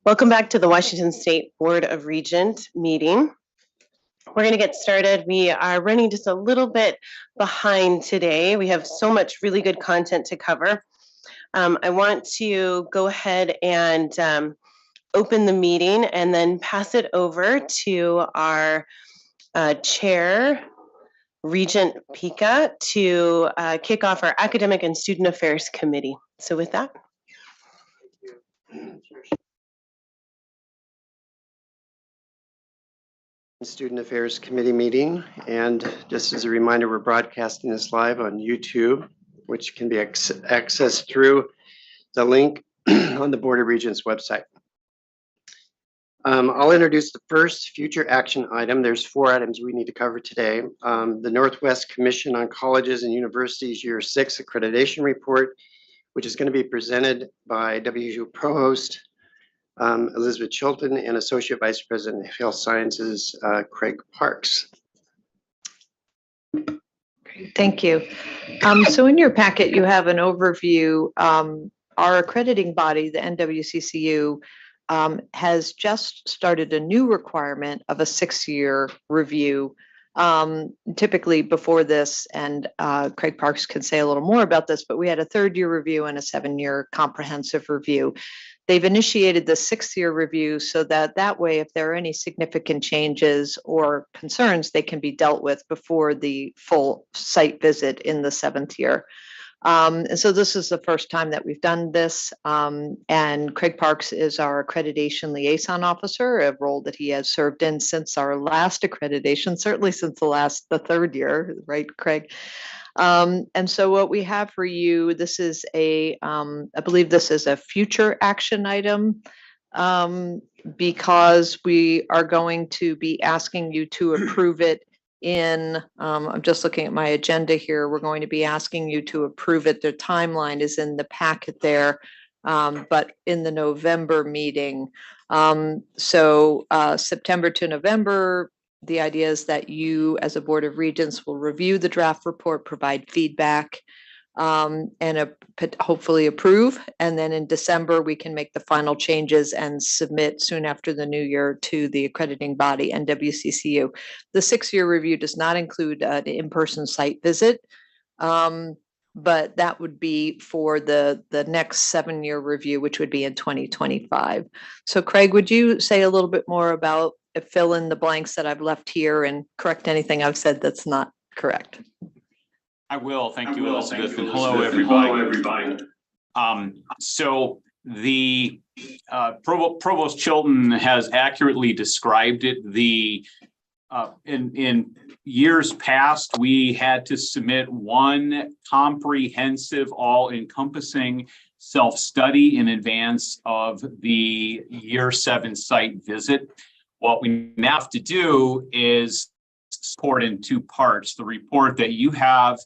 Welcome back to the Washington State Board of Regents meeting. We're going to get started. We are running just a little bit behind today. We have so much really good content to cover. I want to go ahead and open the meeting and then pass it over to our chair, Regent Pika, to kick off our Academic and Student Affairs Committee. So with that. Student Affairs Committee meeting, and just as a reminder, we're broadcasting this live on YouTube, which can be accessed through the link on the Board of Regents website. I'll introduce the first future action item. There's 4 items we need to cover today. The Northwest Commission on Colleges and Universities Year 6 Accreditation Report, which is going to be presented by WSU Provost Elizabeth Chilton and Associate Vice President of Health Sciences, Craig Parks. Thank you. So in your packet, you have an overview. Our accrediting body, the NWCCU, has just started a new requirement of a 6-year review. Typically before this, and Craig Parks can say a little more about this, but we had a 3rd-year review and a 7-year comprehensive review. They've initiated the 6th-year review so that way, if there are any significant changes or concerns, they can be dealt with before the full site visit in the 7th year. And so this is the first time that we've done this. And Craig Parks is our accreditation liaison officer, a role that he has served in since our last accreditation, certainly since the 3rd year, right, Craig? And so what we have for you, this is I believe this is a future action item, because we are going to be asking you to approve it in, I'm just looking at my agenda here. We're going to be asking you to approve it. The timeline is in the packet there, but in the November meeting. So September to November, the idea is that you, as a Board of Regents, will review the draft report, provide feedback, and hopefully approve. And then in December, we can make the final changes and submit soon after the new year to the accrediting body, NWCCU. The 6-year review does not include an in-person site visit, but that would be for the next 7-year review, which would be in 2025. So Craig, would you say a little bit more about fill in the blanks that I've left here and correct anything I've said that's not correct? I will. Thank you, Elizabeth. And hello, everybody. So the Provost Chilton has accurately described it. In years past, we had to submit one comprehensive, all-encompassing self-study in advance of the Year 7 site visit. What we now have to do is support in 2 parts. The report that you have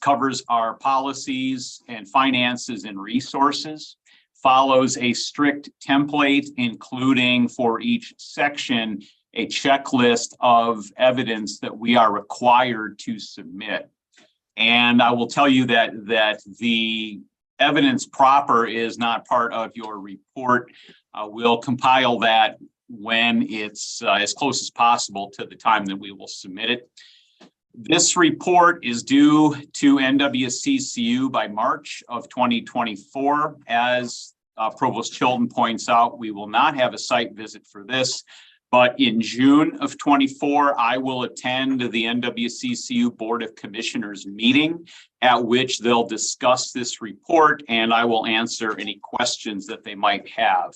covers our policies and finances and resources, follows a strict template, including for each section a checklist of evidence that we are required to submit. And I will tell you that the evidence proper is not part of your report. We'll compile that when it's as close as possible to the time that we will submit it. This report is due to NWCCU by March of 2024. As Provost Chilton points out, we will not have a site visit for this, but in June of 24, I will attend the NWCCU Board of Commissioners meeting, at which they'll discuss this report and I will answer any questions that they might have.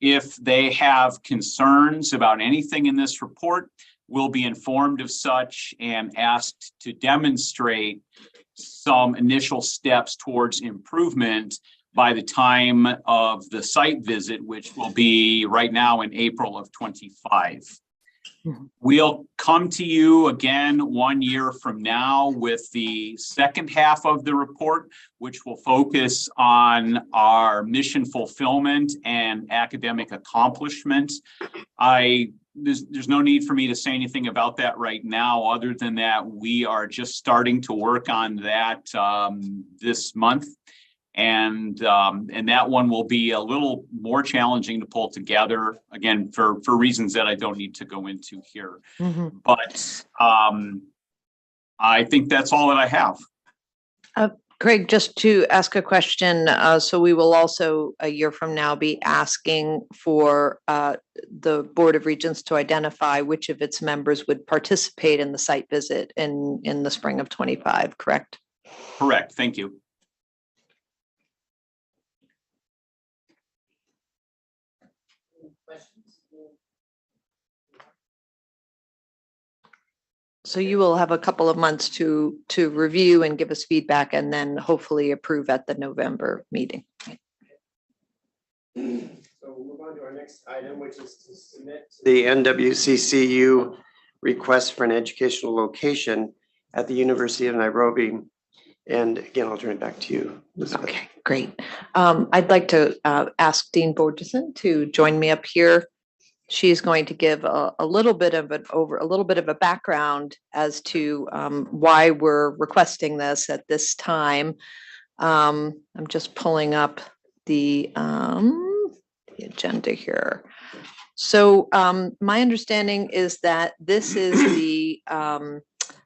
If they have concerns about anything in this report, we'll be informed of such and asked to demonstrate some initial steps towards improvement by the time of the site visit, which will be right now in April of 25. We'll come to you again 1 year from now with the second half of the report, which will focus on our mission fulfillment and academic accomplishment. There's no need for me to say anything about that right now, other than that we are just starting to work on that this month. And that one will be a little more challenging to pull together, again, for reasons that I don't need to go into here. Mhm. But I think that's all that I have. Craig, just to ask a question, so we will also a year from now be asking for the Board of Regents to identify which of its members would participate in the site visit in the spring of 25, correct? Correct. Thank you. So you will have a couple of months to review and give us feedback and then hopefully approve at the November meeting. So we'll move on to our next item, which is to submit the NWCCU request for an educational location at the University of Nairobi. And again, I'll turn it back to you, Elizabeth. Okay, great. I'd like to ask Dean Borgeson to join me up here. She's going to give a little bit of a background as to why we're requesting this at this time. I'm just pulling up the agenda here. So my understanding is that this is the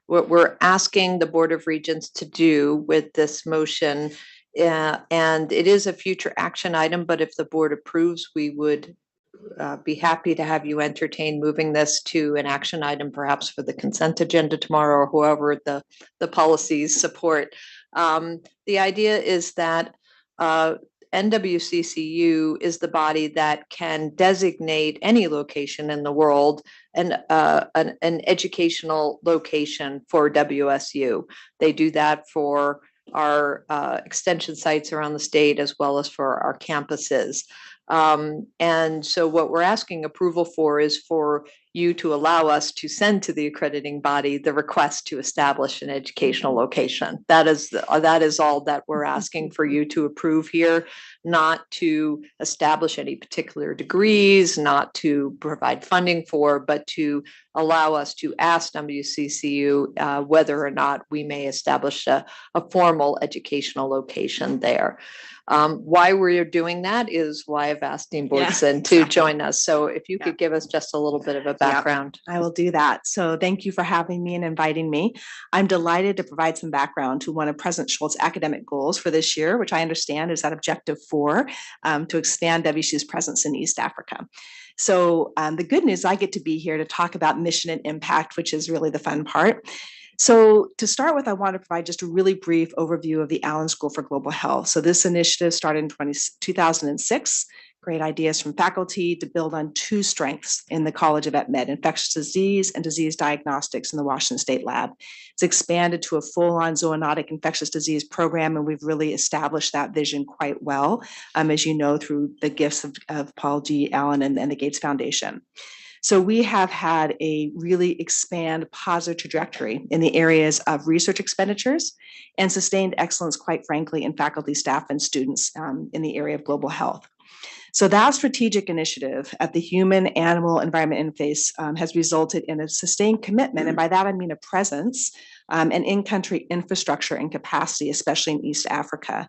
what we're asking the Board of Regents to do with this motion. And it is a future action item, but if the board approves, we would be happy to have you entertain moving this to an action item, perhaps for the consent agenda tomorrow, or whoever the policies support. The idea is that NWCCU is the body that can designate any location in the world and an educational location for WSU. They do that for our extension sites around the state as well as for our campuses. And so what we're asking approval for is for you to allow us to send to the accrediting body the request to establish an educational location. That is all that we're asking for you to approve here, not to establish any particular degrees, not to provide funding for, but to allow us to ask WCCU whether or not we may establish a formal educational location there. Why we're doing that is why I've asked Dean Borgeson to join us. So if you could give us just a little bit of a background. I will do that. So thank you for having me and inviting me. I'm delighted to provide some background to one of President Schultz's academic goals for this year, which I understand is that objective 4, to expand WSU's presence in East Africa. So the good news, I get to be here to talk about mission and impact, which is really the fun part. So to start with, I want to provide just a really brief overview of the Allen School for Global Health. So this initiative started in 2006. Great ideas from faculty to build on 2 strengths in the College of EdMed, infectious disease and disease diagnostics in the Washington State Lab. It's expanded to a full-on zoonotic infectious disease program, and we've really established that vision quite well, as you know, through the gifts of Paul G. Allen and the Gates Foundation. So we have had a really expand positive trajectory in the areas of research expenditures and sustained excellence, quite frankly, in faculty, staff, and students in the area of global health. So that strategic initiative at the human-animal environment interface has resulted in a sustained commitment, and by that I mean a presence and in-country infrastructure and capacity, especially in East Africa.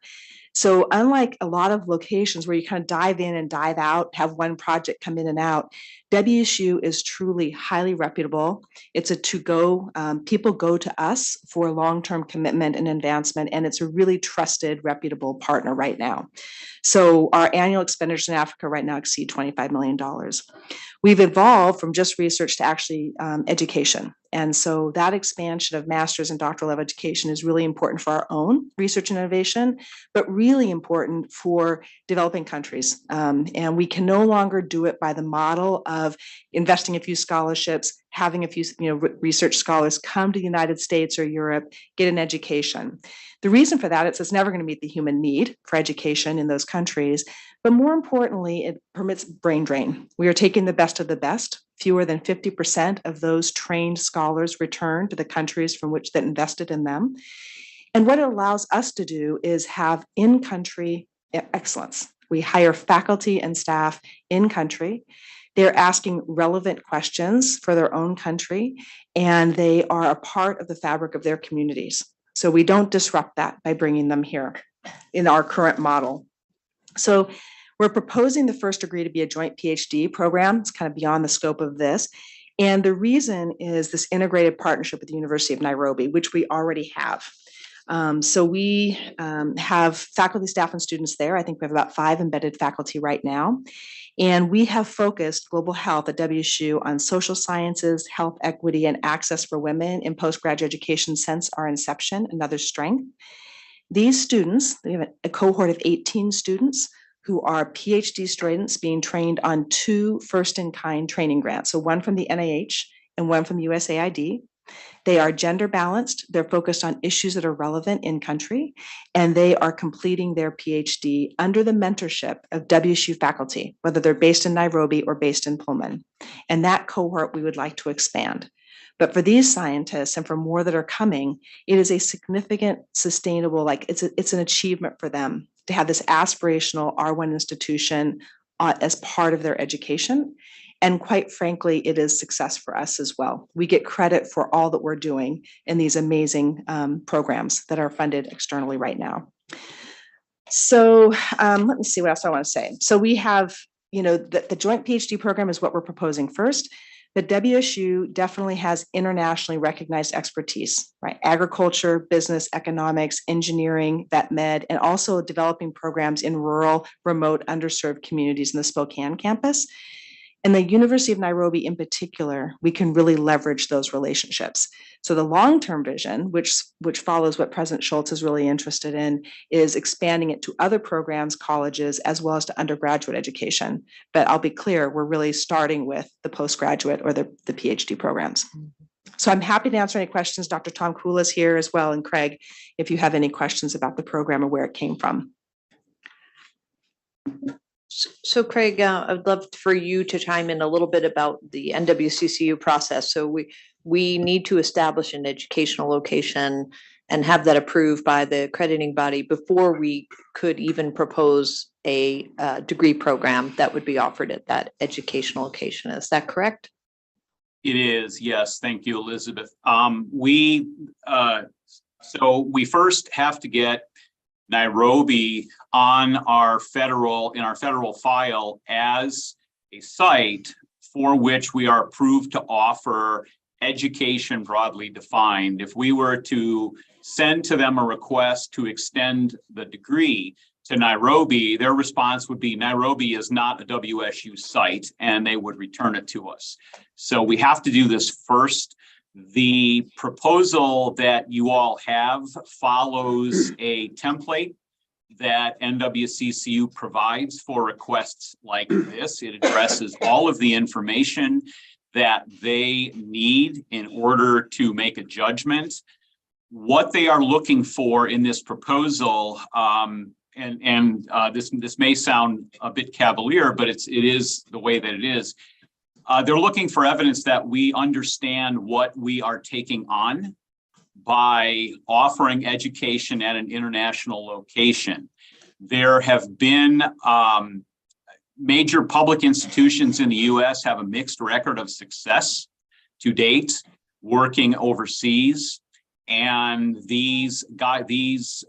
So unlike a lot of locations where you kind of dive in and dive out, have one project come in and out, WSU is truly highly reputable. It's a to-go. People go to us for long-term commitment and advancement, and it's a really trusted, reputable partner right now. So our annual expenditures in Africa right now exceed $25 million. We've evolved from just research to actually education. And so that expansion of master's and doctoral level education is really important for our own research and innovation, but really important for developing countries. And we can no longer do it by the model of investing a few scholarships, having a few research scholars come to the United States or Europe, get an education. The reason for that is it's never going to meet the human need for education in those countries. But more importantly, it permits brain drain. We are taking the best of the best. Fewer than 50% of those trained scholars return to the countries from which that invested in them. And what it allows us to do is have in-country excellence. We hire faculty and staff in country. They're asking relevant questions for their own country, and they are a part of the fabric of their communities. So we don't disrupt that by bringing them here. in our current model. So we're proposing the first degree to be a joint PhD program. It's kind of beyond the scope of this. And the reason is this integrated partnership with the University of Nairobi, which we already have. So we have faculty, staff, and students there. I think we have about 5 embedded faculty right now. And we have focused global health at WSU on social sciences, health equity, and access for women in postgraduate education since our inception, another strength. These students, we have a cohort of 18 students who are PhD students being trained on 2 first-in-kind training grants. So one from the NIH and one from USAID. They are gender balanced. They're focused on issues that are relevant in country, and they are completing their PhD under the mentorship of WSU faculty, whether they're based in Nairobi or based in Pullman. And that cohort we would like to expand. But for these scientists and for more that are coming, it is a significant, sustainable, it's an achievement for them to have this aspirational R1 institution as part of their education. And quite frankly, it is success for us as well. We get credit for all that we're doing in these amazing programs that are funded externally right now. So let me see what else I want to say. So we have, the joint PhD program is what we're proposing first. The WSU definitely has internationally recognized expertise, right? Agriculture, business, economics, engineering, vet med, and also developing programs in rural, remote, underserved communities in the Spokane campus. And the University of Nairobi in particular, we can really leverage those relationships. So the long-term vision, which follows what President Schultz is really interested in, is expanding it to other programs, colleges, as well as to undergraduate education. But I'll be clear, we're really starting with the postgraduate or the PhD programs. So I'm happy to answer any questions. Dr. Tom Kula is here as well, and Craig, if you have any questions about the program or where it came from. So Craig, I'd love for you to chime in a little bit about the NWCCU process. So we need to establish an educational location and have that approved by the accrediting body before we could even propose a degree program that would be offered at that educational location. Is that correct? It is, yes. Thank you, Elizabeth. So we first have to get Nairobi in our federal file as a site for which we are approved to offer education broadly defined. If we were to send to them a request to extend the degree to Nairobi, their response would be Nairobi is not a WSU site, and they would return it to us. So we have to do this first. The proposal that you all have follows a template that NWCCU provides for requests like this. It addresses all of the information that they need in order to make a judgment. What they are looking for in this proposal, this may sound a bit cavalier, but it is the way that it is. They're looking for evidence that we understand what we are taking on by offering education at an international location. There have been major public institutions in the U.S. have a mixed record of success to date working overseas. And this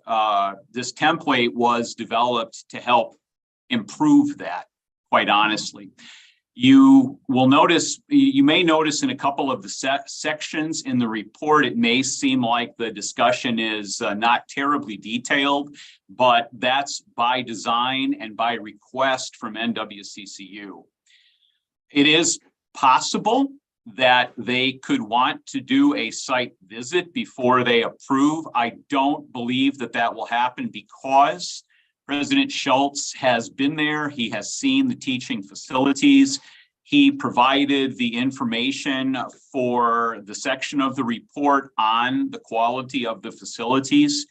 template was developed to help improve that, quite honestly. You may notice in a couple of the sections in the report, it may seem like the discussion is not terribly detailed, but that's by design and by request from NWCCU. It is possible that they could want to do a site visit before they approve. I don't believe that will happen because President Schultz has been there. He has seen the teaching facilities. He provided the information for the section of the report on the quality of the facilities.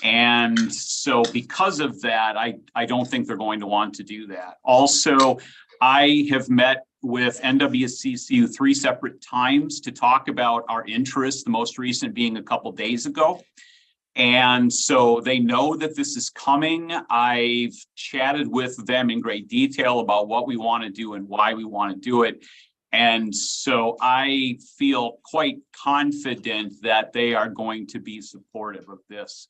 And so because of that, I don't think they're going to want to do that. Also, I have met with NWCCU 3 separate times to talk about our interests, the most recent being a couple days ago. And so they know that this is coming. I've chatted with them in great detail about what we want to do and why we want to do it. And so I feel quite confident that they are going to be supportive of this.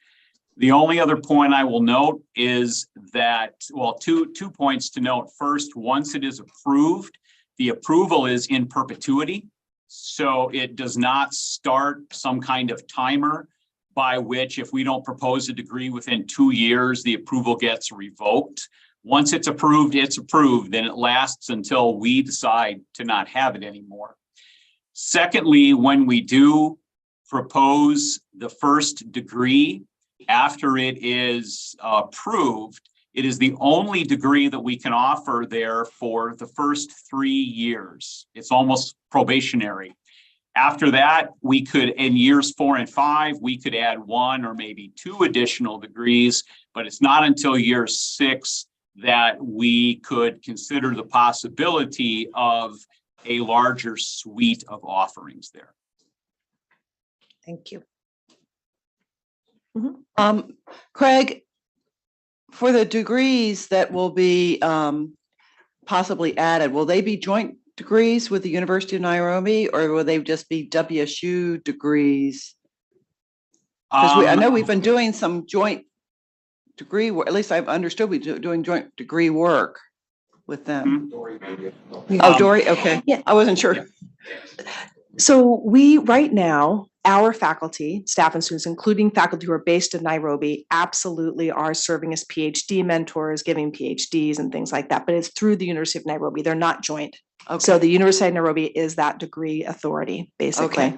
The only other point I will note is that, well, two points to note. First, once it is approved, the approval is in perpetuity. So it does not start some kind of timer by which if we don't propose a degree within 2 years, the approval gets revoked. Once it's approved, then it lasts until we decide to not have it anymore. Secondly, when we do propose the first degree after it is approved, it is the only degree that we can offer there for the first 3 years. It's almost probationary. After that, we could, in years 4 and 5, we could add 1 or maybe 2 additional degrees, but it's not until year 6 that we could consider the possibility of a larger suite of offerings there. Thank you. Craig, for the degrees that will be possibly added, will they be joint degrees with the University of Nairobi, or will they just be WSU degrees? Because I know we've been doing some joint degree work, at least I've understood we doing joint degree work with them. Oh, Dory, okay. Yeah. I wasn't sure. So we, right now, our faculty, staff and students, including faculty who are based in Nairobi, absolutely are serving as PhD mentors, giving PhDs and things like that, but it's through the University of Nairobi. They're not joint. So the University of Nairobi is that degree authority, basically. Okay.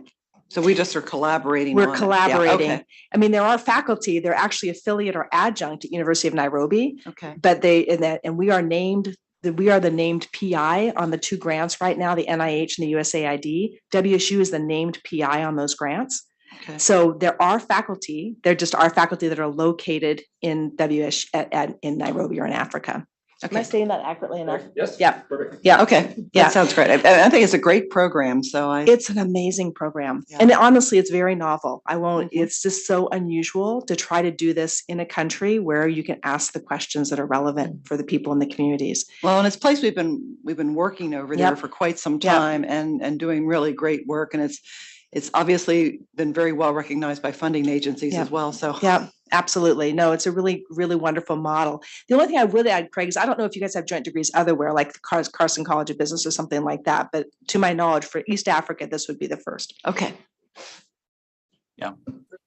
So we just are collaborating. We're on it. Yeah, collaborating. okay. I mean, there are faculty, they're actually affiliate or adjunct at University of Nairobi, Okay. but we are named, we are the named PI on the 2 grants right now, the NIH and the USAID. WSU is the named PI on those grants. Okay. So there are faculty, there just are faculty that are located in WSU in Nairobi or in Africa. Am I Okay. saying that accurately enough? Yes. Yeah. Perfect. Yeah. Okay. Yeah. That sounds great. I think it's a great program. So It's an amazing program. Yeah. And honestly, it's very novel. Mhm. It's just so unusual to try to do this in a country where you can ask the questions that are relevant for the people in the communities. well, and it's a place we've been working over there Yep. for quite some Yep. time and doing really great work. And it's obviously been very well recognized by funding agencies Yep. as well. So Yeah, absolutely. No, it's a really, really wonderful model. The only thing I would add, Craig, is I don't know if you guys have joint degrees otherwhere, like the Carson College of Business or something like that. But to my knowledge, for East Africa, this would be the first. okay.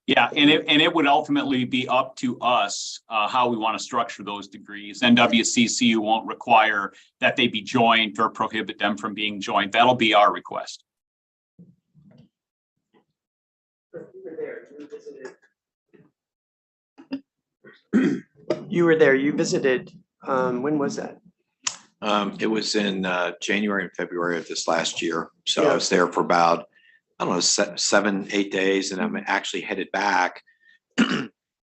Yeah, and it would ultimately be up to us how we want to structure those degrees. And WCCU won't require that they be joint or prohibit them from being joint. That'll be our request. You were there, you visited, when was that? It was in January and February of this last year. So Yeah. I was there for about, I don't know, 7, 8 days, and I'm actually headed back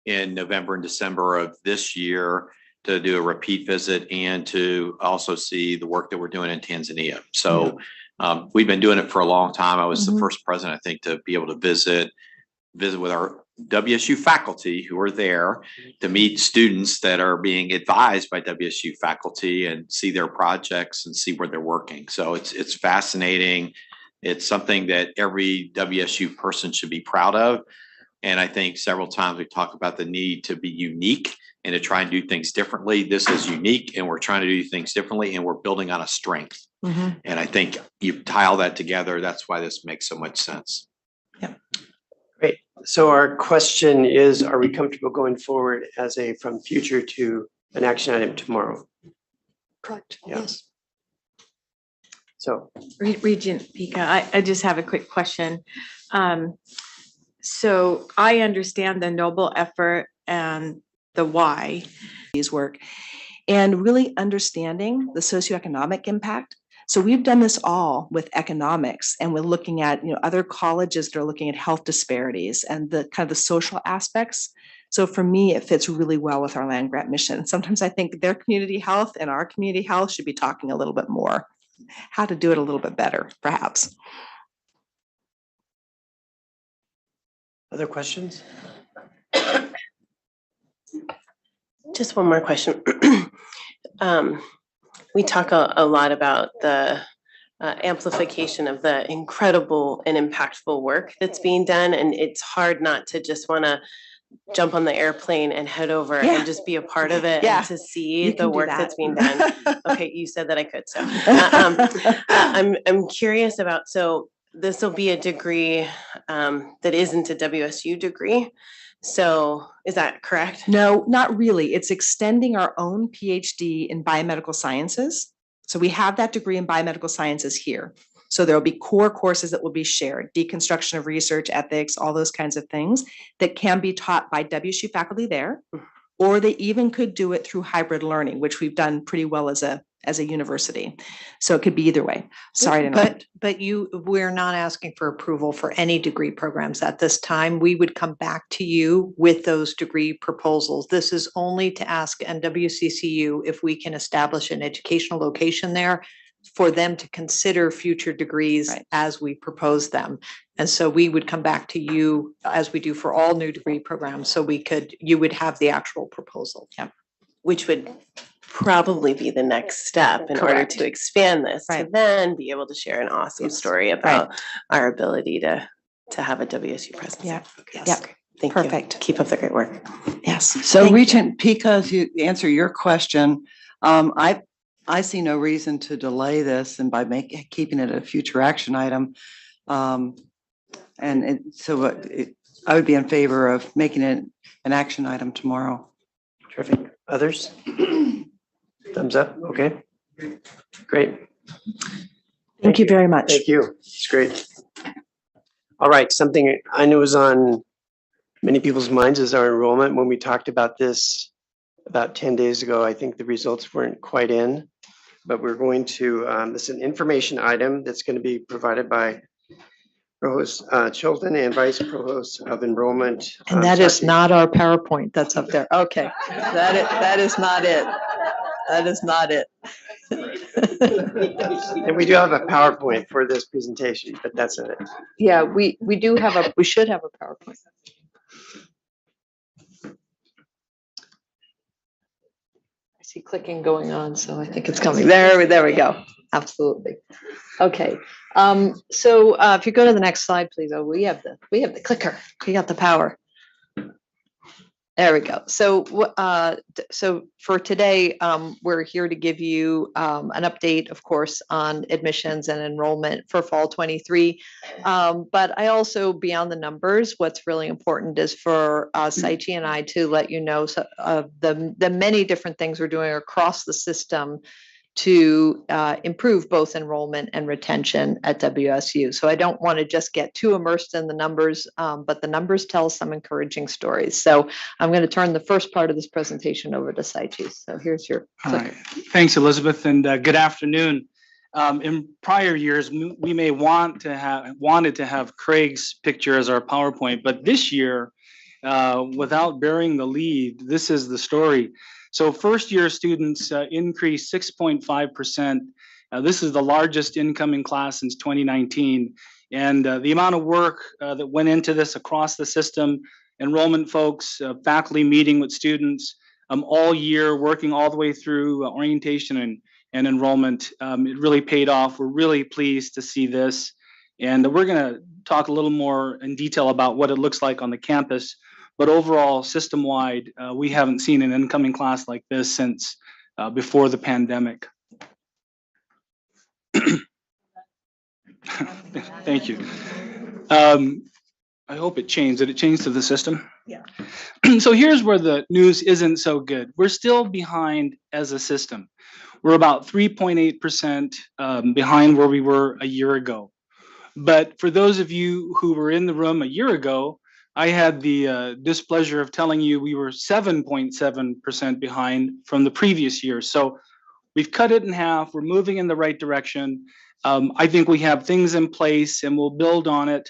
in November and December of this year to do a repeat visit and to also see the work that we're doing in Tanzania. So we've been doing it for a long time. I was the Mhm. first president, I think, to be able to visit with our WSU faculty who are there, to meet students that are being advised by WSU faculty and see their projects and see where they're working. So it's fascinating. It's something that every WSU person should be proud of. And I think several times we talk about the need to be unique and to try and do things differently. This is unique, and we're trying to do things differently, and we're building on a strength. Mhm. And I think you tie all that together. That's why this makes so much sense. Great. So our question is, are we comfortable going forward from future to an action item tomorrow? Correct. Yeah. Yes. So, Regent Pika, I just have a quick question. So I understand the noble effort and the why. These work and really understanding the socioeconomic impact. So we've done this all with economics, and we're looking at, other colleges that are looking at health disparities and the kind of the social aspects. So for me, it fits really well with our land grant mission. Sometimes I think their community health and our community health should be talking a little bit more, how to do it a little bit better, perhaps. other questions? Just one more question. We talk a lot about the amplification of the incredible and impactful work that's being done, and it's hard not to just want to jump on the airplane and head over Yeah. and just be a part of it Yeah. and to see You the can do work that. that's being done. Okay, you said that I could, so. I'm curious about, so this will be a degree that isn't a WSU degree. So is that correct? No, not really. It's extending our own PhD in biomedical sciences. So we have that degree in biomedical sciences here. So there will be core courses that will be shared, deconstruction of research, ethics, all those kinds of things that can be taught by WSU faculty there. Or they even could do it through hybrid learning, which we've done pretty well as a university. So it could be either way. Sorry to interrupt. But we're not asking for approval for any degree programs at this time. We would come back to you with those degree proposals. This is only to ask NWCCU if we can establish an educational location there for them to consider future degrees Right. as we propose them. And so we would come back to you as we do for all new degree programs, so you would have the actual proposal. Which would probably be the next step in order Correct. to expand this, to Right. then be able to share an awesome Yes. story about our ability to have a WSU presence. Yeah. Yes. Yeah. Thank you. Perfect. Keep up the great work. Yes. So Thank you. Regent, because you answer your question, I see no reason to delay this and by keeping it a future action item. I would be in favor of making it an action item tomorrow. Terrific. Others? Thumbs up. Okay. Great. Thank you very much. Thank you. It's great. All right, something I know is on many people's minds is our enrollment. When we talked about this about 10 days ago, I think the results weren't quite in, but we're going to, this is an information item that's going to be provided by Provost Chilton and Vice Provost of Enrollment. And that is Saki. not our PowerPoint that's up there. Okay, that is not it. That is not it. And we do have a PowerPoint for this presentation, but that's it. Yeah, we should have a PowerPoint. I see clicking going on, so I think it's coming. There we go. Absolutely. Okay. So if you go to the next slide, please. Oh, we have the clicker. We got the power. There we go. So for today, we're here to give you an update, of course, on admissions and enrollment for fall 23. But I also, beyond the numbers, what's really important is for Saichi and I to let you know of the many different things we're doing across the system to improve both enrollment and retention at WSU. So I don't want to just get too immersed in the numbers, but the numbers tell some encouraging stories. So I'm going to turn the first part of this presentation over to Saichi. So here's your All clicker. right. Thanks, Elizabeth, and good afternoon. In prior years, we may wanted to have Craig's picture as our PowerPoint, but this year, without bearing the lead, this is the story. So first year students increased 6.5%. This is the largest incoming class since 2019. And the amount of work that went into this across the system, enrollment folks, faculty meeting with students all year, working all the way through orientation and enrollment, it really paid off. We're really pleased to see this. And we're going to talk a little more in detail about what it looks like on the campus. But overall, system-wide, we haven't seen an incoming class like this since before the pandemic. Thank you. I hope it changed. Did it change to the system? Yeah. So here's where the news isn't so good. We're still behind as a system. We're about 3.8% behind where we were a year ago. But for those of you who were in the room a year ago, I had the displeasure of telling you we were 7.7% behind from the previous year. So we've cut it in half. We're moving in the right direction. I think we have things in place and we'll build on it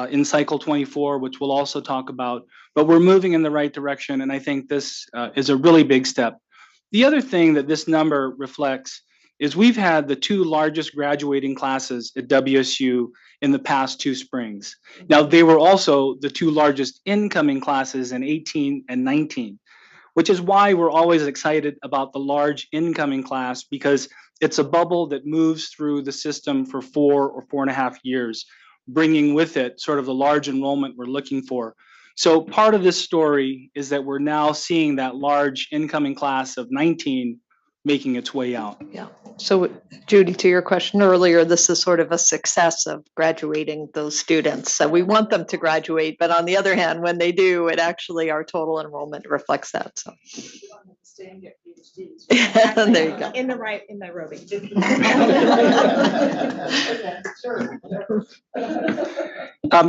in cycle 24, which we'll also talk about. But we're moving in the right direction. And I think this is a really big step. The other thing that this number reflects is we've had the two largest graduating classes at WSU in the past 2 springs. Now, they were also the 2 largest incoming classes in 18 and 19, which is why we're always excited about the large incoming class, because it's a bubble that moves through the system for 4 or 4.5 years, bringing with it sort of the large enrollment we're looking for. So part of this story is that we're now seeing that large incoming class of 19 making its way out. Yeah. So Judy, to your question earlier, this is sort of a success of graduating those students. So we want them to graduate, but on the other hand, when they do, it actually, our total enrollment reflects that. So. There you go. In Nairobi.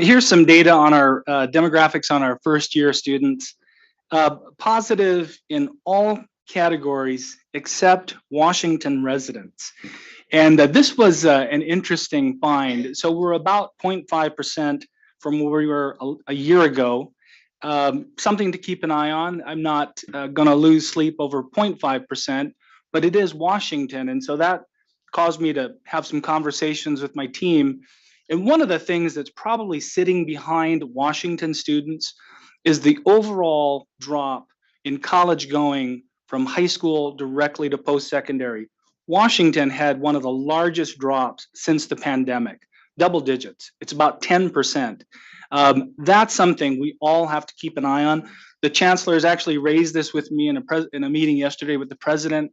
Here's some data on our demographics on our first year students. Positive in all categories except Washington residents. And this was an interesting find. So we're about 0.5% from where we were a year ago. Something to keep an eye on. I'm not going to lose sleep over 0.5%, but it is Washington. And so that caused me to have some conversations with my team. And one of the things that's probably sitting behind Washington students is the overall drop in college going from high school directly to post-secondary. Washington had one of the largest drops since the pandemic, double digits. It's about 10%. That's something we all have to keep an eye on. The chancellor has actually raised this with me in a meeting yesterday with the president.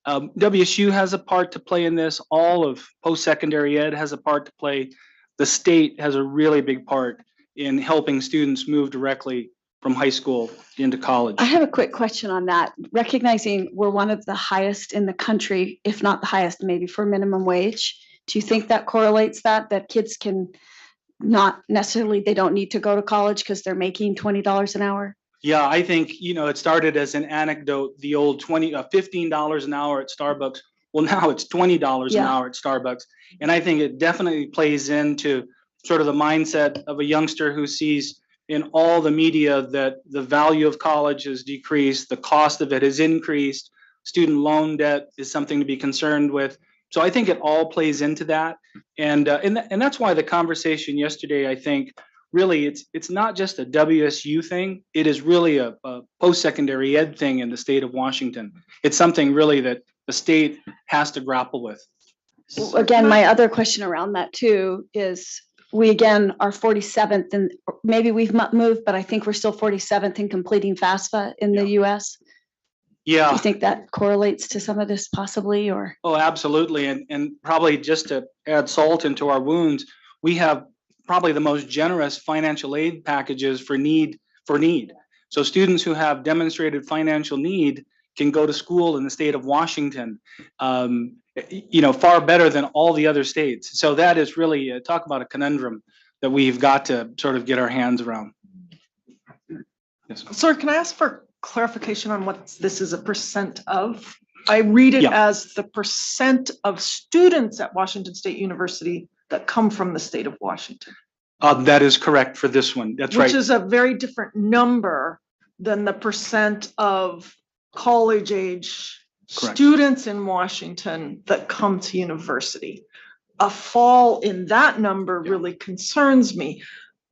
WSU has a part to play in this. All of post-secondary ed has a part to play. The state has a really big part in helping students move directly from high school into college. I have a quick question on that. Recognizing we're one of the highest in the country, if not the highest, maybe for minimum wage. Do you think that correlates that kids can not necessarily, they don't need to go to college because they're making $20 an hour? Yeah, I think, it started as an anecdote, the old $15 an hour at Starbucks. Well, now it's $20 an hour at Starbucks. And I think it definitely plays into sort of the mindset of a youngster who sees in all the media that the value of college has decreased, the cost of it has increased, student loan debt is something to be concerned with. So I think it all plays into that. And that's why the conversation yesterday, I think, really, it's not just a WSU thing. It is really a post-secondary ed thing in the state of Washington. It's something really that the state has to grapple with. Again, my other question around that too is we again are 47th, and maybe we've moved, but I think we're still 47th in completing FAFSA in the US. Yeah. Do you think that correlates to some of this possibly, or? Oh, absolutely. And probably just to add salt into our wounds, we have probably the most generous financial aid packages for need. So students who have demonstrated financial need can go to school in the state of Washington, far better than all the other states. So that is really, talk about a conundrum that we've got to sort of get our hands around. Yes. Sir, can I ask for clarification on what this is a percent of? I read it as the percent of students at Washington State University that come from the state of Washington. That is correct for this one. That's right. Which is a very different number than the percent of college age students in Washington that come to university. A fall in that number really concerns me.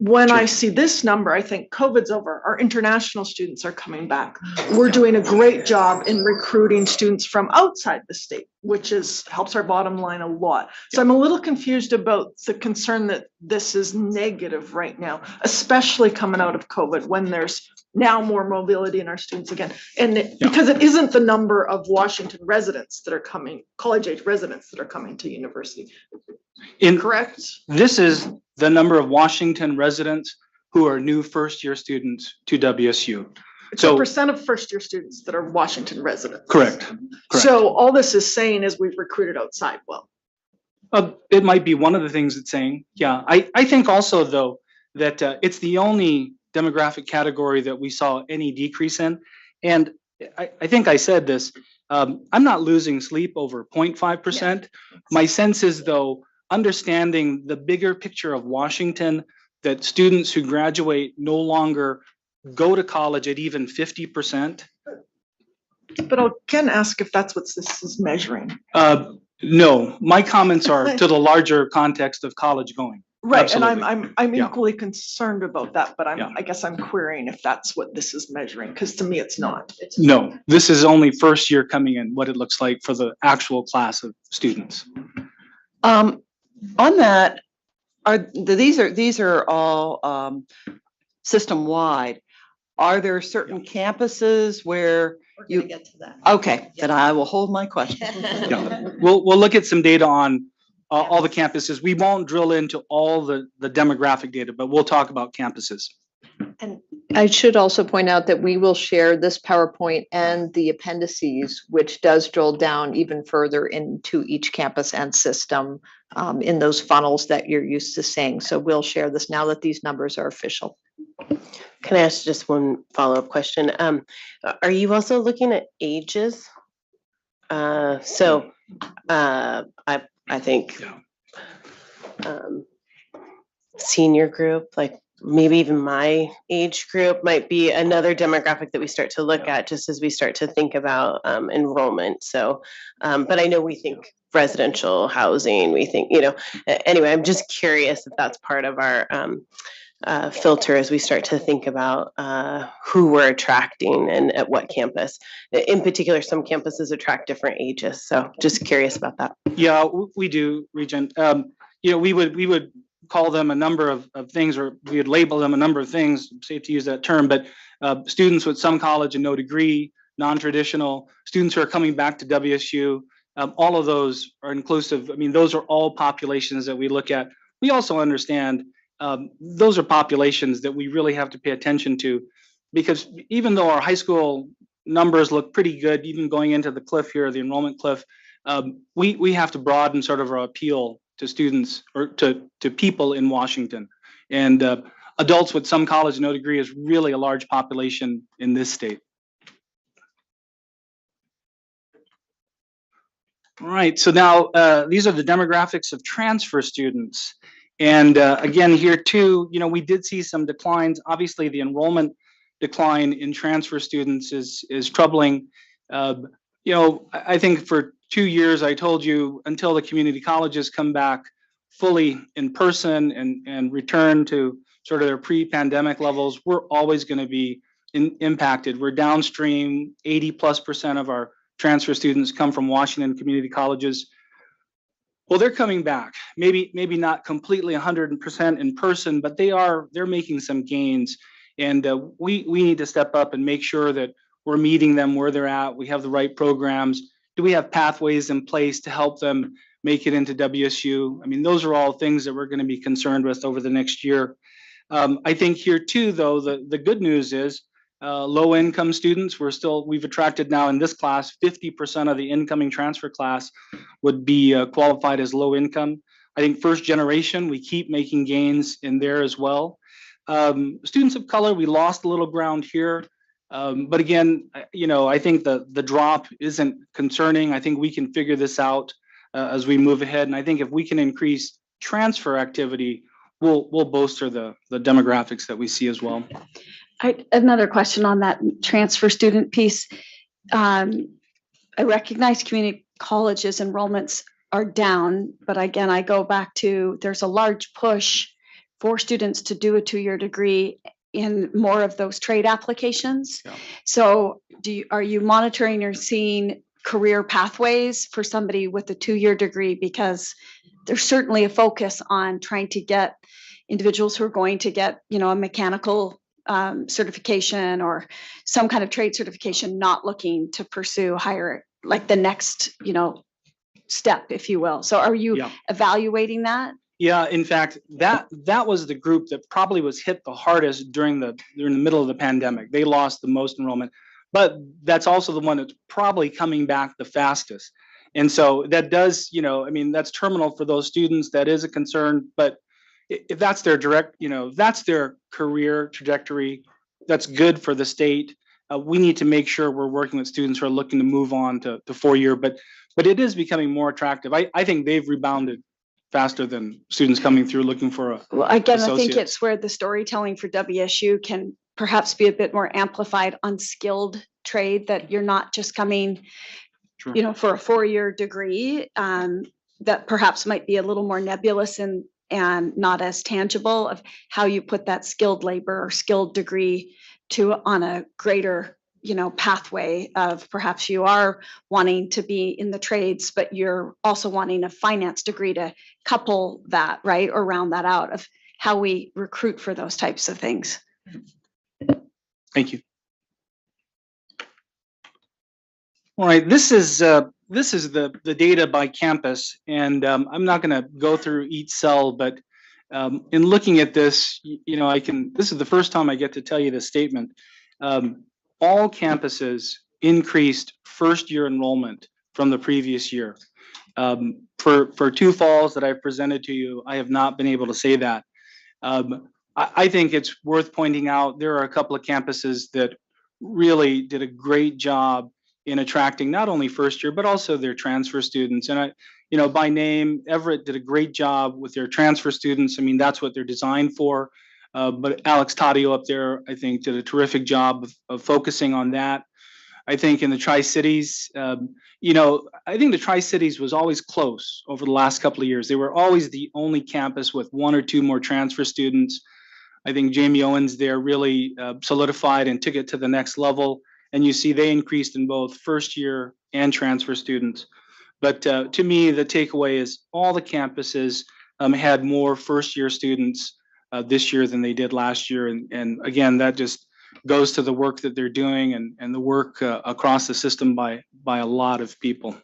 When I see this number, I think COVID's over. Our international students are coming back. We're doing a great job in recruiting students from outside the state, which helps our bottom line a lot. So I'm a little confused about the concern that this is negative right now, especially coming out of COVID when there's now more mobility in our students again. And because it isn't the number of Washington residents that are coming, college age residents that are coming to university. Correct? This is the number of Washington residents who are new first-year students to WSU. It's a percent of first-year students that are Washington residents. Correct. So all this is saying is we've recruited outside well. It might be one of the things it's saying. Yeah, I think also though that it's the only demographic category that we saw any decrease in. And I think I said this, I'm not losing sleep over 0.5%. My sense is though, understanding the bigger picture of Washington, that students who graduate no longer go to college at even 50%. But I can ask if that's what this is measuring. No, my comments are to the larger context of college going. Right, Absolutely. and I'm equally concerned about that, but I guess I'm querying if that's what this is measuring, because to me it's not. No, this is only first year coming in, what it looks like for the actual class of students. On that, these are all system-wide. Are there certain campuses where you, get to that. okay, then I will hold my question. Yeah. We'll look at some data on all the campuses. We won't drill into all the demographic data, but we'll talk about campuses. And I should also point out that we will share this PowerPoint and the appendices, which does drill down even further into each campus and system in those funnels that you're used to seeing. So we'll share this now that these numbers are official. Can I ask just one follow-up question? Are you also looking at ages? I think senior group, like maybe even my age group, might be another demographic that we start to look at just as we start to think about enrollment. So, but I know we think residential housing, we think, anyway, I'm just curious if that's part of our filter as we start to think about who we're attracting and at what campus. In particular, some campuses attract different ages. So just curious about that. Yeah, we do, Regent. We would call them a number of things, or we would label them a number of things, safe to use that term, but students with some college and no degree, non-traditional, students who are coming back to WSU, all of those are inclusive. I mean, those are all populations that we look at. We also understand those are populations that we really have to pay attention to, because even though our high school numbers look pretty good, even going into the cliff here, the enrollment cliff, we have to broaden sort of our appeal to students or to people in Washington. And adults with some college and no degree is really a large population in this state. All right, so now these are the demographics of transfer students. And again, here too, we did see some declines. Obviously, the enrollment decline in transfer students is troubling. I think for 2 years, I told you, until the community colleges come back fully in person and return to sort of their pre-pandemic levels, we're always going to be impacted. We're downstream. 80+% of our transfer students come from Washington community colleges. Well, they're coming back. Maybe not completely 100% in person, but they're making some gains. And we need to step up and make sure that we're meeting them where they're at. We have the right programs. Do we have pathways in place to help them make it into WSU? I mean, those are all things that we're going to be concerned with over the next year. I think here too, though, the good news is low income students, we've attracted now in this class, 50% of the incoming transfer class would be qualified as low income. I think first generation, we keep making gains in there as well. Students of color, we lost a little ground here. But again, I think the drop isn't concerning. I think we can figure this out as we move ahead. And I think if we can increase transfer activity, we'll bolster the demographics that we see as well. Another question on that transfer student piece. I recognize community colleges enrollments are down, but again, I go back to there's a large push for students to do a 2-year degree in more of those trade applications. Yeah. So are you monitoring or seeing career pathways for somebody with a 2-year degree? Because there's certainly a focus on trying to get individuals who are going to get, a mechanical certification or some kind of trade certification, not looking to pursue higher, like the next, step, if you will. So are you evaluating that? Yeah, in fact, that was the group that probably was hit the hardest during the middle of the pandemic. They lost the most enrollment, but that's also the one that's probably coming back the fastest. And so that does, that's terminal for those students. That is a concern, but if that's their that's their career trajectory, that's good for the state. We need to make sure we're working with students who are looking to move on to 4-year, but it is becoming more attractive. I think they've rebounded faster than students coming through looking for a again, I think associate. it's where the storytelling for WSU can perhaps be a bit more amplified on skilled trade, that you're not just coming, Sure. For a 4-year degree, that perhaps might be a little more nebulous and not as tangible, of how you put that skilled labor or skilled degree on a greater pathway of perhaps you are wanting to be in the trades, but you're also wanting a finance degree to couple that, right? Or round that out, of how we recruit for those types of things. Thank you. All right, this is the data by campus, and I'm not going to go through each cell, but in looking at this, this is the first time I get to tell you this statement. All campuses increased first-year enrollment from the previous year. For two falls that I've presented to you, I have not been able to say that. I think it's worth pointing out there are a couple of campuses that really did a great job in attracting not only first year, but also their transfer students. And by name, Everett did a great job with their transfer students. I mean, that's what they're designed for. But Alex Taddeo up there, I think, did a terrific job of focusing on that. I think in the Tri-Cities, I think the Tri-Cities was always close over the last couple of years. They were always the only campus with one or two more transfer students. I think Jamie Owens there really solidified and took it to the next level. And you see they increased in both first year and transfer students. But to me, the takeaway is all the campuses had more first year students this year than they did last year. And again, that just goes to the work that they're doing and the work across the system by a lot of people.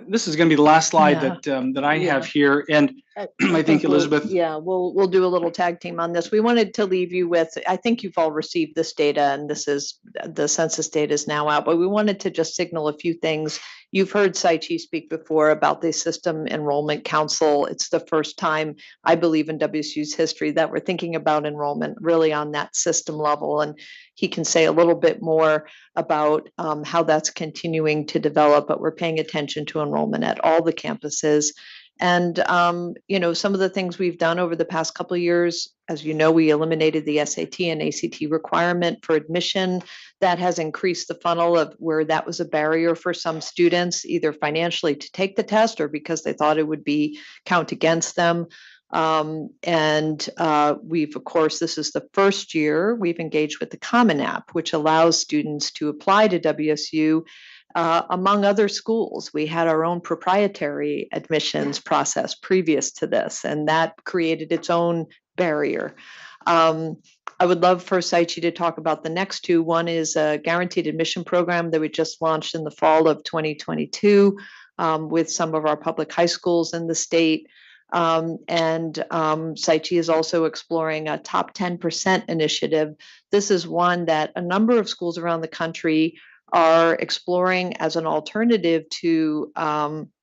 This is going to be the last slide that I have here, and I think Elizabeth. We'll do a little tag team on this. We wanted to leave you with, I think you've all received this data, and this is the census data is now out, but we wanted to just signal a few things. You've heard Saichi speak before about the System Enrollment Council. It's the first time, I believe, in WSU's history that we're thinking about enrollment really on that system level. And he can say a little bit more about how that's continuing to develop, but we're paying attention to enrollment at all the campuses. And, some of the things we've done over the past couple of years, as you know, we eliminated the SAT and ACT requirement for admission. That has increased the funnel of where that was a barrier for some students, either financially to take the test or because they thought it would count against them. We've, of course, this is the first year we've engaged with the Common App, which allows students to apply to WSU among other schools. We had our own proprietary admissions process previous to this, and that created its own barrier. I would love for Saichi to talk about the next two. One is a guaranteed admission program that we just launched in the fall of 2022 with some of our public high schools in the state. Saichi is also exploring a top 10% initiative. This is one that a number of schools around the country are exploring as an alternative to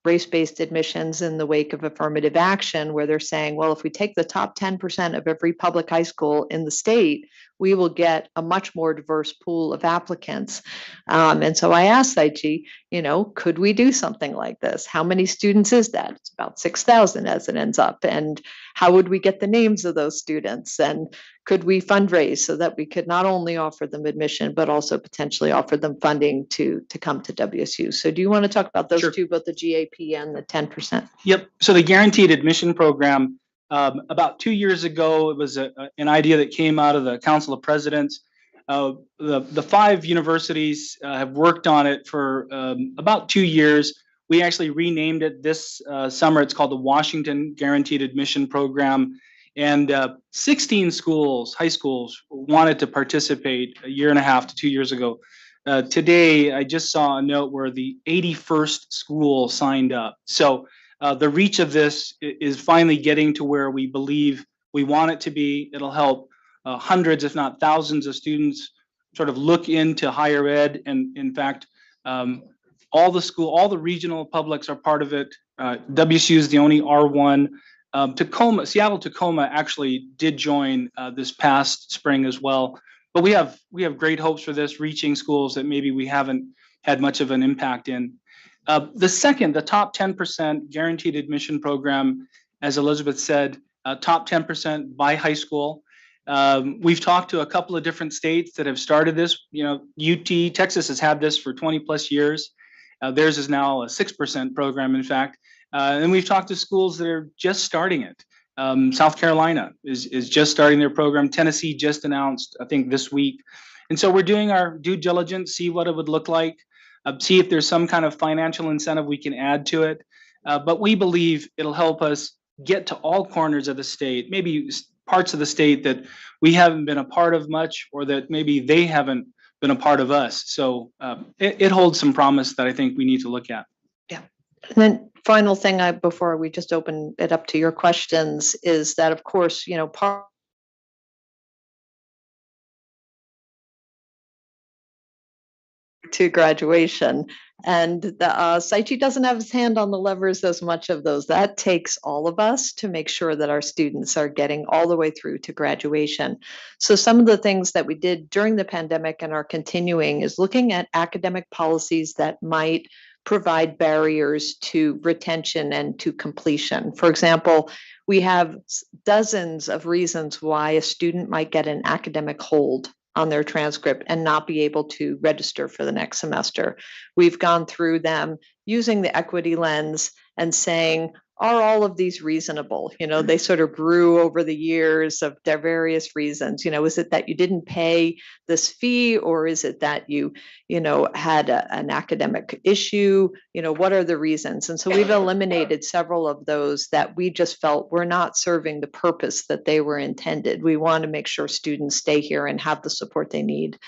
race-based admissions in the wake of affirmative action, where they're saying, well, if we take the top 10% of every public high school in the state, we will get a much more diverse pool of applicants. And so I asked Saichi, could we do something like this? How many students is that? It's about 6,000 as it ends up. And how would we get the names of those students? And could we fundraise so that we could not only offer them admission, but also potentially offer them funding to come to WSU? So do you want to talk about those two, both the GAP and the 10%? Yep. So the guaranteed admission program, about 2 years ago, it was an idea that came out of the Council of Presidents. The 5 universities have worked on it for about 2 years. We actually renamed it this summer. It's called the Washington Guaranteed Admission Program. And 16 schools, high schools, wanted to participate a year and a half to 2 years ago. Today, I just saw a note where the 81st school signed up. So the reach of this is finally getting to where we believe we want it to be. It'll help hundreds, if not thousands, of students sort of look into higher ed. And in fact, all the regional publics are part of it. WSU is the only R1. Seattle-Tacoma actually did join this past spring as well. But we have great hopes for this, reaching schools that maybe we haven't had much of an impact in. The top 10% guaranteed admission program, as Elizabeth said, top 10% by high school. We've talked to a couple of different states that have started this. UT, Texas has had this for 20 plus years. Theirs is now a 6% program, in fact. And we've talked to schools that are just starting it. South Carolina is just starting their program. Tennessee just announced, I think, this week. And so we're doing our due diligence, see what it would look like, see if there's some kind of financial incentive we can add to it. but we believe it'll help us get to all corners of the state, maybe parts of the state that we haven't been a part of much, or that maybe they haven't been a part of us. So it holds some promise that I think we need to look at. And then final thing, before we just open it up to your questions, is that of course, part to graduation, and the Saichi doesn't have his hand on the levers as much of those. That takes all of us to make sure that our students are getting all the way through to graduation. So some of the things that we did during the pandemic and are continuing is looking at academic policies that might provide barriers to retention and to completion. For example, we have dozens of reasons why a student might get an academic hold on their transcript and not be able to register for the next semester. We've gone through them using the equity lens and saying, are all of these reasonable? They sort of grew over the years of their various reasons. Is it that you didn't pay this fee, or is it that you had an academic issue? What are the reasons? And so we've eliminated several of those that we just felt were not serving the purpose that they were intended. We want to make sure students stay here and have the support they need.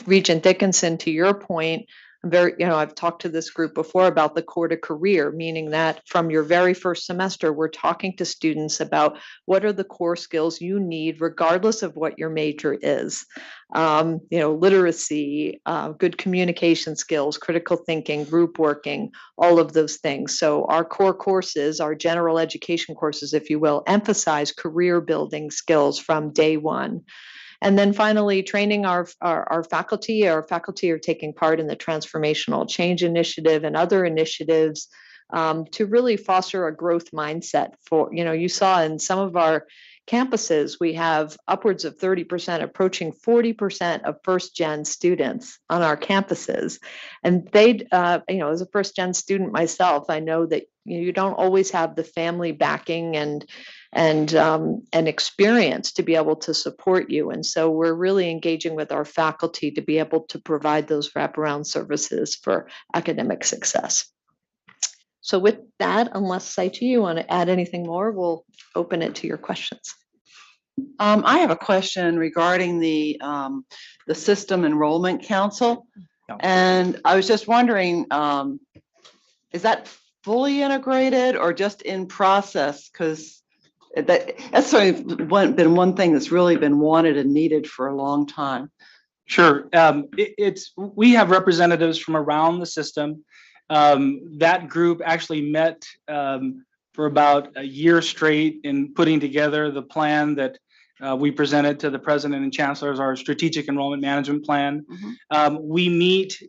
Regent Dickinson, to your point, I've talked to this group before about the core to career, meaning that from your very first semester, we're talking to students about what are the core skills you need, regardless of what your major is. Literacy, good communication skills, critical thinking, group working, all of those things. So our core courses, our general education courses, if you will, emphasize career building skills from day one. And then finally, training our faculty. Our faculty are taking part in the Transformational Change Initiative and other initiatives to really foster a growth mindset. You saw in some of our campuses, we have upwards of 30%, approaching 40% of first-gen students on our campuses. And they, as a first-gen student myself, I know that you don't always have the family backing and experience to be able to support you. And so we're really engaging with our faculty to be able to provide those wraparound services for academic success. So with that, unless Saichi, you want to add anything more, we'll open it to your questions. I have a question regarding the System Enrollment Council. And I was just wondering, is that fully integrated or just in process? Because that's sort of been one thing that's really been wanted and needed for a long time. Sure. We have representatives from around the system. That group actually met for about a year straight in putting together the plan that we presented to the president and chancellor as our strategic enrollment management plan. Mm-hmm. We meet,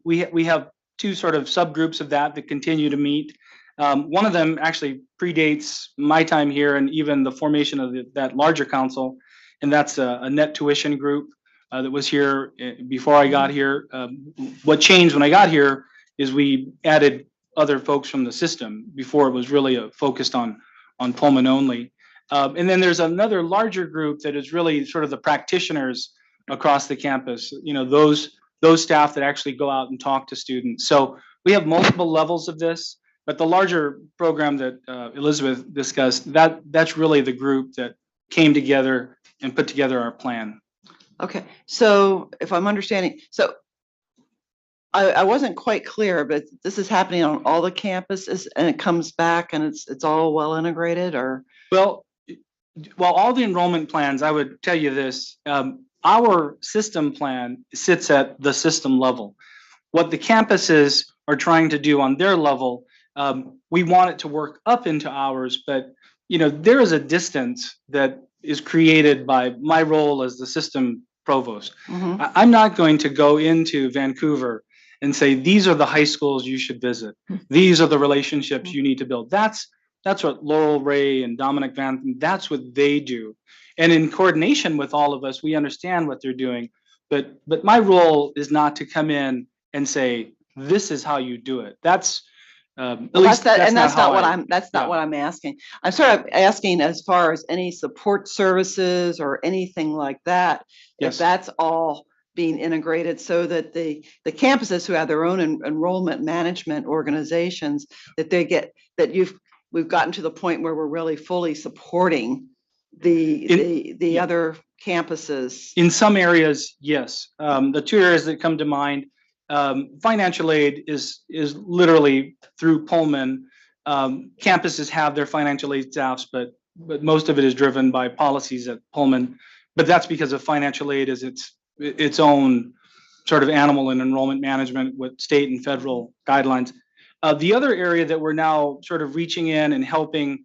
we have two sort of subgroups of that continue to meet. One of them actually predates my time here and even the formation of that larger council, and that's a net tuition group that was here before I got here. What changed when I got here is we added other folks from the system. Before it was really focused on Pullman only. And then there's another larger group that is really sort of the practitioners across the campus, those staff that actually go out and talk to students. So we have multiple levels of this, but the larger program that Elizabeth discussed, that's really the group that came together and put together our plan. Okay, so if I'm understanding, so I wasn't quite clear, but this is happening on all the campuses and it comes back and it's all well integrated, or? Well, all the enrollment plans, I would tell you this, our system plan sits at the system level. What the campuses are trying to do on their level, we want it to work up into ours, but there is a distance that is created by my role as the system provost. Mm-hmm. I'm not going to go into Vancouver and say, these are the high schools you should visit. These are the relationships you need to build. That's what Laurel Ray and Dominic Van, that's what they do. And in coordination with all of us, we understand what they're doing. But my role is not to come in and say, this is how you do it. That's not what I'm asking. I'm sort of asking as far as any support services or anything like that. Yes. If that's all being integrated so that the campuses who have their own enrollment management organizations, that they get, that we've gotten to the point where we're really fully supporting the Yeah. other campuses. In some areas, yes. The two areas that come to mind, financial aid is literally through Pullman. Campuses have their financial aid staffs, but most of it is driven by policies at Pullman. But that's because of financial aid is its own sort of animal in enrollment management with state and federal guidelines. The other area that we're now sort of reaching in and helping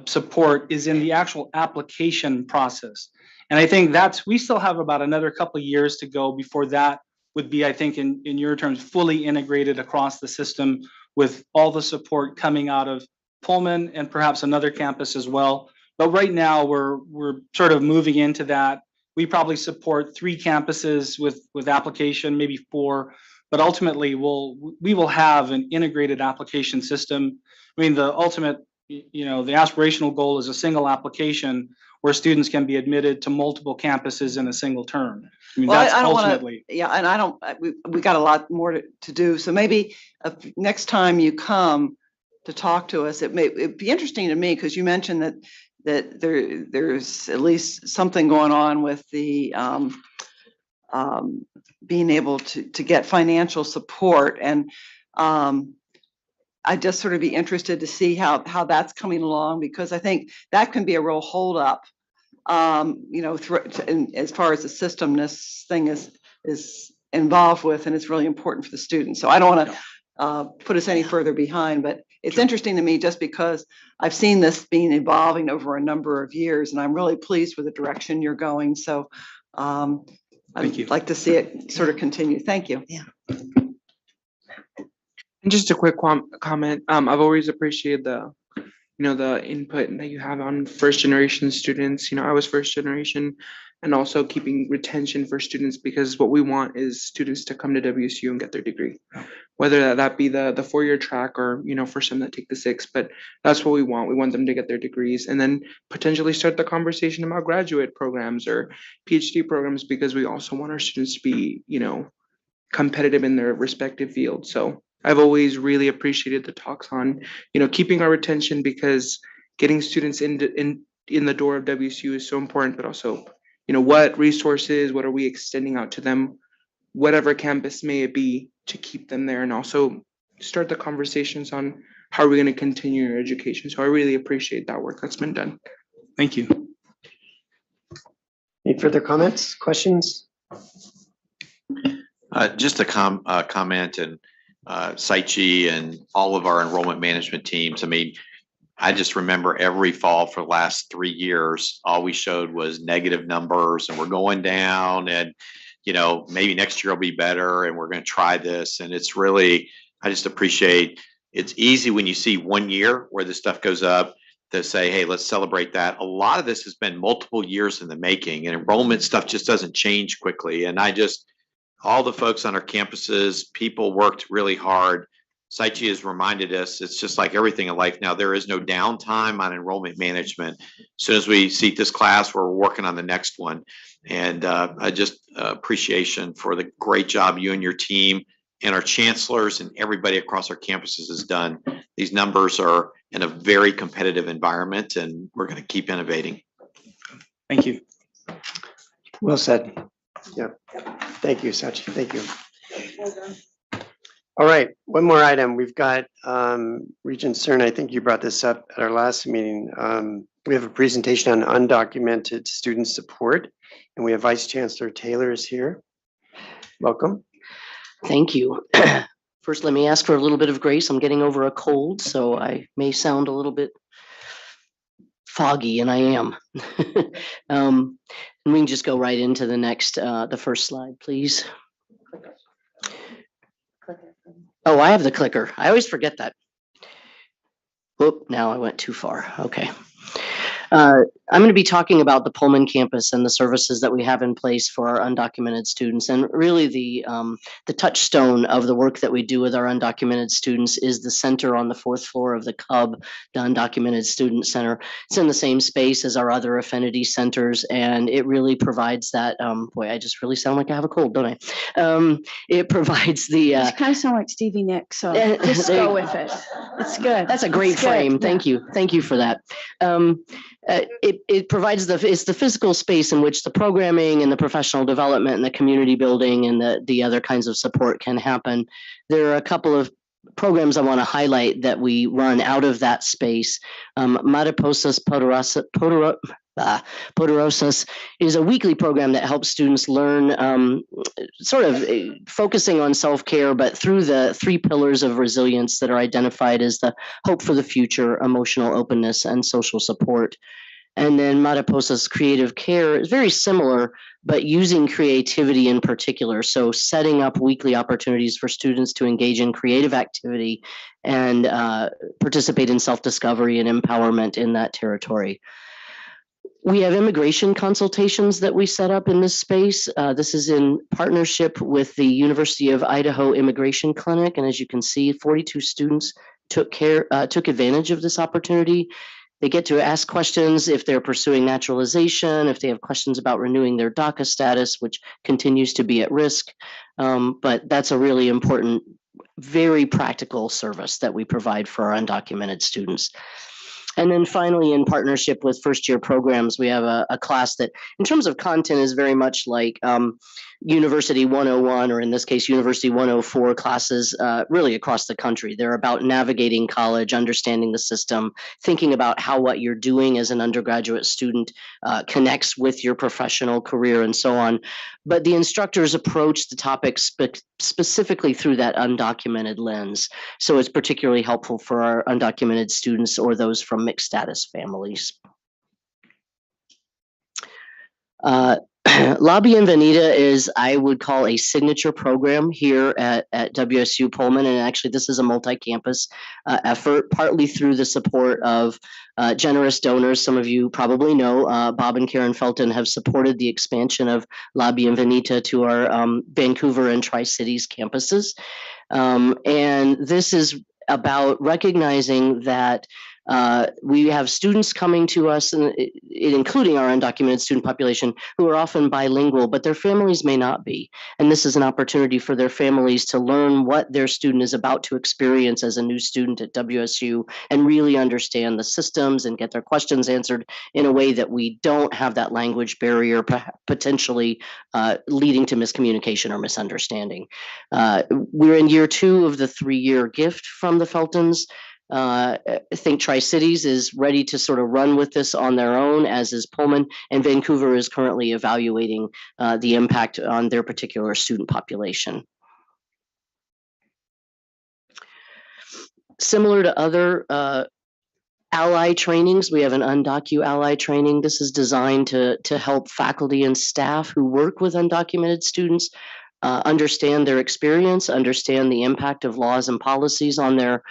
support is in the actual application process. And I think we still have about another couple of years to go before that would be, I think, in your terms, fully integrated across the system with all the support coming out of Pullman and perhaps another campus as well. But right now we're sort of moving into that. We probably support 3 campuses with application, maybe 4, but ultimately we will have an integrated application system. I mean, the ultimate, the aspirational goal is a single application where students can be admitted to multiple campuses in a single term. I mean, Well, that's I don't want ultimately. to, yeah, and I don't, we got a lot more to do. So maybe next time you come to talk to us, it'd be interesting to me, because you mentioned that there's at least something going on with the being able to get financial support. And I'd just sort of be interested to see how that's coming along, because I think that can be a real holdup, as far as the system this thing is involved with, and it's really important for the students. So I don't want to put us any further behind, but it's interesting to me just because I've seen this being evolving over a number of years, and I'm really pleased with the direction you're going. So Thank you. I'd like to see it sort of continue. Thank you. Yeah. And just a quick comment. I've always appreciated the input that you have on first generation students. I was first generation, and also keeping retention for students, because what we want is students to come to WSU and get their degree, whether that be the 4-year track or, for some that take the 6, but that's what we want. We want them to get their degrees and then potentially start the conversation about graduate programs or PhD programs, because we also want our students to be, competitive in their respective fields. So I've always really appreciated the talks on, keeping our retention, because getting students in the door of WSU is so important, but also, what resources, what are we extending out to them, whatever campus may it be, to keep them there, and also start the conversations on how are we going to continue your education. So I really appreciate that work that's been done. Thank you. Any further comments, questions? Just a comment, and Saichi and all of our enrollment management teams. I mean, I just remember every fall for the last 3 years, all we showed was negative numbers, and we're going down, and maybe next year will be better, and we're going to try this. And it's really, I just appreciate, it's easy when you see 1 year where this stuff goes up to say, hey, let's celebrate that. A lot of this has been multiple years in the making, and enrollment stuff just doesn't change quickly. And all the folks on our campuses, people worked really hard. Saichi has reminded us, it's just like everything in life now, there is no downtime on enrollment management. As soon as we seat this class, we're working on the next one. And I just appreciation for the great job you and your team and our chancellors and everybody across our campuses has done. These numbers are in a very competitive environment, and we're going to keep innovating. Thank you. Well said. Yeah. Thank you, Saichi. Thank you. All right, one more item. We've got Regent Cern. I think you brought this up at our last meeting. We have a presentation on undocumented student support, and we have Vice Chancellor Taylor is here. Welcome. Thank you. First, let me ask for a little bit of grace. I'm getting over a cold, so I may sound a little bit foggy, and I am. And we can just go right into the next, the first slide, please. Oh, I have the clicker. I always forget that. Whoop, now I went too far. Okay. I'm going to be talking about the Pullman campus and the services that we have in place for our undocumented students. And really the touchstone of the work that we do with our undocumented students is the center on the 4th floor of the CUB, the Undocumented Student Center. It's in the same space as our other affinity centers, and it really provides that, boy, I just really sound like I have a cold, don't I? It provides the... You kind of sound like Stevie Nicks, so just go with it. It's good. That's a great It's good, frame. yeah. Thank you. Thank you for that. It provides it's the physical space in which the programming and the professional development and the community building and the other kinds of support can happen. There are a couple of programs I want to highlight that we run out of that space. Mariposas Poderosas is a weekly program that helps students learn sort of focusing on self-care, but through the 3 pillars of resilience that are identified as the hope for the future, emotional openness, and social support. And then Mariposa's creative care is very similar, but using creativity in particular. So setting up weekly opportunities for students to engage in creative activity and participate in self-discovery and empowerment in that territory. We have immigration consultations that we set up in this space. This is in partnership with the University of Idaho Immigration Clinic. And as you can see, 42 students took advantage of this opportunity. They get to ask questions if they're pursuing naturalization, if they have questions about renewing their DACA status, which continues to be at risk. But that's a really important, very practical service that we provide for our undocumented students. And then finally, in partnership with first-year programs, we have a class that, in terms of content, is very much like University 101, or in this case, University 104 classes, really across the country. They're about navigating college, understanding the system, thinking about how what you're doing as an undergraduate student connects with your professional career and so on. But the instructors approach the topic specifically through that undocumented lens. So it's particularly helpful for our undocumented students or those from mixed status families. La Bienvenida is, I would call, a signature program here at WSU Pullman. And actually, this is a multi-campus effort, partly through the support of generous donors. Some of you probably know Bob and Karen Felton have supported the expansion of La Bienvenida to our Vancouver and Tri-Cities campuses. And this is about recognizing that we have students coming to us, and including our undocumented student population, who are often bilingual, but their families may not be. And this is an opportunity for their families to learn what their student is about to experience as a new student at WSU and really understand the systems and get their questions answered in a way that we don't have that language barrier potentially leading to miscommunication or misunderstanding. We're in year 2 of the 3-year gift from the Feltons. I think Tri-Cities is ready to sort of run with this on their own, as is Pullman, and Vancouver is currently evaluating the impact on their particular student population. Similar to other ally trainings, we have an Undocu Ally training. This is designed to help faculty and staff who work with undocumented students understand their experience, understand the impact of laws and policies on their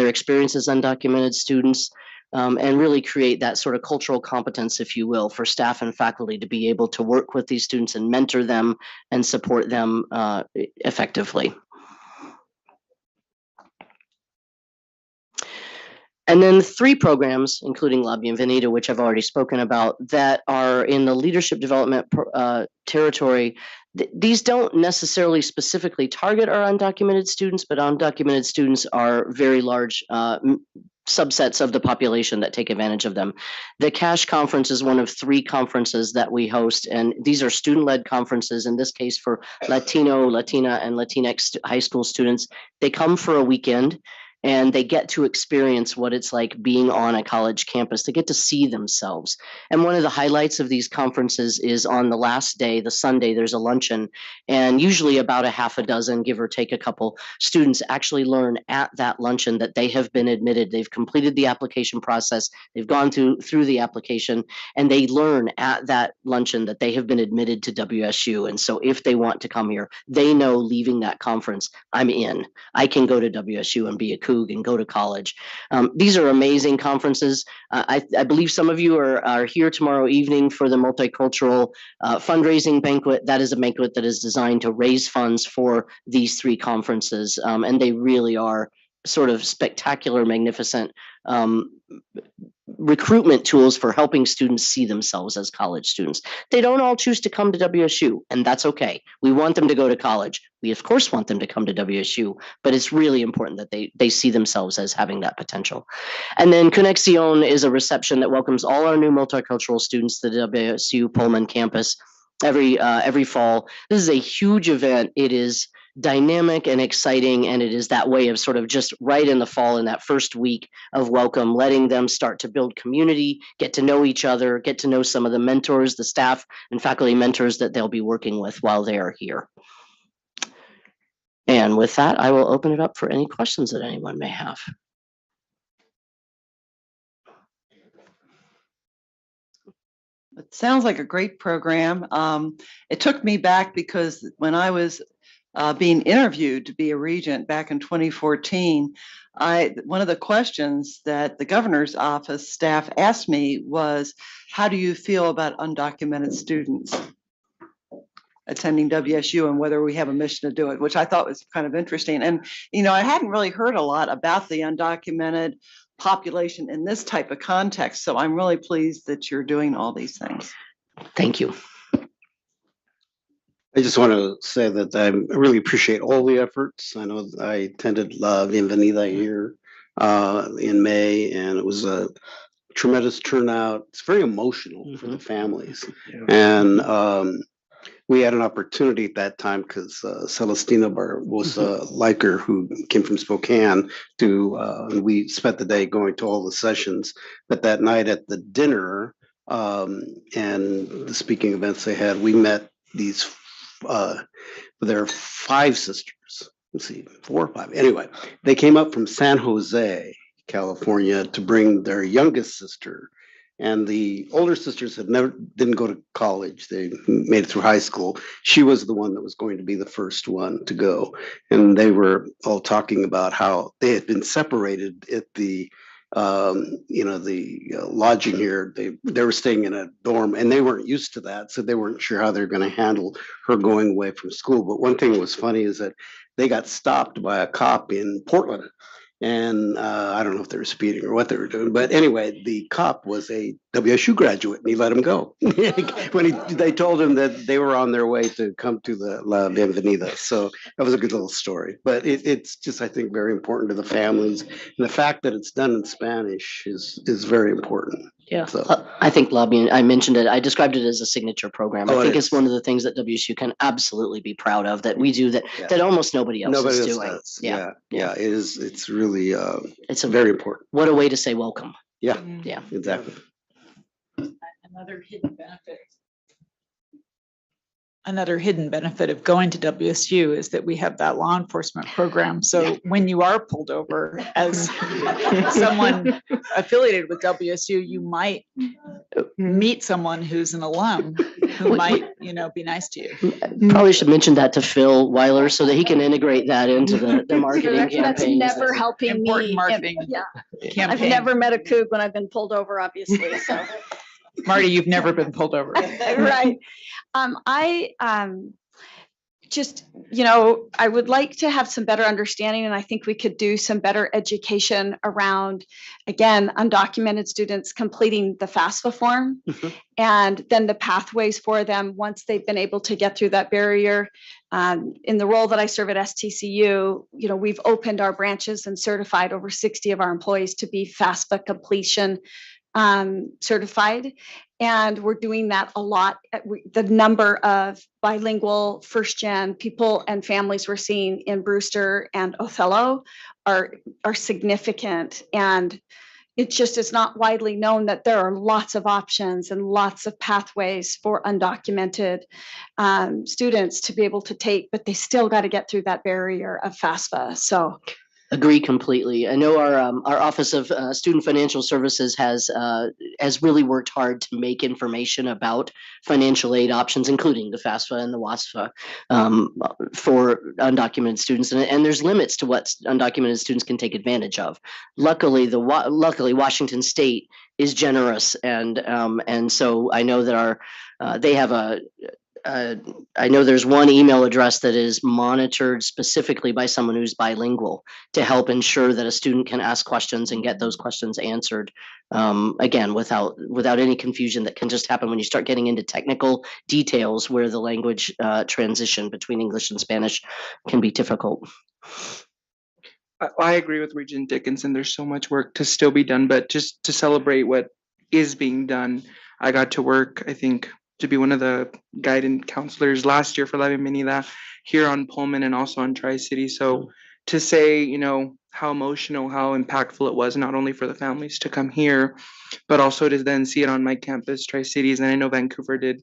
experience as undocumented students, and really create that sort of cultural competence, if you will, for staff and faculty to be able to work with these students and mentor them and support them effectively. And then 3 programs, including La Bienvenida, which I've already spoken about, that are in the leadership development territory. These don't necessarily specifically target our undocumented students, but undocumented students are very large subsets of the population that take advantage of them. The CASH conference is one of 3 conferences that we host, and these are student-led conferences, in this case for Latino, Latina, and Latinx high school students. They come for a weekend, and they get to experience what it's like being on a college campus. They get to see themselves. And one of the highlights of these conferences is on the last day, the Sunday, there's a luncheon, and usually about a half a dozen, give or take a couple, students actually learn at that luncheon that they have been admitted. They've completed the application process, they've gone through the application, and they learn at that luncheon that they have been admitted to WSU. And so if they want to come here, they know leaving that conference, I'm in. I can go to WSU and be a Cougar. Coug and go to college. These are amazing conferences. I believe some of you are here tomorrow evening for the multicultural fundraising banquet. That is a banquet that is designed to raise funds for these three conferences. And they really are sort of spectacular, magnificent recruitment tools for helping students see themselves as college students. They don't all choose to come to WSU, and that's okay. We want them to go to college. We, of course, want them to come to WSU, but it's really important that they see themselves as having that potential. And then Conexión is a reception that welcomes all our new multicultural students to the WSU Pullman campus every fall. This is a huge event. It is dynamic and exciting, and it is that way of sort of just right in the fall, in that first week of welcome, letting them start to build community, get to know each other, get to know some of the mentors, the staff and faculty mentors that they'll be working with while they are here. And with that, I will open it up for any questions that anyone may have. It sounds like a great program. It took me back because when I was being interviewed to be a regent back in 2014, one of the questions that the governor's office staff asked me was, how do you feel about undocumented students attending WSU and whether we have a mission to do it, which I thought was kind of interesting. And, I hadn't really heard a lot about the undocumented population in this type of context. So I'm really pleased that you're doing all these things. Thank you. I just want to say that I really appreciate all the efforts. I know I attended La Bienvenida here in May, and it was a tremendous turnout. It's very emotional for the families. And we had an opportunity at that time because Celestina Barbosa Liker, who came from Spokane, and we spent the day going to all the sessions. But that night at the dinner and the speaking events they had, we met these. There are 5 sisters. Let's see, 4 or 5. Anyway, they came up from San Jose, California, to bring their youngest sister. And the older sisters didn't go to college. They made it through high school. She was the one that was going to be the first one to go. And they were all talking about how they had been separated at the lodging here. They were staying in a dorm, and they weren't used to that, so they weren't sure how they're going to handle her going away from school. But one thing that was funny is that they got stopped by a cop in Portland. And I don't know if they were speeding or what they were doing, but anyway, the cop was a WSU graduate, and he let him go when they told him that they were on their way to come to the La Bienvenida. So that was a good little story. But it's just, I think, very important to the families, and the fact that it's done in Spanish is very important. Yeah, so. I think I mentioned it. I described it as a signature program. I think it's one of the things that WSU can absolutely be proud of that we do that almost nobody else is doing. Does. Yeah, it is. It's really it's very important. What a way to say welcome. Yeah, yeah, exactly. Another hidden benefit of going to WSU is that we have that law enforcement program. So when you are pulled over as someone affiliated with WSU, you might meet someone who's an alum who might, be nice to you. Probably should mention that to Phil Weiler so that he can integrate that into the marketing campaign. That's never helping Important me. marketing campaign. I've never met a Coug when I've been pulled over, obviously, so. Marty, you've never been pulled over. Right. I I would like to have some better understanding, and I think we could do some better education around, again, undocumented students completing the FAFSA form, and then the pathways for them once they've been able to get through that barrier. In the role that I serve at STCU, we've opened our branches and certified over 60 of our employees to be FAFSA completion certified. And we're doing that a lot. The number of bilingual first-gen people and families we're seeing in Brewster and Othello are significant. And it's not widely known that there are lots of options and lots of pathways for undocumented students to be able to take, but they still got to get through that barrier of FAFSA. So Agree completely. I know our Office of Student Financial Services has really worked hard to make information about financial aid options, including the FAFSA and the WASFA, for undocumented students, and there's limits to what undocumented students can take advantage of. Luckily, Washington State is generous, and so I know that they have I know there's one email address that is monitored specifically by someone who's bilingual to help ensure that a student can ask questions and get those questions answered. Again, without any confusion that can just happen when you start getting into technical details where the language transition between English and Spanish can be difficult. I agree with Regent Dickinson. There's so much work to still be done, but just to celebrate what is being done, I got to work, I think, to be one of the guidance counselors last year for La Bienvenida here on Pullman and also on Tri-City. So to say, you know, how emotional, how impactful it was, not only for the families to come here, but also to then see it on my campus, Tri-Cities, and I know Vancouver did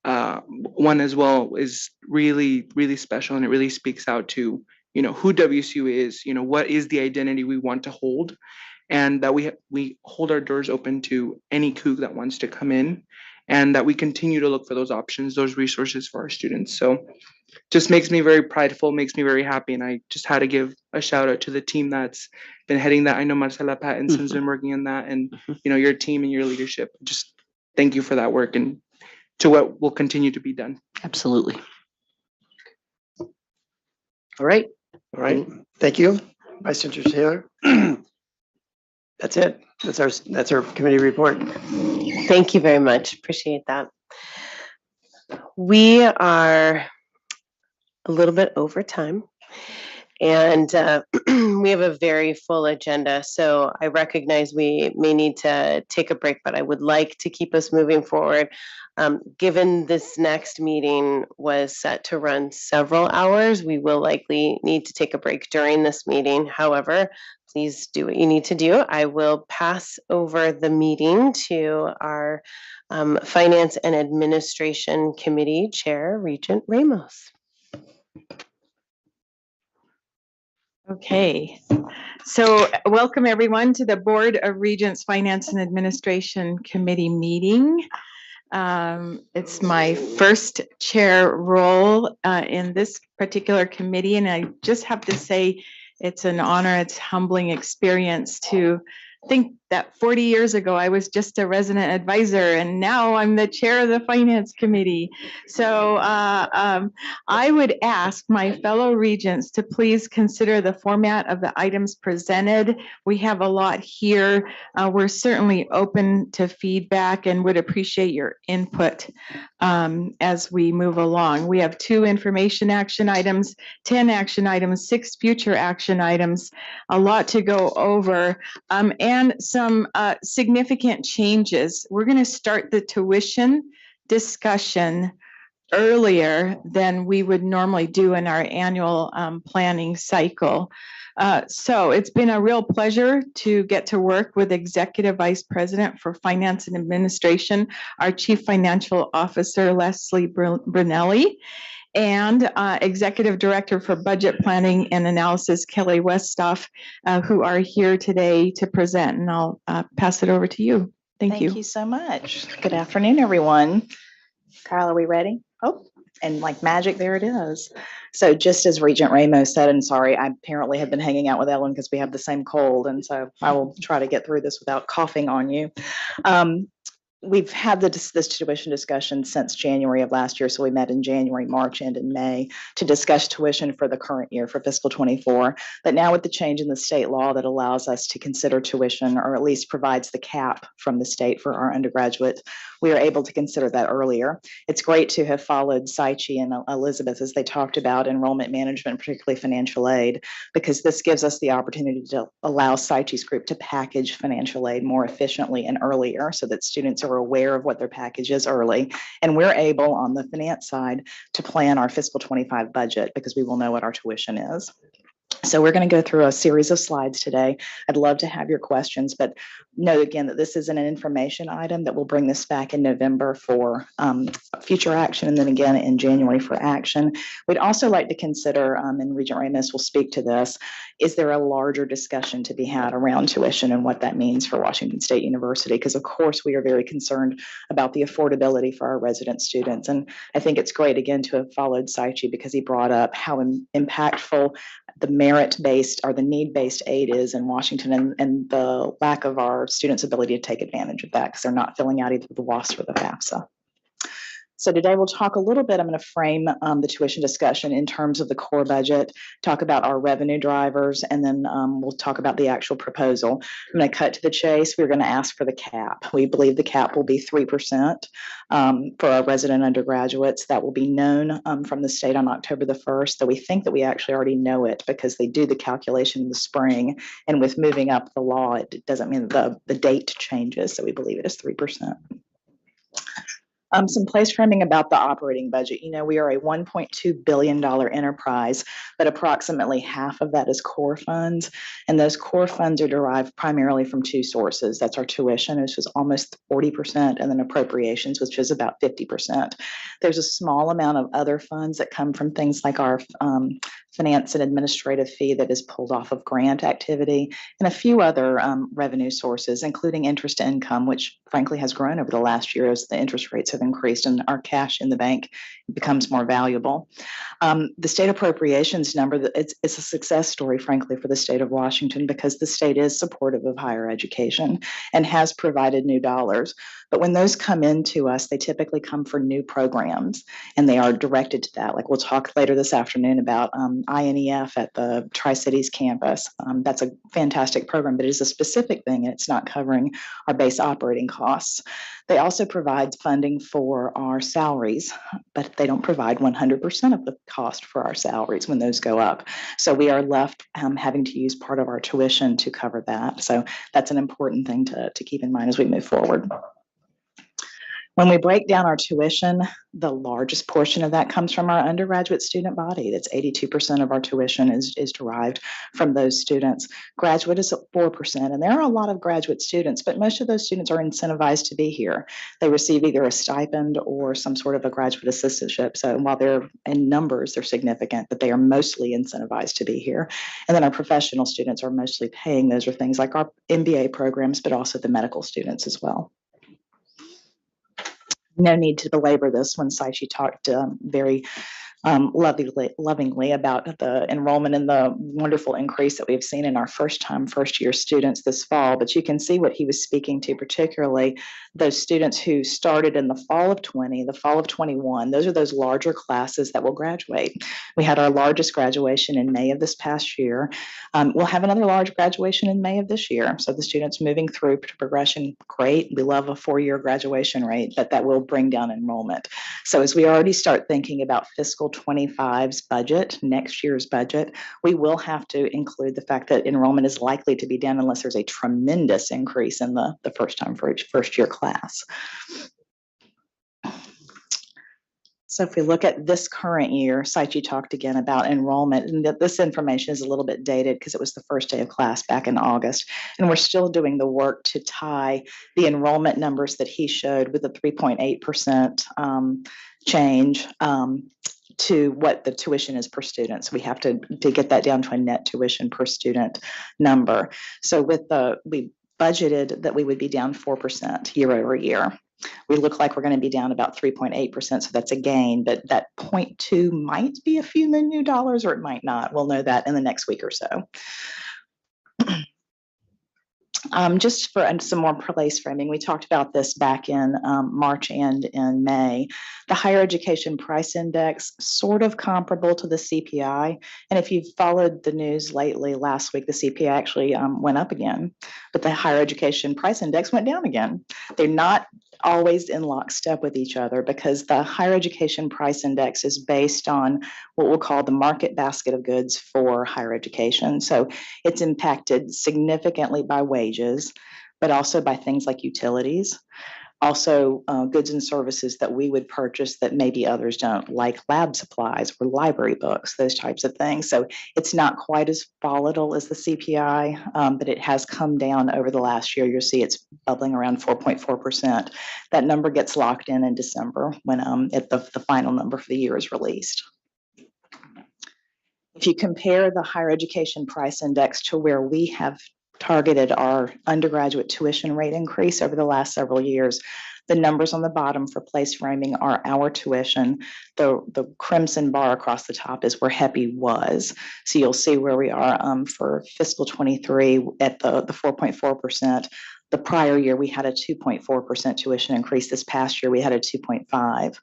one as well, is really, really special. And it really speaks out to, you know, who WSU is, you know, what is the identity we want to hold, and that we hold our doors open to any kook that wants to come in, and that we continue to look for those options, those resources for our students. So just makes me very prideful, makes me very happy. And I just had to give a shout out to the team that's been heading that. I know Marcela Pattinson's been working on that, and you know, your team and your leadership. Just thank you for that work and to what will continue to be done. Absolutely. All right. All right, thank you, Vice Chancellor Taylor. That's it. That's our committee report. Thank you very much. Appreciate that. We are a little bit over time, and we have a very full agenda. So I recognize we may need to take a break, but I would like to keep us moving forward. Given this next meeting was set to run several hours, we will likely need to take a break during this meeting. However, please do what you need to do. I will pass over the meeting to our Finance and Administration Committee Chair, Regent Ramos. Okay, so welcome everyone to the Board of Regents Finance and Administration Committee meeting. It's my first chair role in this particular committee, and I just have to say it's an honor, it's a humbling experience to think that 40 years ago I was just a resident advisor, and now I'm the chair of the Finance Committee. So I would ask my fellow regents to please consider the format of the items presented. We have a lot here. We're certainly open to feedback and would appreciate your input as we move along. We have 2 information action items, 10 action items, 6 future action items, a lot to go over, and some significant changes. We're going to start the tuition discussion earlier than we would normally do in our annual planning cycle. So it's been a real pleasure to get to work with Executive Vice President for Finance and Administration, our Chief Financial Officer, Leslie Brunelli, and Executive Director for Budget Planning and Analysis, Kelly Westhoff, who are here today to present. And I'll pass it over to you. Thank you. Thank you so much. Good afternoon, everyone. Kyle, are we ready? Oh, and like magic, there it is. So just as Regent Ramos said, and sorry, I apparently have been hanging out with Ellen because we have the same cold, and so I will try to get through this without coughing on you. We've had this tuition discussion since January of last year. So we met in January, March, and in May to discuss tuition for the current year for fiscal 24. But now with the change in the state law that allows us to consider tuition, or at least provides the cap from the state for our undergraduate, we are able to consider that earlier. It's great to have followed Saichi and Elizabeth as they talked about enrollment management, particularly financial aid, because this gives us the opportunity to allow Saichi's group to package financial aid more efficiently and earlier so that students are aware of what their package is early. And we're able on the finance side to plan our fiscal 25 budget because we will know what our tuition is. So we're going to go through a series of slides today. I'd love to have your questions, but note again that this is an information item that will bring this back in November for future action, and then again in January for action. We'd also like to consider, and Regent Ramos will speak to this, is there a larger discussion to be had around tuition and what that means for Washington State University? Because of course we are very concerned about the affordability for our resident students. And I think it's great again to have followed Saichi because he brought up how impactful the merit-based or the need-based aid is in Washington, and the lack of our students' ability to take advantage of that because they're not filling out either the WASP or the FAFSA. So today we'll talk a little bit, I'm going to frame the tuition discussion in terms of the core budget, talk about our revenue drivers, and then we'll talk about the actual proposal. I'm going to cut to the chase. We're going to ask for the cap. We believe the cap will be 3% for our resident undergraduates. That will be known from the state on October the 1st, though we think that we actually already know it because they do the calculation in the spring. And with moving up the law, it doesn't mean that the date changes. So we believe it is 3%. Some place framing about the operating budget. You know, we are a $1.2 billion enterprise, but approximately half of that is core funds. And those core funds are derived primarily from two sources. That's our tuition, which is almost 40%, and then appropriations, which is about 50%. There's a small amount of other funds that come from things like our finance and administrative fee that is pulled off of grant activity, and a few other revenue sources, including interest income, which frankly has grown over the last year as the interest rates have increased and our cash in the bank becomes more valuable. The state appropriations number, it's a success story, frankly, for the state of Washington because the state is supportive of higher education and has provided new dollars. But when those come into us, they typically come for new programs and they are directed to that. Like we'll talk later this afternoon about INEF at the Tri-Cities campus. That's a fantastic program, but it is a specific thing and it's not covering our base operating costs. They also provide funding for our salaries, but they don't provide 100% of the cost for our salaries when those go up. So we are left having to use part of our tuition to cover that. So that's an important thing to keep in mind as we move forward. When we break down our tuition, the largest portion of that comes from our undergraduate student body. That's 82% of our tuition is derived from those students. Graduate is at 4%, and there are a lot of graduate students, but most of those students are incentivized to be here. They receive either a stipend or some sort of a graduate assistantship. So while they're in numbers, they're significant, but they are mostly incentivized to be here. And then our professional students are mostly paying. Those are things like our MBA programs, but also the medical students as well. No need to belabor this when Saichi talked very lovingly about the enrollment and the wonderful increase that we've seen in our first-year students this fall. But you can see what he was speaking to, particularly those students who started in the fall of 20, the fall of 21. Those are those larger classes that will graduate. We had our largest graduation in May of this past year. We'll have another large graduation in May of this year. So the students moving through progression, great. We love a 4-year graduation rate, but that will bring down enrollment. So as we already start thinking about fiscal 25's budget, next year's budget, we will have to include the fact that enrollment is likely to be down unless there's a tremendous increase in the first year class. So if we look at this current year, Saichi talked again about enrollment, and that this information is a little bit dated because it was the first day of class back in August. And we're still doing the work to tie the enrollment numbers that he showed with the 3.8% change to what the tuition is per student. So we have to get that down to a net tuition per student number. So we budgeted that we would be down 4% year over year. We look like we're going to be down about 3.8%, so that's a gain, but that 0.2 might be a few new dollars or it might not. We'll know that in the next week or so. Just for some more place framing, we talked about this back in March and in May. The higher education price index, sort of comparable to the CPI. And if you've followed the news lately, last week, the CPI actually went up again, but the higher education price index went down again. They're not always in lockstep with each other because the higher education price index is based on what we'll call the market basket of goods for higher education. So it's impacted significantly by wages, but also by things like utilities. Also, goods and services that we would purchase that maybe others don't, like lab supplies or library books, those types of things. So it's not quite as volatile as the CPI, but it has come down over the last year. You'll see it's bubbling around 4.4%. That number gets locked in December when the final number for the year is released. If you compare the higher education price index to where we have targeted our undergraduate tuition rate increase over the last several years, the numbers on the bottom for place framing are our tuition. The crimson bar across the top is where HEPI was. So you'll see where we are for fiscal 23 at the 4.4%. The prior year, we had a 2.4% tuition increase. This past year, we had a 2.5.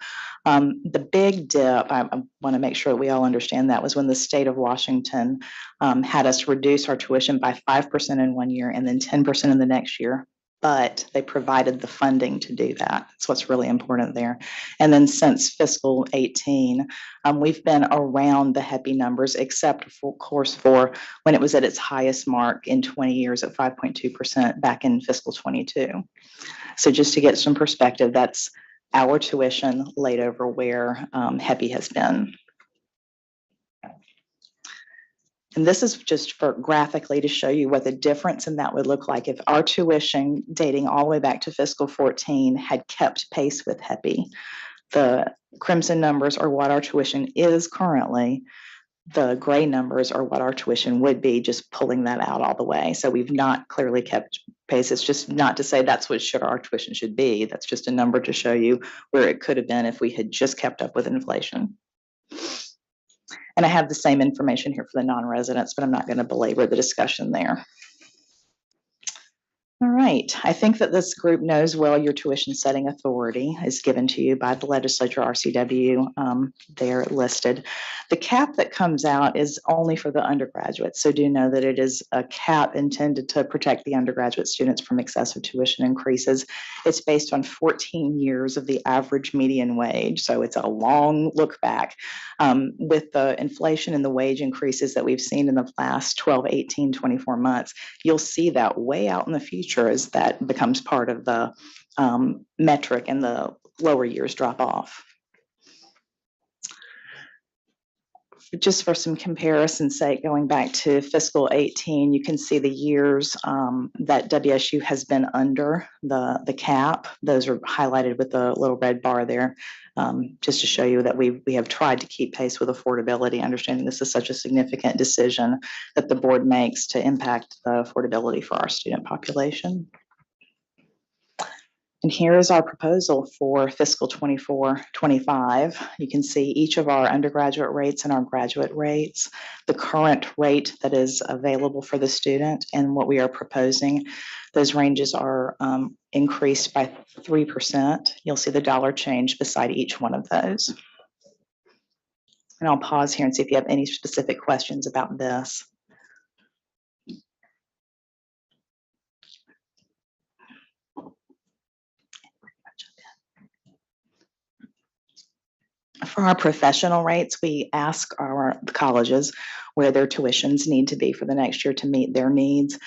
The big dip, I want to make sure that we all understand that, was when the state of Washington had us reduce our tuition by 5% in one year and then 10% in the next year. But they provided the funding to do that. That's what's really important there. And then since fiscal 18, we've been around the HEPI numbers, except for course for when it was at its highest mark in 20 years at 5.2% back in fiscal 22. So just to get some perspective, that's our tuition laid over where HEPI has been. And this is just for graphically to show you what the difference in that would look like if our tuition dating all the way back to fiscal 14 had kept pace with HEPI. The crimson numbers are what our tuition is currently. The gray numbers are what our tuition would be, just pulling that out all the way. So we've not clearly kept pace. It's just not to say that's what our tuition should be. That's just a number to show you where it could have been if we had just kept up with inflation. And I have the same information here for the non-residents, but I'm not going to belabor the discussion there. All right, I think that this group knows well your tuition setting authority is given to you by the legislature, RCW, they're listed. The cap that comes out is only for the undergraduates, so do know that it is a cap intended to protect the undergraduate students from excessive tuition increases. It's based on 14 years of the average median wage, so it's a long look back. With the inflation and the wage increases that we've seen in the last 12, 18, 24 months, you'll see that way out in the future as that becomes part of the metric and the lower years drop off. Just for some comparison's sake, going back to fiscal 18, you can see the years that WSU has been under the cap. Those are highlighted with the little red bar there, just to show you that we have tried to keep pace with affordability, understanding this is such a significant decision that the board makes to impact the affordability for our student population. And here is our proposal for fiscal 24-25. You can see each of our undergraduate rates and our graduate rates, the current rate that is available for the student, and what we are proposing. Those ranges are increased by 3%. You'll see the dollar change beside each one of those. And I'll pause here and see if you have any specific questions about this. For our professional rates, we ask our colleges where their tuitions need to be for the next year to meet their needs.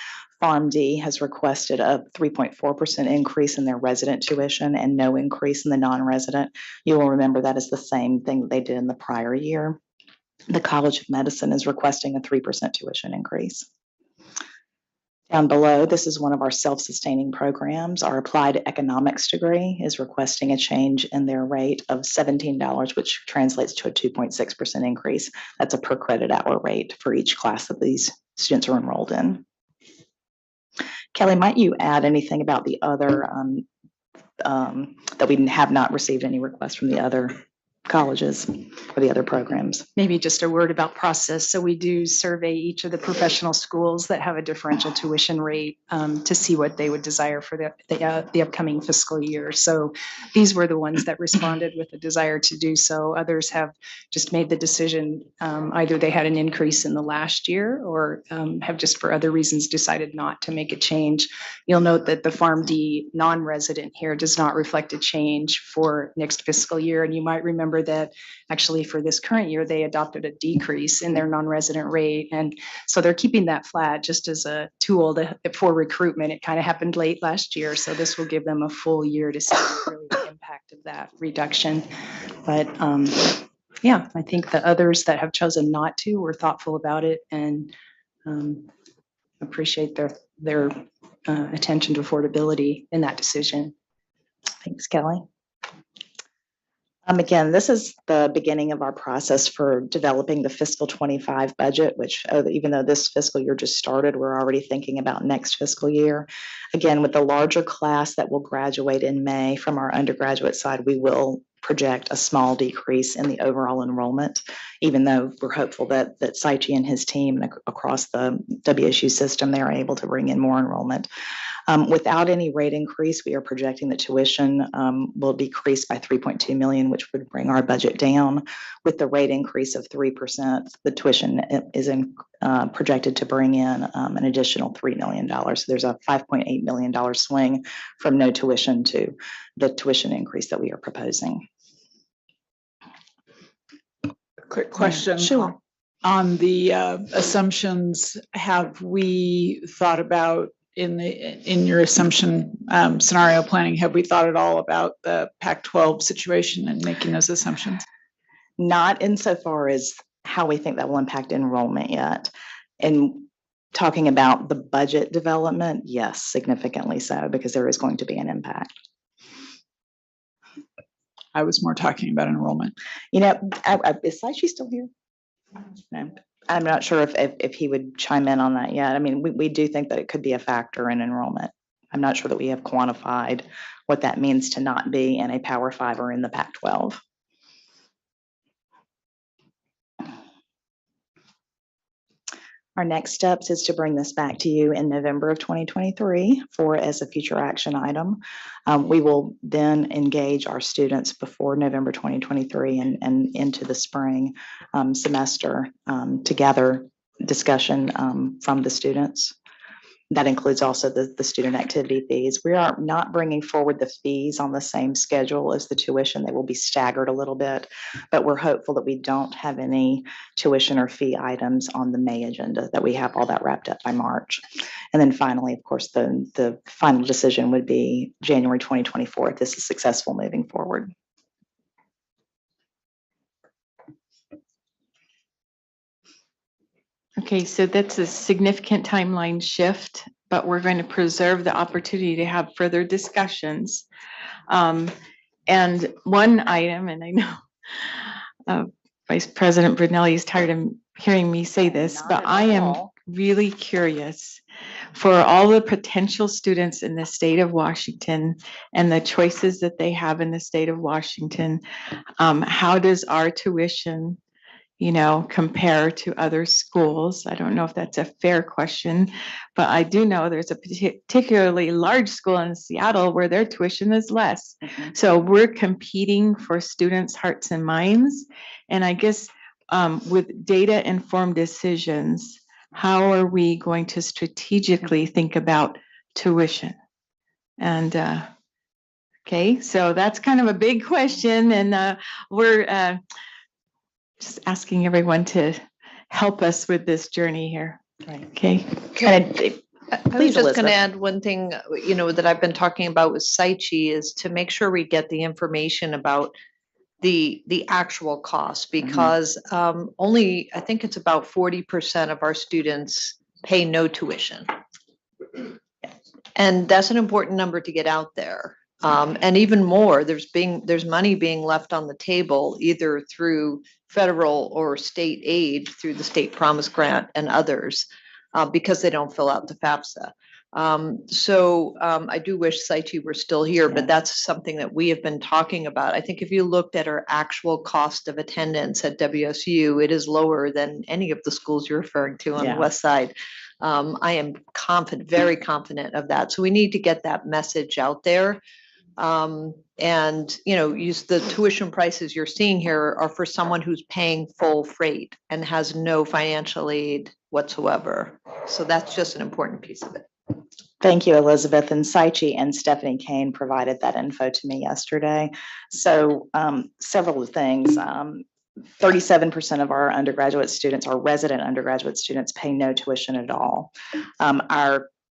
PharmD has requested a 3.4% increase in their resident tuition and no increase in the non-resident. You will remember that is the same thing that they did in the prior year. The College of Medicine is requesting a 3% tuition increase. Down below, this is one of our self-sustaining programs. Our applied economics degree is requesting a change in their rate of $17, which translates to a 2.6% increase. That's a per credit hour rate for each class that these students are enrolled in. Kelly, might you add anything about the other, that we have not received any requests from the other colleges or the other programs? Maybe just a word about process. So we do survey each of the professional schools that have a differential tuition rate to see what they would desire for the upcoming fiscal year. So these were the ones that responded with a desire to do so. Others have just made the decision, either they had an increase in the last year or have just for other reasons decided not to make a change. You'll note that the PharmD non-resident here does not reflect a change for next fiscal year. And you might remember remember that actually for this current year, they adopted a decrease in their non-resident rate. And so they're keeping that flat just as a tool for recruitment. It kind of happened late last year. So this will give them a full year to see really the impact of that reduction. But yeah, I think the others that have chosen not to were thoughtful about it and appreciate their attention to affordability in that decision. Thanks, Kelly. Again, this is the beginning of our process for developing the fiscal 25 budget, which even though this fiscal year just started, we're already thinking about next fiscal year. Again, with the larger class that will graduate in May from our undergraduate side, we will project a small decrease in the overall enrollment, even though we're hopeful that Saichi and his team across the WSU system, they're able to bring in more enrollment. Without any rate increase, we are projecting that tuition will decrease by 3.2 million, which would bring our budget down. With the rate increase of 3%, the tuition is projected to bring in an additional $3 million. So there's a $5.8 million swing from no tuition to the tuition increase that we are proposing. Quick question. Sure. On the assumptions, have we thought about in your assumption scenario planning, have we thought at all about the Pac-12 situation and making those assumptions? Not insofar as how we think that will impact enrollment yet. And talking about the budget development, yes, significantly so, because there is going to be an impact. I was more talking about enrollment. You know, is Saichi still here? No. I'm not sure if he would chime in on that yet. I mean, we do think that it could be a factor in enrollment. I'm not sure that we have quantified what that means to not be in a Power 5 or in the Pac-12. Our next steps is to bring this back to you in November of 2023 as a future action item. We will then engage our students before November 2023 and into the spring semester to gather discussion from the students. That includes also the student activity fees. We are not bringing forward the fees on the same schedule as the tuition. They will be staggered a little bit, but we're hopeful that we don't have any tuition or fee items on the May agenda, that we have all that wrapped up by March. And then finally, of course, the final decision would be January 2024 if this is successful moving forward. Okay, so that's a significant timeline shift, but we're going to preserve the opportunity to have further discussions. And one item, and I know Vice President Brunelli is tired of hearing me say this, but I am really curious for all the potential students in the state of Washington and the choices that they have in the state of Washington. How does our tuition, compare to other schools? I don't know if that's a fair question, but I do know there's a particularly large school in Seattle where their tuition is less. Mm-hmm. So we're competing for students' hearts and minds. And I guess with data-informed decisions, how are we going to strategically think about tuition? And okay, so that's kind of a big question, and we're just asking everyone to help us with this journey here. Right. Okay. I was just going to add one thing, that I've been talking about with Saichi is to make sure we get the information about the actual cost, because only, I think it's about 40% of our students pay no tuition. And that's an important number to get out there. And even more, there's money being left on the table, either through federal or state aid through the State Promise Grant and others, because they don't fill out the FAFSA. So I do wish Saichi were still here, but that's something that we have been talking about. I think if you looked at our actual cost of attendance at WSU, it is lower than any of the schools you're referring to on the West Side. I am very confident of that. So we need to get that message out there. And use the tuition prices you're seeing here are for someone who's paying full freight and has no financial aid whatsoever. So that's just an important piece of it. Thank you, Elizabeth. And Saichi and Stephanie Kane provided that info to me yesterday. So several things. 37% of our undergraduate students, our resident undergraduate students, pay no tuition at all.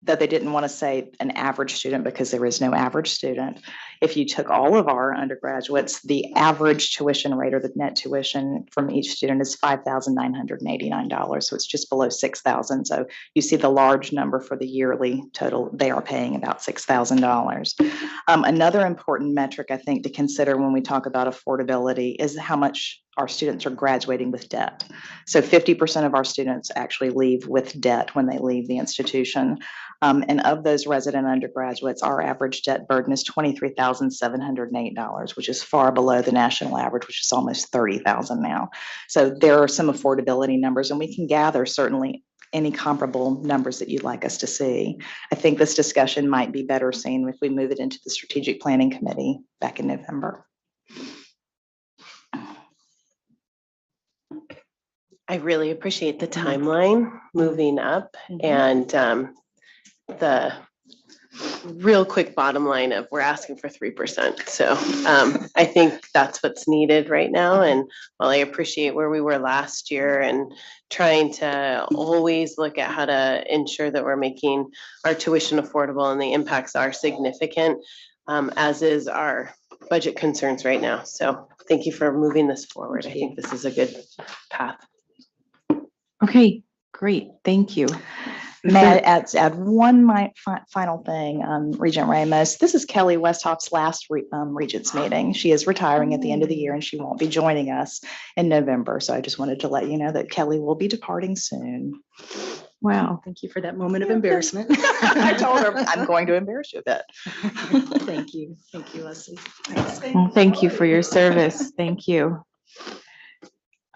That they didn't want to say an average student because there is no average student. If you took all of our undergraduates, the average tuition rate or the net tuition from each student is $5,989. So it's just below $6,000. So you see the large number for the yearly total. They are paying about $6,000. Another important metric I think to consider when we talk about affordability is how much our students are graduating with debt. So 50% of our students actually leave with debt when they leave the institution. And of those resident undergraduates, our average debt burden is $23,708, which is far below the national average, which is almost $30,000 now. So there are some affordability numbers, and we can gather certainly any comparable numbers that you'd like us to see. I think this discussion might be better seen if we move it into the Strategic Planning Committee back in November. I really appreciate the timeline moving up and the real quick bottom line of we're asking for 3%. So I think that's what's needed right now. And while I appreciate where we were last year and trying to always look at how to ensure that we're making our tuition affordable and the impacts are significant, as is our budget concerns right now. So thank you for moving this forward. I think this is a good path. Okay, great. Thank you. May I add one final thing, Regent Ramos. This is Kelly Westhoff's last Regents meeting. She is retiring at the end of the year and she won't be joining us in November. So I just wanted to let you know that Kelly will be departing soon. Wow. Thank you for that moment of embarrassment. I told her I'm going to embarrass you a bit. Thank you. Thank you, Leslie. Well, thank you for your service. Thank you.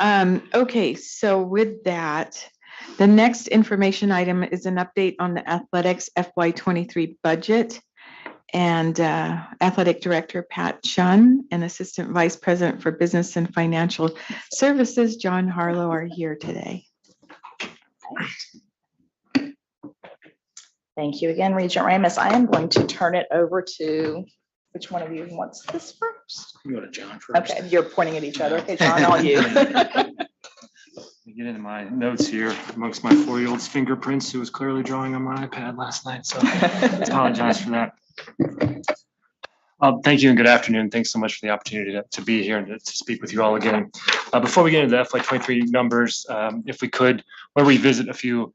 Okay, so with that, the next information item is an update on the athletics FY23 budget. And Athletic Director Pat Chun and Assistant Vice President for Business and Financial Services, John Harlow, are here today. Thank you again, Regent Ramos. I am going to turn it over to, which one of you wants this first? You go to John first. Okay, you're pointing at each other. Okay, John, all you. Let me get into my notes here amongst my 4-year-old's fingerprints, who was clearly drawing on my iPad last night, so I apologize for that. Thank you and good afternoon. Thanks so much for the opportunity to be here and to speak with you all again. Before we get into the FY23 numbers, if we could, we'll revisit a few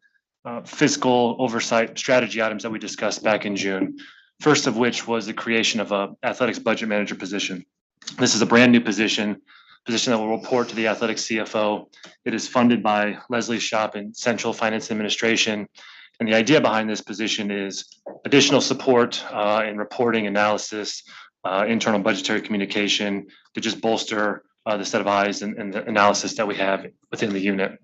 fiscal oversight strategy items that we discussed back in June. First of which was the creation of a athletics budget manager position. This is a brand new position that will report to the athletics CFO. It is funded by Leslie Shop and Central Finance Administration. And the idea behind this position is additional support in reporting, analysis, internal budgetary communication to just bolster the set of eyes and the analysis that we have within the unit.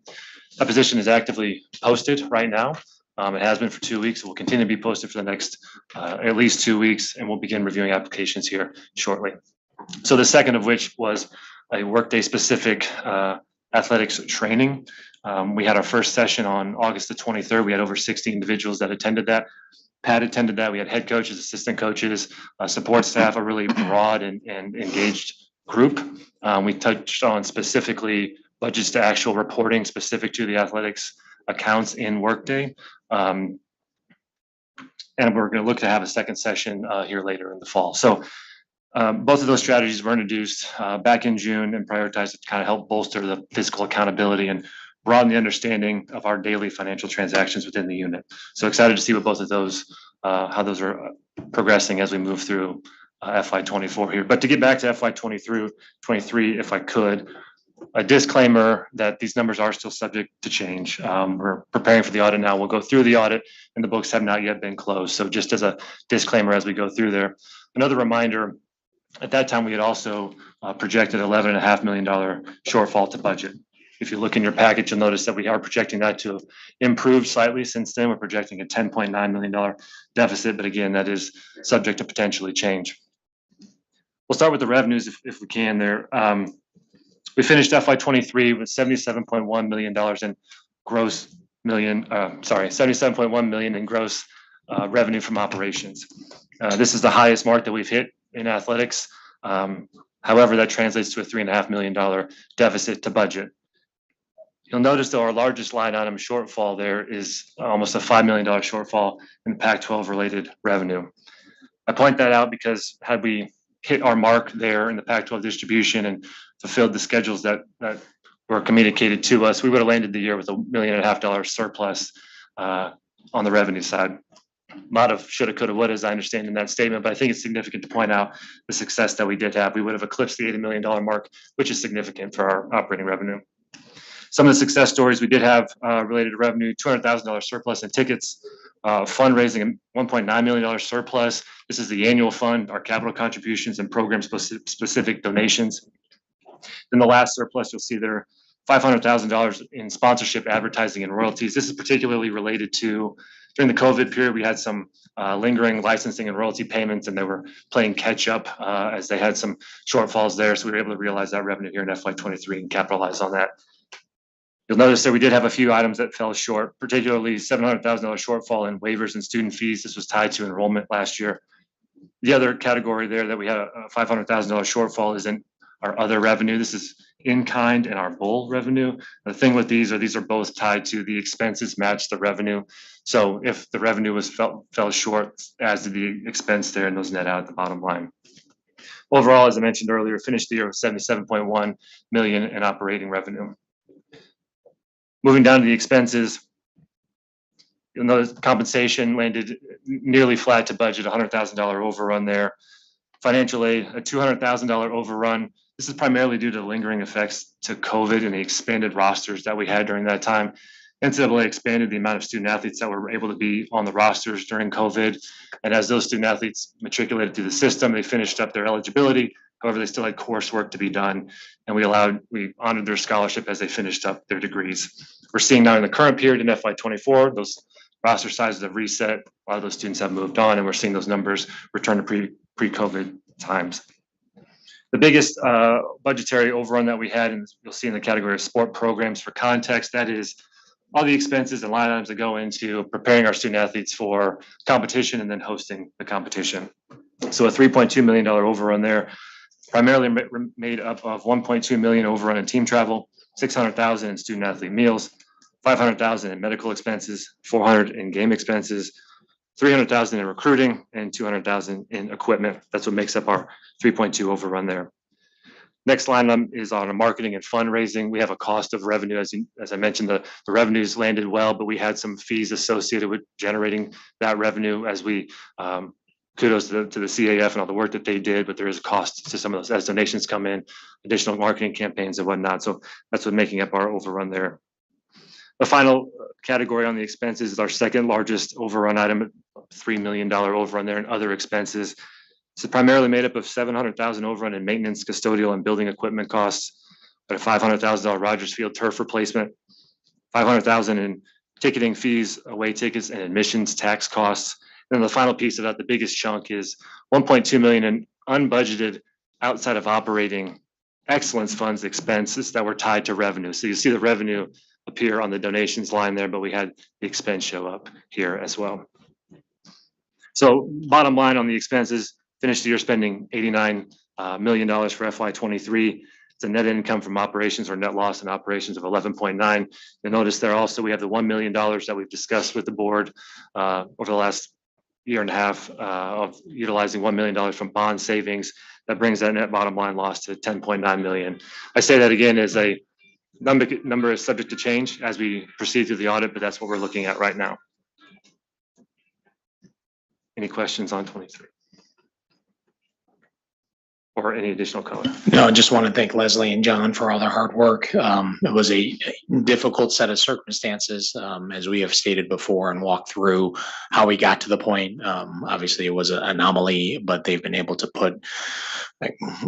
That position is actively posted right now. It has been for 2 weeks. It will continue to be posted for the next at least 2 weeks, and we'll begin reviewing applications here shortly. So the second of which was a workday specific athletics training. We had our first session on August the 23rd. We had over 60 individuals that attended that. Pat attended that. We had head coaches, assistant coaches, support staff, a really broad and engaged group. We touched on specifically budgets to actual reporting specific to the athletics accounts in Workday. And we're going to look to have a second session here later in the fall. So both of those strategies were introduced back in June and prioritized to kind of help bolster the fiscal accountability and broaden the understanding of our daily financial transactions within the unit. So excited to see what both of those, how those are progressing as we move through FY24 here. But to get back to FY23, if I could, a disclaimer that these numbers are still subject to change. We're preparing for the audit now. We'll go through the audit and the books have not yet been closed. So just as a disclaimer as we go through there. Another reminder, at that time, we had also projected $11.5 million shortfall to budget. If you look in your package, you'll notice that we are projecting that to improve slightly since then. We're projecting a $10.9 million deficit, but again, that is subject to potentially change. We'll start with the revenues if we can there. We finished FY23 with $77.1 million in gross $77.1 million in gross revenue from operations. This is the highest mark that we've hit in athletics. However, that translates to a $3.5 million deficit to budget. You'll notice though our largest line item shortfall there is almost a $5 million shortfall in Pac-12 related revenue. I point that out because had we hit our mark there in the Pac-12 distribution and fulfilled the schedules that were communicated to us, we would have landed the year with $1.5 million surplus on the revenue side. A lot of shoulda, coulda, woulda, as I understand in that statement, but I think it's significant to point out the success that we did have. We would have eclipsed the $80 million mark, which is significant for our operating revenue. Some of the success stories we did have related to revenue: $200,000 surplus in tickets, fundraising, $1.9 million surplus. This is the annual fund, our capital contributions and program specific donations. Then the last surplus you'll see there, $500,000 in sponsorship, advertising, and royalties. This is particularly related to during the COVID period. We had some lingering licensing and royalty payments, and they were playing catch up as they had some shortfalls there. So we were able to realize that revenue here in FY23 and capitalize on that. You'll notice that we did have a few items that fell short, particularly $700,000 shortfall in waivers and student fees. This was tied to enrollment last year. The other category there that we had a $500,000 shortfall is in our other revenue. This is in-kind and our bowl revenue. The thing with these are both tied to the expenses match the revenue. So if the revenue fell short, as did the expense there, and those net out at the bottom line. Overall, as I mentioned earlier, finished the year with $77.1 million in operating revenue. Moving down to the expenses, you'll notice compensation landed nearly flat to budget, $100,000 overrun there. Financial aid, a $200,000 overrun. This is primarily due to lingering effects to COVID and the expanded rosters that we had during that time. NCAA expanded the amount of student athletes that were able to be on the rosters during COVID. And as those student athletes matriculated through the system, they finished up their eligibility. However, they still had coursework to be done, and we honored their scholarship as they finished up their degrees. We're seeing now in the current period in FY24, those roster sizes have reset. A lot of those students have moved on, and we're seeing those numbers return to pre-COVID times. The biggest budgetary overrun that we had, and you'll see in the category of sport programs for context, that is all the expenses and line items that go into preparing our student athletes for competition and then hosting the competition. So a $3.2 million overrun there, primarily made up of $1.2 million overrun in team travel, $600,000 in student athlete meals, $500,000 in medical expenses, $400,000 in game expenses, $300,000 in recruiting, and $200,000 in equipment. That's what makes up our 3.2 overrun there. Next line item is on a marketing and fundraising. We have a cost of revenue. As I mentioned, the revenues landed well, but we had some fees associated with generating that revenue as we kudos to the CAF and all the work that they did, but there is a cost to some of those as donations come in, additional marketing campaigns and whatnot. So that's what making up our overrun there. The final category on the expenses is our second largest overrun item, $3 million overrun there in other expenses. It's primarily made up of $700,000 overrun in maintenance, custodial, and building equipment costs, but a $500,000 Rogers Field turf replacement, $500,000 in ticketing fees, away tickets, and admissions tax costs. And then the final piece of that, the biggest chunk, is $1.2 million in unbudgeted outside of operating excellence funds expenses that were tied to revenue. So you see the revenue appear on the donations line there, but we had the expense show up here as well. So bottom line on the expenses, finished the year spending $89 million for FY23. It's a net income from operations or net loss in operations of 11.9. You'll notice there also we have the $1 million that we've discussed with the board over the last year and a half of utilizing $1 million from bond savings. That brings that net bottom line loss to 10.9 million. I say that again as a number is subject to change as we proceed through the audit, but that's what we're looking at right now. Any questions on 23? Or any additional color? No, I just want to thank Leslie and John for all their hard work. It was a difficult set of circumstances, as we have stated before and walked through how we got to the point. Obviously, it was an anomaly, but they've been able to put,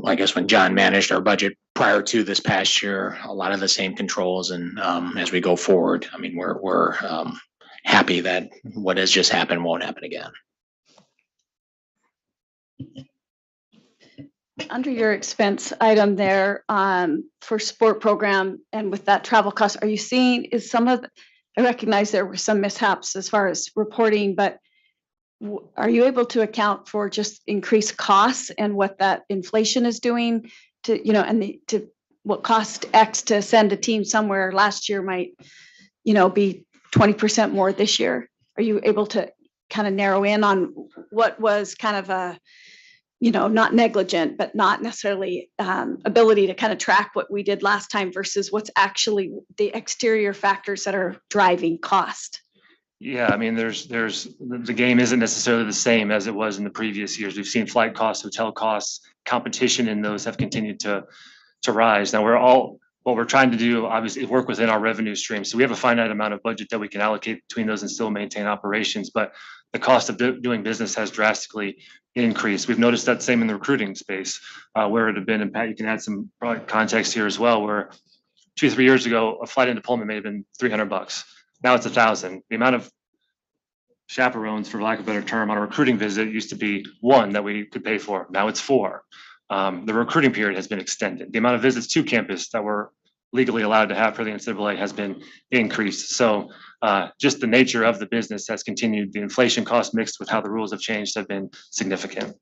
I guess, when John managed our budget prior to this past year, a lot of the same controls. And as we go forward, I mean, we're happy that what has just happened won't happen again. Under your expense item there for sport program and with that travel cost, are you seeing I recognize there were some mishaps as far as reporting, but are you able to account for just increased costs and what that inflation is doing to, you know, and to what cost X to send a team somewhere last year might, you know, be 20% more this year? Are you able to kind of narrow in on what was kind of a, you know, not negligent, but not necessarily ability to kind of track what we did last time versus what's actually the exterior factors that are driving cost? Yeah, I mean, the game isn't necessarily the same as it was in the previous years. We've seen flight costs, hotel costs, competition in those have continued to rise. Now what we're trying to do, obviously, is work within our revenue stream. So we have a finite amount of budget that we can allocate between those and still maintain operations, but the cost of doing business has drastically increased. We've noticed that same in the recruiting space, where it had been, and Pat, you can add some context here as well, where 2 or 3 years ago, a flight into Pullman may have been $300. Now it's $1,000. The amount of chaperones, for lack of a better term, on a recruiting visit used to be 1 that we could pay for. Now it's 4. The recruiting period has been extended. The amount of visits to campus that we're legally allowed to have per the NCAA has been increased. So just the nature of the business has continued. The inflation cost mixed with how the rules have changed have been significant.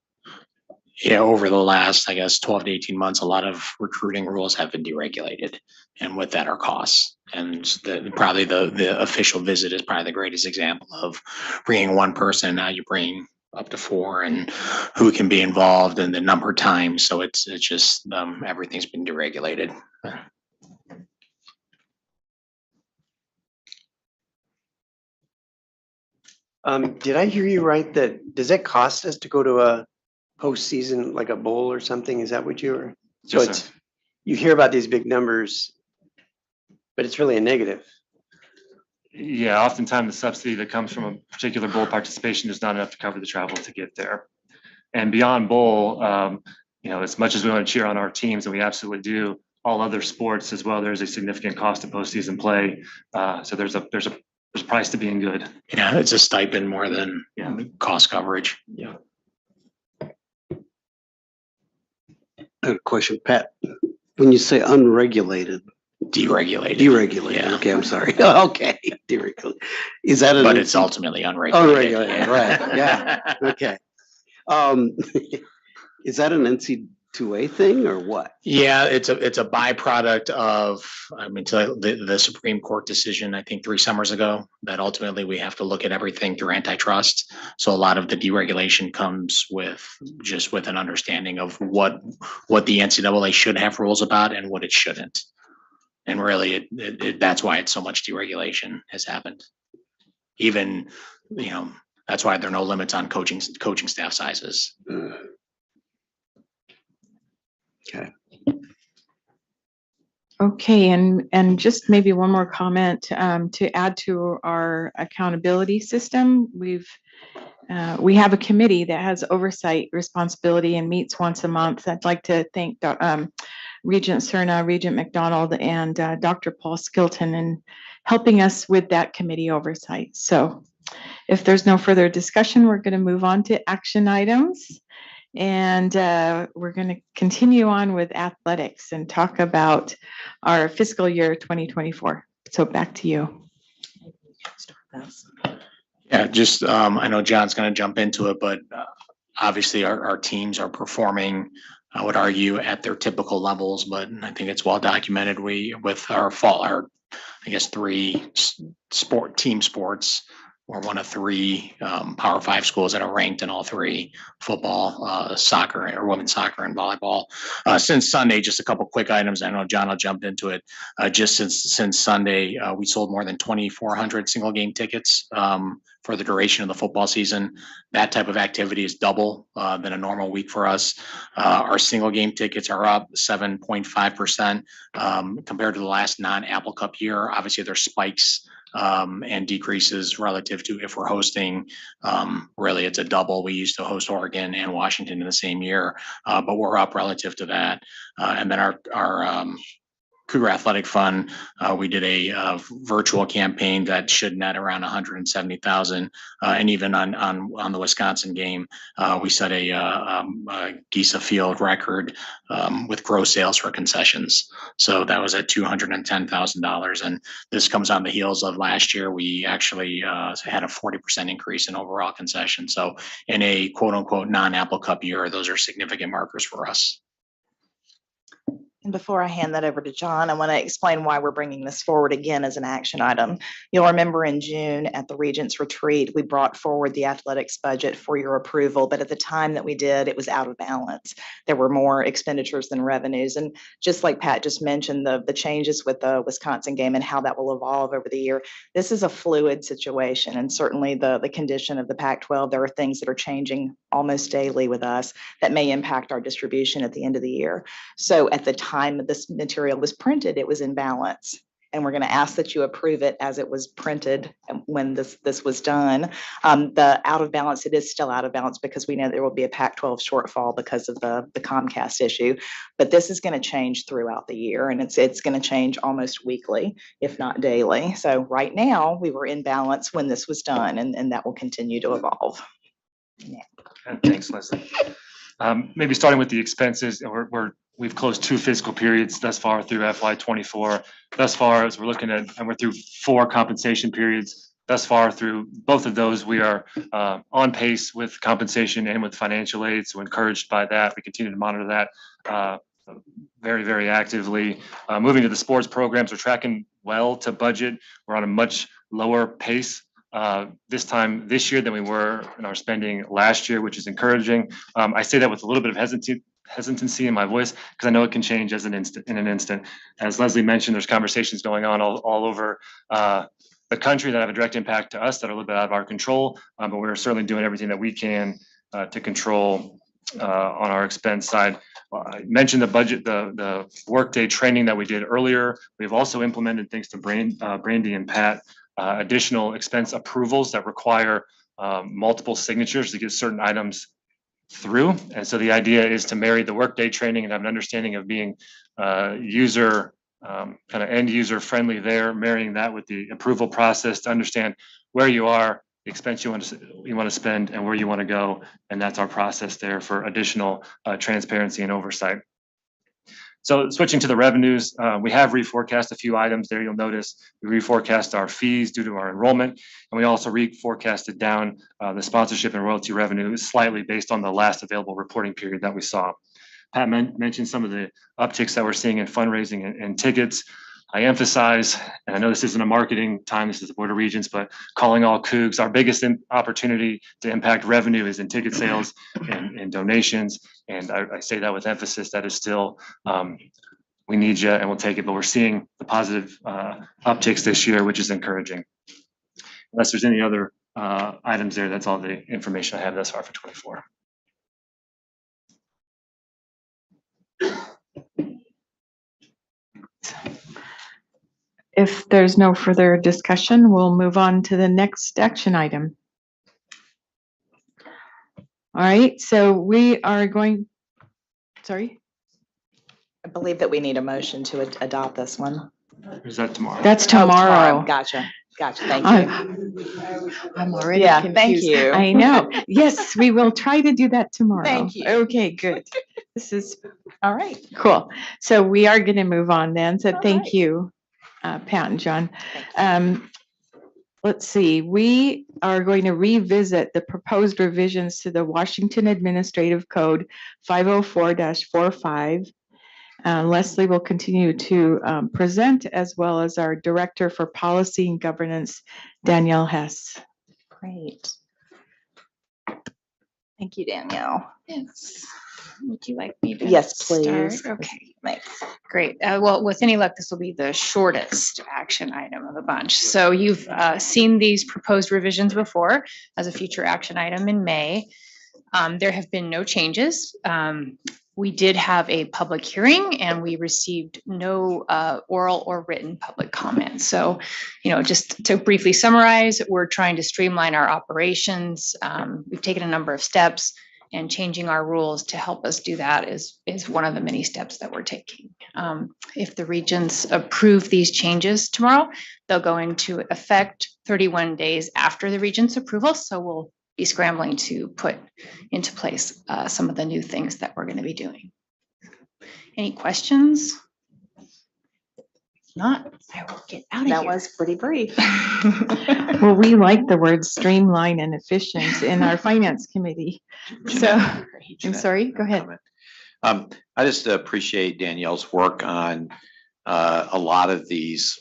Yeah, over the last, I guess, 12 to 18 months, a lot of recruiting rules have been deregulated, and with that are costs. And probably the official visit is probably the greatest example of bringing 1 person. Now you bring up to 4, and who can be involved and the number of times. So it's just everything's been deregulated. Did I hear you right that, does it cost us to go to a postseason, like a bowl or something? Is that what you were? So Yes, it's, sir. you hear about these big numbers, but it's really a negative. Yeah, oftentimes the subsidy that comes from a particular bowl participation is not enough to cover the travel to get there. And beyond bowl, you know, as much as we want to cheer on our teams, and we absolutely do, all other sports as well, there's a significant cost to postseason play. So there's a price to being good. Yeah, it's a stipend more than cost coverage. Yeah. I have a question, Pat. When you say unregulated, Deregulated. deregulated. Yeah. Okay, I'm sorry. Okay, deregulated. Is that But it's ultimately unregulated. unregulated? Right. Yeah. Okay. Is that an NC2A thing or what? Yeah, it's a byproduct of, I mean, the Supreme Court decision, I think 3 summers ago, that ultimately we have to look at everything through antitrust. So a lot of the deregulation comes with an understanding of what the NCAA should have rules about and what it shouldn't. And really, that's why it's so much deregulation has happened. Even, you know, that's why there are no limits on coaching staff sizes. Okay. Okay, and just maybe one more comment to add to our accountability system. We have a committee that has oversight responsibility and meets once a month. I'd like to thank Regent Cerna, Regent McDonald, and Dr. Paul Skilton in helping us with that committee oversight. So if there's no further discussion, we're going to move on to action items. And we're going to continue on with athletics and talk about our fiscal year 2024. So back to you. Yeah, just I know John's going to jump into it, but obviously our teams are performing, I would argue, at their typical levels, but I think it's well documented. With our I guess 3 team sports, we're one of 3 Power 5 schools that are ranked in all 3: football, soccer, or women's soccer, and volleyball. Since Sunday, just a couple quick items. I know John will jump into it. Just since Sunday, we sold more than 2,400 single game tickets for the duration of the football season. That type of activity is double than a normal week for us. Our single game tickets are up 7.5% compared to the last non-Apple Cup year. Obviously, there's spikes and decreases relative to if we're hosting. Really, it's a double. We used to host Oregon and Washington in the same year, but we're up relative to that. And then our Cougar Athletic Fund, we did a virtual campaign that should net around 170,000. And even on the Wisconsin game, we set a Gisa Field record with gross sales for concessions. So that was at $210,000. And this comes on the heels of last year. We actually had a 40% increase in overall concessions. So in a quote unquote non-Apple Cup year, those are significant markers for us. And before I hand that over to John, I want to explain why we're bringing this forward again as an action item. You'll remember in June at the Regents retreat, we brought forward the athletics budget for your approval, but at the time that we did, it was out of balance. There were more expenditures than revenues. And just like Pat just mentioned, the changes with the Wisconsin game and how that will evolve over the year, this is a fluid situation. And certainly the condition of the Pac-12, there are things that are changing almost daily with us that may impact our distribution at the end of the year. So at the time that this material was printed, it was in balance. And we're going to ask that you approve it as it was printed when this was done. The out of balance, it is still out of balance because we know there will be a Pac-12 shortfall because of the Comcast issue. But this is going to change throughout the year, and it's going to change almost weekly, if not daily. So right now, we were in balance when this was done, and that will continue to evolve. Yeah. Thanks, Leslie. Maybe starting with the expenses, we've closed 2 fiscal periods thus far through FY24. Thus far, as we're looking at, and we're through 4 compensation periods. Thus far through both of those, we are on pace with compensation and with financial aid. So encouraged by that, we continue to monitor that very, very actively. Moving to the sports programs, we're tracking well to budget. We're on a much lower pace this year than we were in our spending last year, which is encouraging. I say that with a little bit of hesitancy in my voice because I know it can change in an instant. As Leslie mentioned, there's conversations going on all over the country that have a direct impact to us that are a little bit out of our control, but we're certainly doing everything that we can to control on our expense side. I mentioned the budget, the workday training that we did earlier. We've also implemented, thanks to Brandy and Pat, additional expense approvals that require multiple signatures to get certain items through. And so the idea is to marry the workday training and have an understanding of being user kind of end user friendly there, marrying that with the approval process to understand where you are, the expense you want to spend, and where you want to go. And that's our process there for additional transparency and oversight. So switching to the revenues, we have reforecast a few items there. You'll notice we reforecast our fees due to our enrollment, and we also reforecasted down the sponsorship and royalty revenue slightly based on the last available reporting period that we saw. Pat mentioned some of the upticks that we're seeing in fundraising and tickets. I emphasize, and I know this isn't a marketing time, this is the Board of Regents, but calling all Cougs, our biggest opportunity to impact revenue is in ticket sales and donations. And I say that with emphasis, that is still, we need you and we'll take it, but we're seeing the positive upticks this year, which is encouraging. Unless there's any other items there, that's all the information I have thus far for 24. If there's no further discussion, we'll move on to the next action item. All right, so we are going, sorry? I believe that we need a motion to adopt this one. Is that tomorrow? That's tomorrow. Gotcha. Thank you. I'm already confused. Thank you. I know. Yes, we will try to do that tomorrow. Thank you. Okay, good. This is all right. Cool. So we are going to move on then. So thank you, Pat and John. Let's see. We are going to revisit the proposed revisions to the Washington Administrative Code 504-45. Leslie will continue to present, as well as our Director for Policy and Governance, Danielle Hess. Great. Thank you, Danielle. Yes. Would you like me to Yes, please. start? Okay, Thanks. great. Well, with any luck, this will be the shortest action item of the bunch. So you've seen these proposed revisions before as a future action item in May. There have been no changes. We did have a public hearing and we received no oral or written public comment. So, just to briefly summarize, we're trying to streamline our operations. We've taken a number of steps, and changing our rules to help us do that is one of the many steps that we're taking. If the regents approve these changes tomorrow, they'll go into effect 31 days after the regents' approval. So we'll be scrambling to put into place some of the new things that we're going to be doing. Any questions? If not, I will get out of here. That was pretty brief. Well, we like the word streamline and efficient in our finance committee. So, I'm sorry, go ahead. I just appreciate Danielle's work on a lot of these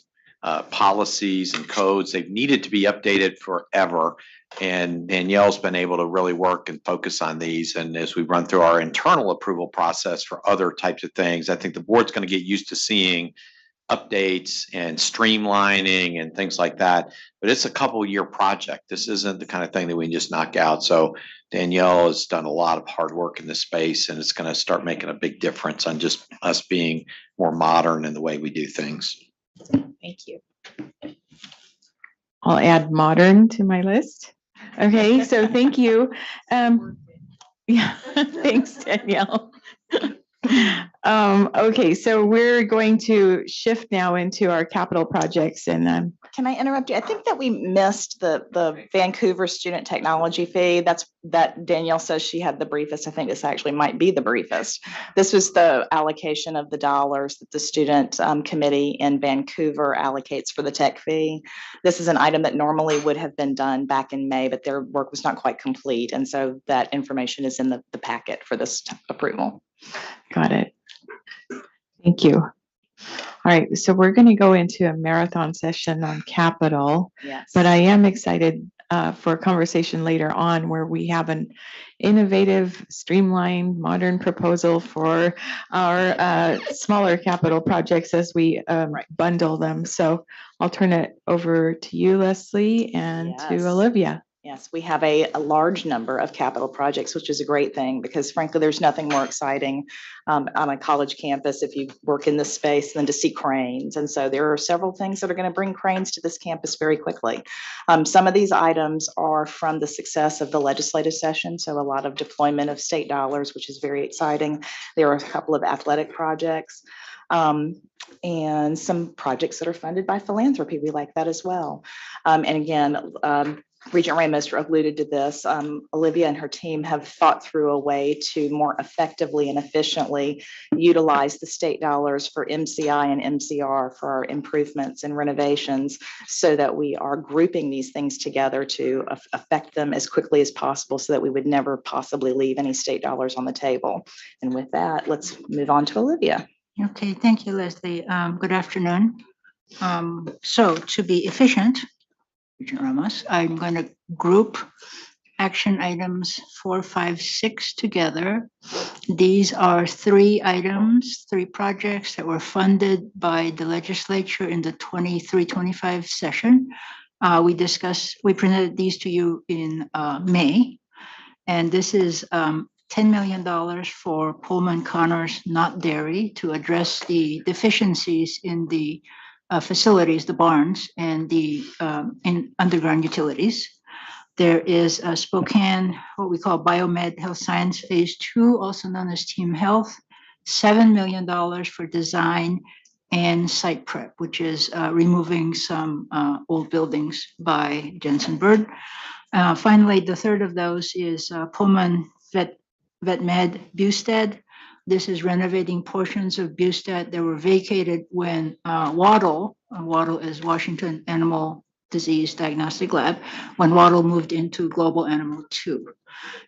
policies and codes. They've needed to be updated forever. And Danielle's been able to really work and focus on these. And as we run through our internal approval process for other types of things, I think the board's going to get used to seeing updates and streamlining and things like that. But it's a couple-year project. This isn't the kind of thing that we can just knock out. So Danielle has done a lot of hard work in this space, and it's going to start making a big difference on just us being more modern in the way we do things. Thank you. I'll add modern to my list. Okay, so thank you. Yeah, thanks, Danielle. Okay, so we're going to shift now into our capital projects and Can I interrupt you? I think that we missed the Vancouver student technology fee. That Danielle says she had the briefest. I think this actually might be the briefest. This was the allocation of the dollars that the student committee in Vancouver allocates for the tech fee. This is an item that normally would have been done back in May, but their work was not quite complete. And so that information is in the packet for this approval. got it. Thank you. All right, so we're going to go into a marathon session on capital, Yes. but I am excited for a conversation later on where we have an innovative, streamlined, modern proposal for our smaller capital projects as we bundle them. So I'll turn it over to you, Leslie, and to Yes. Olivia. Yes, we have a large number of capital projects, which is a great thing because frankly, there's nothing more exciting on a college campus if you work in this space than to see cranes. And so there are several things that are going to bring cranes to this campus very quickly. Some of these items are from the success of the legislative session. So a lot of deployment of state dollars, which is very exciting. There are a couple of athletic projects. And some projects that are funded by philanthropy. We like that as well. And again, Regent Ramos alluded to this. Olivia and her team have thought through a way to more effectively and efficiently utilize the state dollars for MCI and MCR for our improvements and renovations so that we are grouping these things together to affect them as quickly as possible so that we would never possibly leave any state dollars on the table. And with that, let's move on to Olivia. Okay, thank you, Leslie. Good afternoon. So to be efficient, Regent Ramos, I'm going to group action items 4, 5, 6 together. These are 3 items, 3 projects that were funded by the legislature in the 23-25 session. We presented these to you in May, and this is $10 million for Pullman Connors Not Dairy to address the deficiencies in the facilities, the barns, and the in underground utilities. There is a Spokane, what we call Biomed Health Science Phase 2, also known as Team Health, $7 million for design and site prep, which is removing some old buildings by Jensen Bird. Finally, the third of those is Pullman Vet Med Bustad. This is renovating portions of Bustad that were vacated when Waddle is Washington Animal Disease Diagnostic Lab, when Waddle moved into Global Animal 2.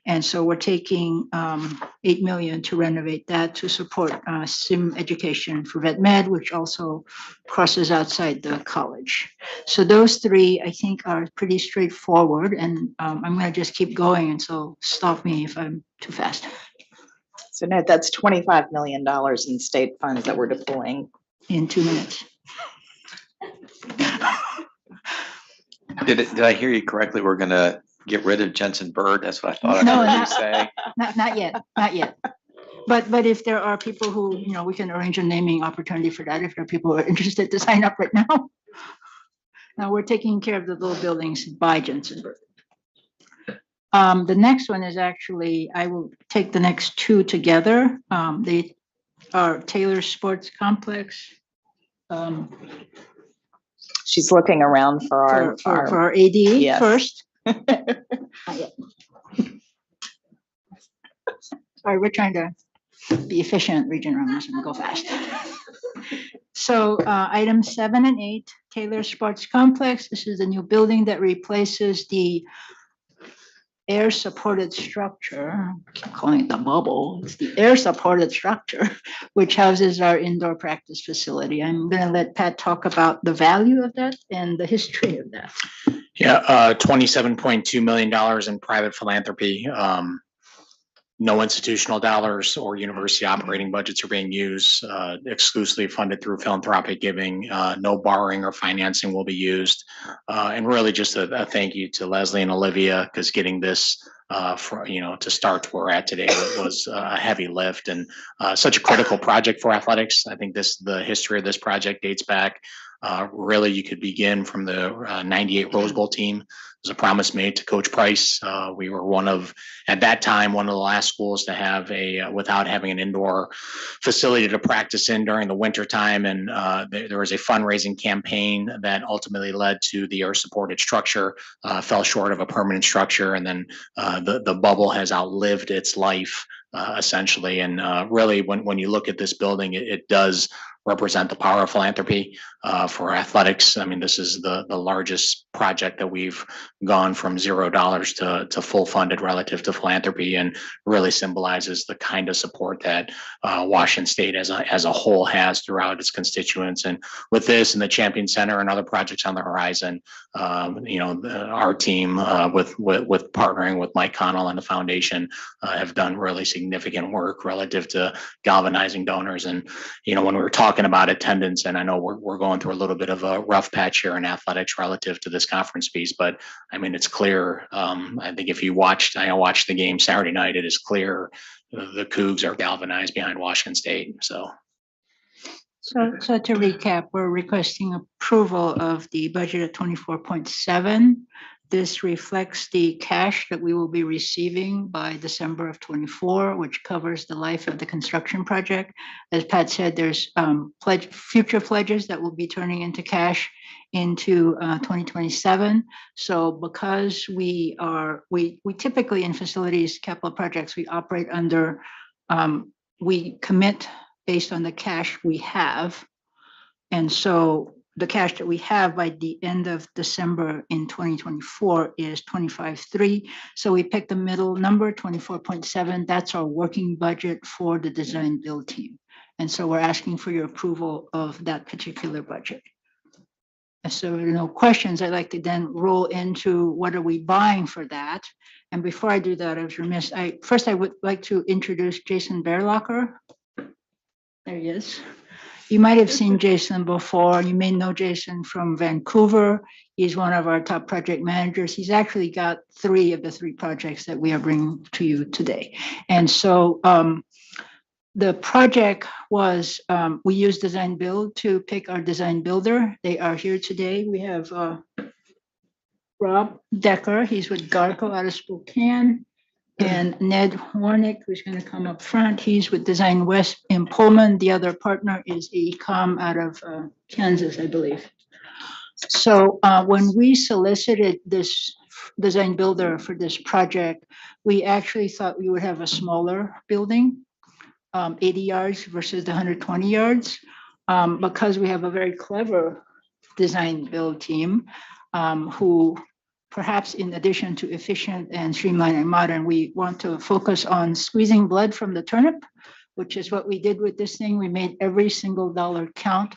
And so we're taking $8 million to renovate that to support SIM education for vet med, which also crosses outside the college. So those 3, I think, are pretty straightforward, and I'm going to just keep going, and so stop me if I'm too fast. So note that's $25 million in state funds that we're deploying. In 2 minutes. Did I hear you correctly? We're going to get rid of Jensen Bird? That's what I thought I No, heard you say. Not yet, not yet. But if there are people who, we can arrange a naming opportunity for that if there are people who are interested to sign up right now. Now we're taking care of the little buildings by Jensen Bird. The next one is actually, I will take the next two together. They are Taylor Sports Complex. She's looking around for For our AD Yes. first. Sorry, we're trying to be efficient, Regent Ramos, and go fast. So items 7 and 8, Taylor Sports Complex. This is a new building that replaces the air-supported structure. I keep calling it the bubble. It's the air-supported structure, which houses our indoor practice facility. I'm going to let Pat talk about the value of that and the history of that. Yeah, $27.2 million in private philanthropy. No institutional dollars or university operating budgets are being used, exclusively funded through philanthropic giving. No borrowing or financing will be used. And really just a thank you to Leslie and Olivia, because getting this to start to where we're at today was a heavy lift and such a critical project for athletics. I think the history of this project dates back. Really, you could begin from the 98 Rose Bowl team. It was a promise made to Coach Price. We were at that time, one of the last schools to have without having an indoor facility to practice in during the winter time. And there was a fundraising campaign that ultimately led to the air-supported structure, fell short of a permanent structure. And then the bubble has outlived its life, essentially. And really, when you look at this building, it does represent the power of philanthropy for athletics. I mean, this is the largest project that we've gone from $0 to full funded relative to philanthropy, and really symbolizes the kind of support that Washington State as a whole has throughout its constituents. And with this and the Champion Center and other projects on the horizon, our team with partnering with Mike Connell and the foundation have done really significant work relative to galvanizing donors. And when we were talking about attendance, and I know we're going through a little bit of a rough patch here in athletics relative to this conference piece, but I mean, it's clear. I think if you watched the game Saturday night, it is clear the Cougs are galvanized behind Washington State. So to recap, we're requesting approval of the budget at 24.7. This reflects the cash that we will be receiving by December of 24, which covers the life of the construction project. As Pat said, there's future pledges that will be turning into cash into 2027. So because we typically in facilities capital projects, we operate under, we commit based on the cash we have. And so the cash that we have by the end of December in 2024 is 25.3. So we picked the middle number, 24.7. That's our working budget for the design build team. And so we're asking for your approval of that particular budget. And so there are no questions. I'd like to then roll into what are we buying for that. And before I do that, I was remiss. First, I would like to introduce Jason Bearlocker. There he is. You might have seen Jason before. You may know Jason from Vancouver. He's one of our top project managers. He's actually got 3 of the 3 projects that we are bringing to you today. And so the project was, we used Design Build to pick our design builder. They are here today. We have Rob Decker. He's with Garco out of Spokane. And Ned Warnick, who's going to come up front. He's with Design West in Pullman. The other partner is AECOM out of Kansas, I believe. So when we solicited this design builder for this project, we actually thought we would have a smaller building, 80 yards versus the 120 yards, because we have a very clever design build team who, perhaps in addition to efficient and streamlined and modern, we want to focus on squeezing blood from the turnip, which is what we did with this thing. We made every single dollar count.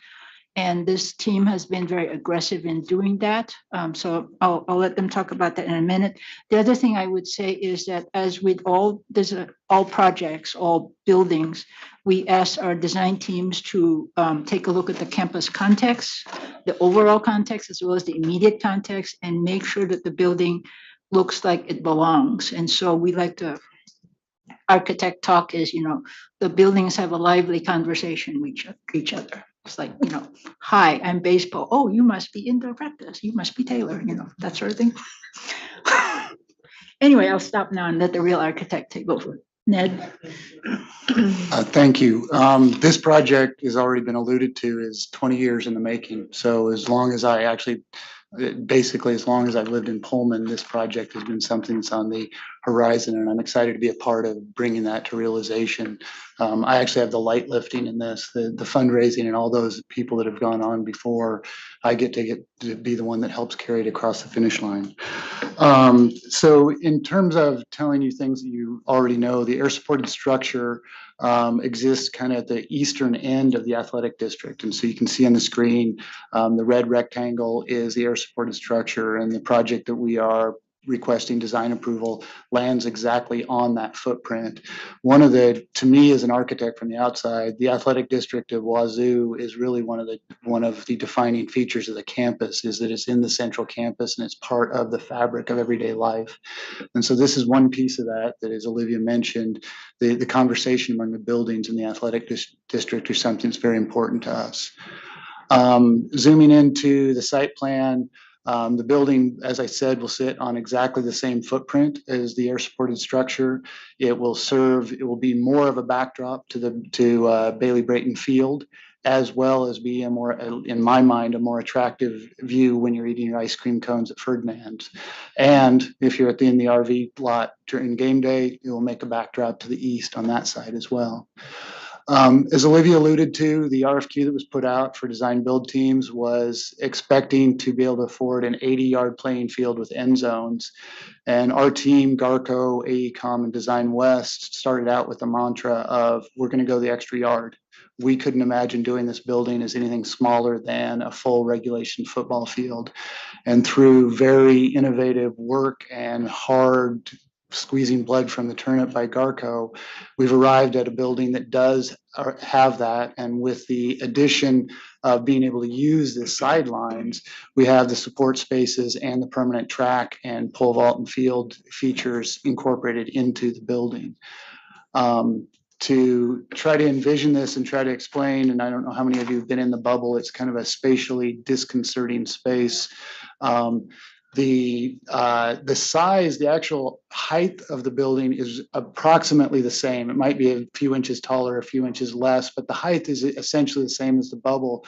And this team has been very aggressive in doing that. So I'll let them talk about that in a minute. The other thing I would say is that as with all projects, all buildings, we ask our design teams to take a look at the campus context, the overall context, as well as the immediate context, and make sure that the building looks like it belongs. And so we like to, architect talk is, the buildings have a lively conversation with each other. It's like, hi, I'm baseball. Oh, you must be indoor practice. You must be Taylor, that sort of thing. Anyway, I'll stop now and let the real architect take over. Ned? Thank you. This project has already been alluded to is 20 years in the making. So as long as I actually, basically as long as I've lived in Pullman, this project has been something that's on the horizon, and I'm excited to be a part of bringing that to realization. I actually have the light lifting in this, the fundraising, and all those people that have gone on before. I get to be the one that helps carry it across the finish line. So in terms of telling you things that you already know, the air supported structure exists kind of at the eastern end of the athletic district. And so you can see on the screen, the red rectangle is the air supported structure, and the project that we are requesting design approval lands exactly on that footprint. One of the, to me as an architect from the outside, the athletic district of WSU is really one of the defining features of the campus, is that it's in the central campus and it's part of the fabric of everyday life. And so this is one piece of that, as Olivia mentioned, the conversation among the buildings in the athletic district is something that's very important to us. Zooming into the site plan, the building, as I said, will sit on exactly the same footprint as the air supported structure. It will be more of a backdrop to Bailey Brayton Field, as well as be a more, in my mind, a more attractive view when you're eating your ice cream cones at Ferdinand's. And if you're in the RV lot during game day, it will make a backdrop to the east on that side as well. As Olivia alluded to, the RFQ that was put out for design build teams was expecting to be able to afford an 80-yard playing field with end zones. And our team, Garco, AECom, and Design West, started out with the mantra of, we're going to go the extra yard. We couldn't imagine doing this building as anything smaller than a full regulation football field. And through very innovative work and hard squeezing blood from the turnip by Garco, we've arrived at a building that does have that. And with the addition of being able to use the sidelines, we have the support spaces and the permanent track and pole vault and field features incorporated into the building. To try to envision this and try to explain, and I don't know how many of you have been in the bubble, it's kind of a spatially disconcerting space. The size, the actual height of the building is approximately the same. It might be a few inches taller, a few inches less, but the height is essentially the same as the bubble.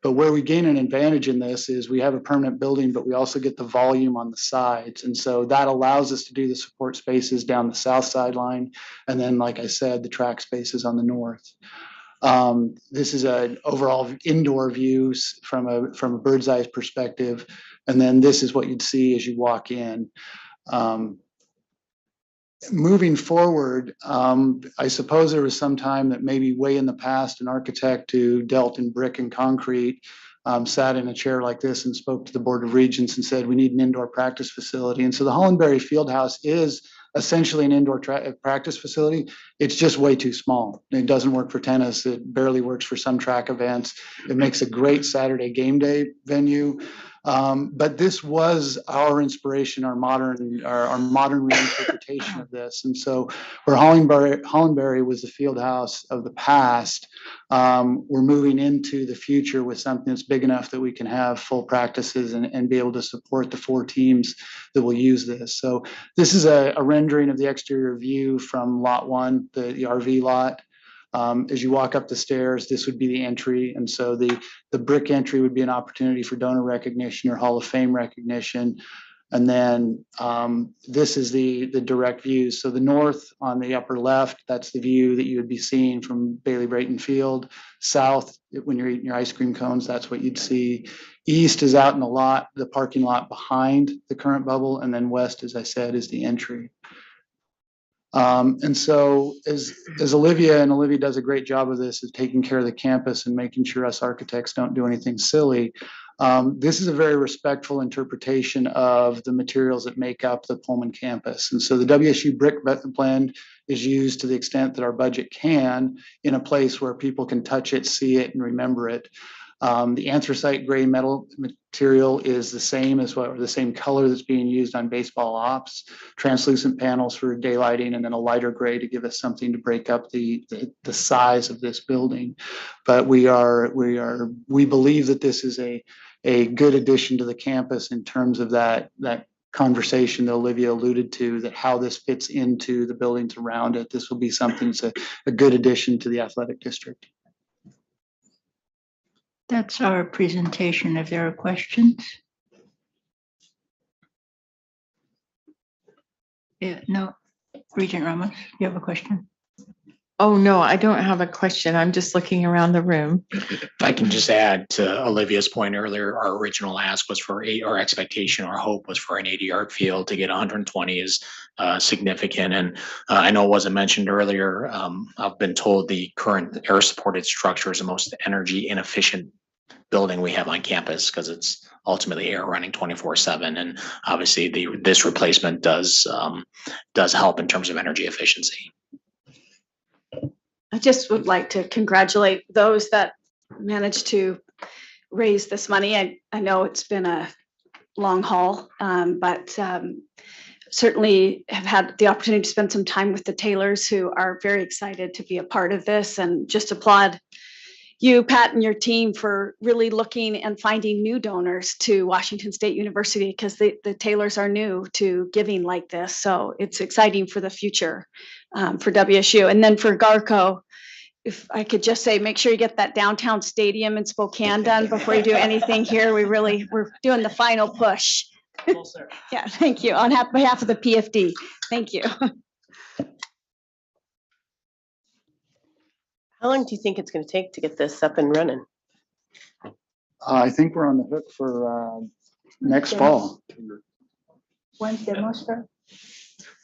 But where we gain an advantage in this is we have a permanent building, but we also get the volume on the sides. And so that allows us to do the support spaces down the south sideline. And then, like I said, the track spaces on the north. This is an overall indoor view from a bird's eye perspective. And then this is what you'd see as you walk in. Moving forward, I suppose there was some time that maybe way in the past, an architect who dealt in brick and concrete sat in a chair like this and spoke to the Board of Regents and said, we need an indoor practice facility. And so the Hollenberry Fieldhouse is essentially an indoor practice facility. It's just way too small. It doesn't work for tennis. It barely works for some track events. It makes a great Saturday game day venue. But this was our inspiration, our modern reinterpretation of this. And so where Hollenberry was the field house of the past, we're moving into the future with something that's big enough that we can have full practices and be able to support the 4 teams that will use this. So this is a rendering of the exterior view from lot 1, the RV lot. As you walk up the stairs, this would be the entry. And so the brick entry would be an opportunity for donor recognition or Hall of Fame recognition. And then this is the direct view. So the north on the upper left, that's the view that you would be seeing from Bailey Brayton Field. South, when you're eating your ice cream cones, that's what you'd see. East is out in the lot, the parking lot behind the current bubble. And then west, as I said, is the entry. And so as Olivia does a great job of this, is taking care of the campus and making sure us architects don't do anything silly. This is a very respectful interpretation of the materials that make up the Pullman campus. And so the WSU brick blend is used to the extent that our budget can in a place where people can touch it, see it, and remember it. The anthracite gray metal material is the same the same color that's being used on baseball ops, translucent panels for daylighting, and then a lighter gray to give us something to break up the size of this building. But we believe that this is a good addition to the campus in terms of that conversation that Olivia alluded to, that how this fits into the buildings around it. This will be something that's a good addition to the athletic district. That's our presentation. If there are questions? Yeah, no. Regent Ramos, you have a question? Oh, no, I don't have a question. I'm just looking around the room. If I can just add to Olivia's point earlier, our original ask was for our expectation, our hope was for an 80-yard field. To get 120 is significant. And I know it wasn't mentioned earlier. I've been told the current air supported structure is the most energy inefficient building we have on campus because it's ultimately air running 24/7. And obviously this replacement does help in terms of energy efficiency. I just would like to congratulate those that managed to raise this money. I know it's been a long haul, but certainly have had the opportunity to spend some time with the Taylors, who are very excited to be a part of this, and just applaud you, Pat, and your team for really looking and finding new donors to Washington State University, because the Taylors are new to giving like this. So it's exciting for the future for WSU. And then for Garco, if I could just say, make sure you get that downtown stadium in Spokane done before you do anything here. We're doing the final push. Yeah, thank you. On behalf of the PFD, thank you. How long do you think it's going to take to get this up and running? I think we're on the hook for next fall. When's demo start?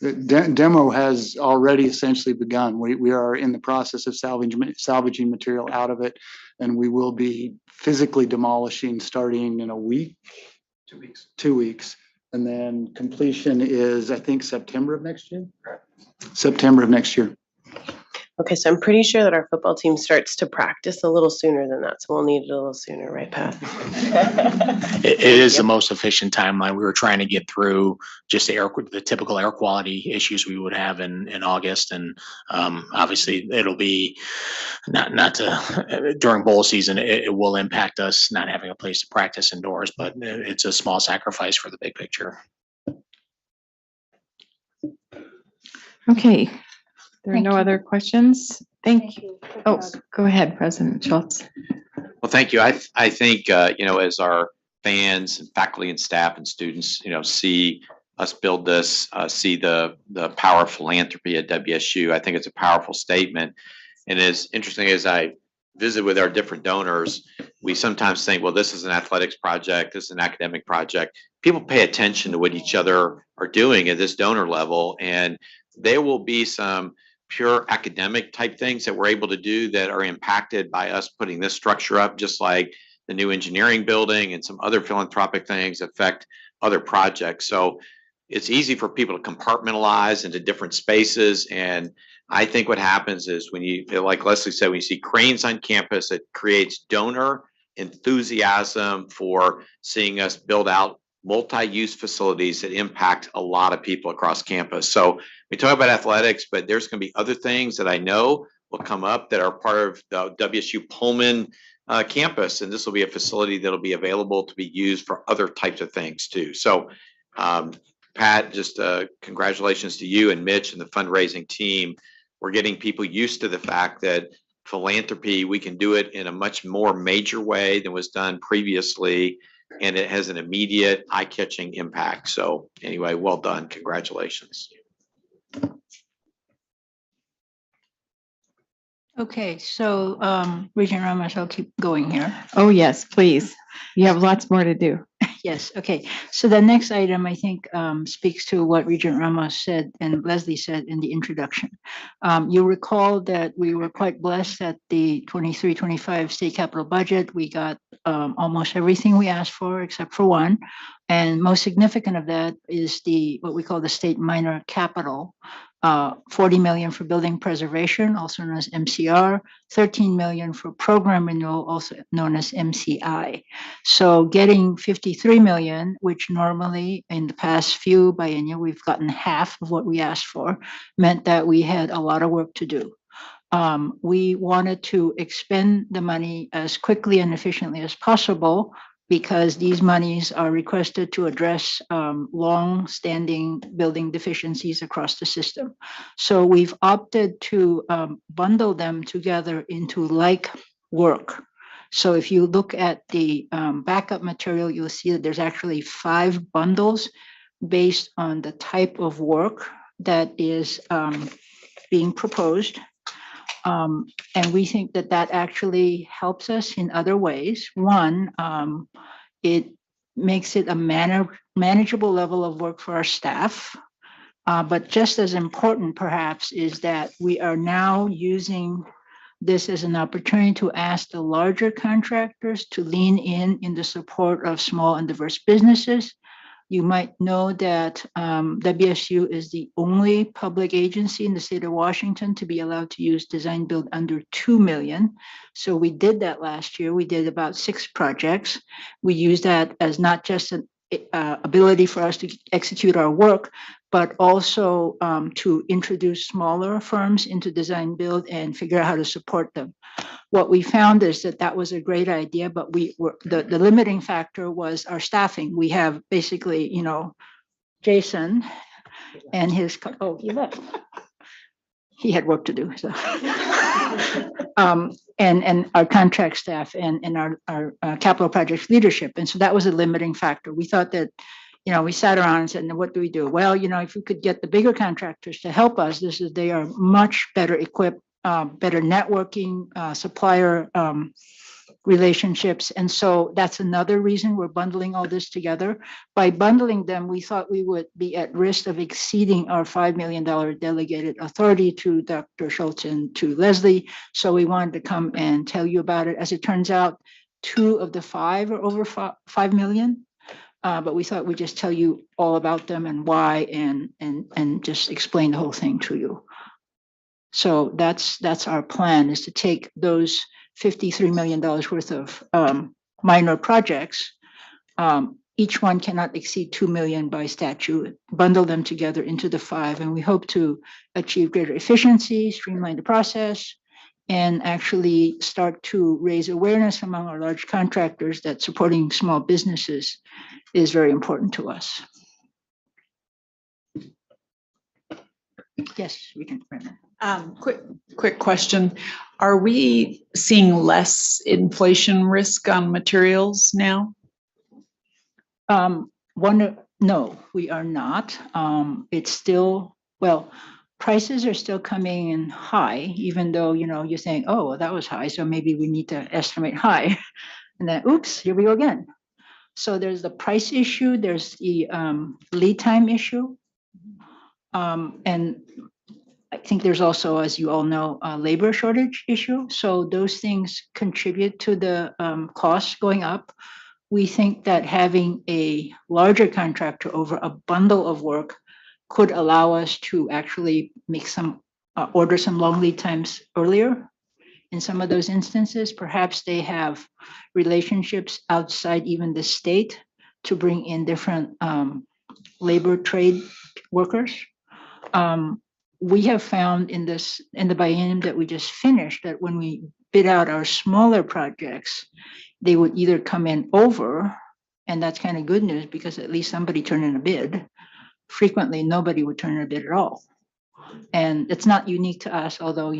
The demo has already essentially begun. We are in the process of salvaging material out of it, and we will be physically demolishing starting in a week. 2 weeks. 2 weeks. And then completion is, I think, September of next year? Correct. September of next year. Okay, so I'm pretty sure that our football team starts to practice a little sooner than that, so we'll need it a little sooner, right, Pat? It is the most efficient timeline. We were trying to get through just the typical air quality issues we would have in August, and obviously it'll be during bowl season. It will impact us not having a place to practice indoors, but it's a small sacrifice for the big picture. Okay. There are no other questions. Thank you. Oh, go ahead, President Schultz. Well, thank you. I think, as our fans and faculty and staff and students, see us build this, see the power of philanthropy at WSU, I think it's a powerful statement. And as interesting as I visit with our different donors, we sometimes think, well, this is an athletics project, this is an academic project. People pay attention to what each other are doing at this donor level, and there will be some pure academic type things that we're able to do that are impacted by us putting this structure up, just like the new engineering building and some other philanthropic things affect other projects. So it's easy for people to compartmentalize into different spaces. And I think what happens is when you, like Leslie said, when you see cranes on campus, it creates donor enthusiasm for seeing us build out multi-use facilities that impact a lot of people across campus. So we talk about athletics, but there's going to be other things that I know will come up that are part of the WSU Pullman campus. And this will be a facility that'll be available to be used for other types of things too. So Pat, just congratulations to you and Mitch and the fundraising team. We're getting people used to the fact that philanthropy, we can do it in a much more major way than was done previously. And it has an immediate eye-catching impact. So anyway, well done. Congratulations. Okay, so Regent Ramos, I'll keep going here. Oh, yes, please. You have lots more to do. Yes, okay. So the next item, I think, speaks to what Regent Ramos said and Leslie said in the introduction. You recall that we were quite blessed at the 23-25 state capital budget. We got almost everything we asked for except for one. And most significant of that is what we call the state minor capital. 40 million for building preservation, also known as MCR, 13 million for program renewal, also known as MCI. So getting 53 million, which normally in the past few biennia, we've gotten half of what we asked for, meant that we had a lot of work to do. We wanted to expend the money as quickly and efficiently as possible, because these monies are requested to address long-standing building deficiencies across the system. So we've opted to bundle them together into like work. So if you look at the backup material, you'll see that there's actually 5 bundles based on the type of work that is being proposed. And we think that that actually helps us in other ways. One, it makes it a manageable level of work for our staff. But just as important, perhaps, is that we are now using this as an opportunity to ask the larger contractors to lean in the support of small and diverse businesses. You might know that WSU is the only public agency in the state of Washington to be allowed to use design build under 2 million. So we did that last year. We did about 6 projects. We used that as not just an ability for us to execute our work, but also to introduce smaller firms into design build and figure out how to support them. What we found is that that was a great idea, but the limiting factor was our staffing. We have basically, Jason and his, he left. He had work to do, so. And our contract staff and our capital projects leadership. And so that was a limiting factor. We thought that, we sat around and said, what do we do? Well, if we could get the bigger contractors to help us, they are much better equipped, better networking, supplier relationships. And so that's another reason we're bundling all this together. By bundling them, we thought we would be at risk of exceeding our $5 million delegated authority to Dr. Schultz and to Leslie. So we wanted to come and tell you about it. As it turns out, 2 of the 5 are over 5 million. But we thought we'd just tell you all about them and why, and just explain the whole thing to you. So that's our plan, is to take those $53 million worth of minor projects. Each one cannot exceed 2 million by statute, bundle them together into the 5, and we hope to achieve greater efficiency, streamline the process, and actually start to raise awareness among our large contractors that supporting small businesses is very important to us. Yes, we can. Quick question. Are we seeing less inflation risk on materials now? No, we are not. It's still, prices are still coming in high, even though, you're saying, oh, well, that was high, so maybe we need to estimate high. And then, oops, here we go again. So there's the price issue, there's the lead time issue. And I think there's also, as you all know, a labor shortage issue. So those things contribute to the costs going up. We think that having a larger contractor over a bundle of work could allow us to actually make order some long lead times earlier. In some of those instances, perhaps they have relationships outside even the state to bring in different labor trade workers. We have found in the biennium that we just finished, that when we bid out our smaller projects, they would either come in over, and that's kind of good news because at least somebody turned in a bid. Frequently, nobody would turn in a bid at all. And it's not unique to us, although,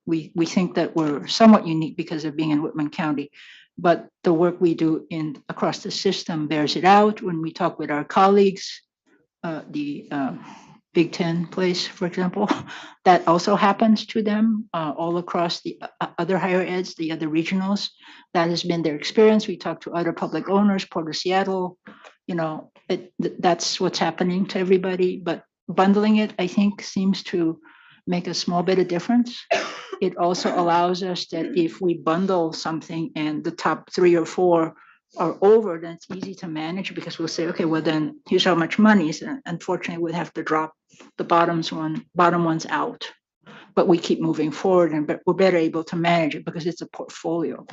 we think that we're somewhat unique because of being in Whitman County. But the work we do across the system bears it out. When we talk with our colleagues, the Big Ten place, for example, that also happens to them all across the other higher eds, the other regionals. That has been their experience. We talk to other public owners, Port of Seattle, that's what's happening to everybody. But bundling it, I think, seems to make a small bit of difference. It also allows us that if we bundle something and the top 3 or 4 are over, then it's easy to manage because we'll say, okay, well then here's how much money. So unfortunately, we'd have to drop the bottom ones out. But we keep moving forward, and we're better able to manage it because it's a portfolio.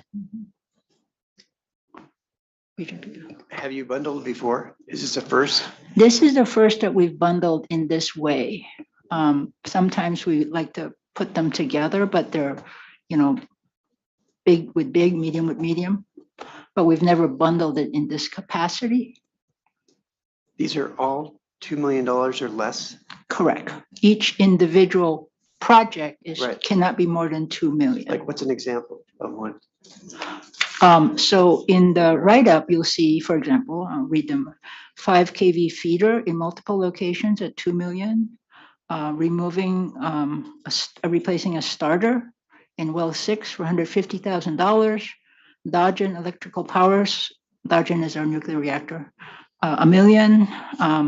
Have you bundled before? Is this a first? This is the first that we've bundled in this way. Sometimes we like to put them together, but they're, big with big, medium with medium. but we've never bundled it in this capacity. These are all $2 million or less? Correct. Each individual project Right. cannot be more than 2 million. Like, what's an example of one? So in the write-up, you'll see, for example, I'll read them. 5 kV feeder in multiple locations at 2 million. Removing, replacing a starter in well 6 for $150,000. Dodgen electrical powers, Dodgen is our nuclear reactor, $1 million.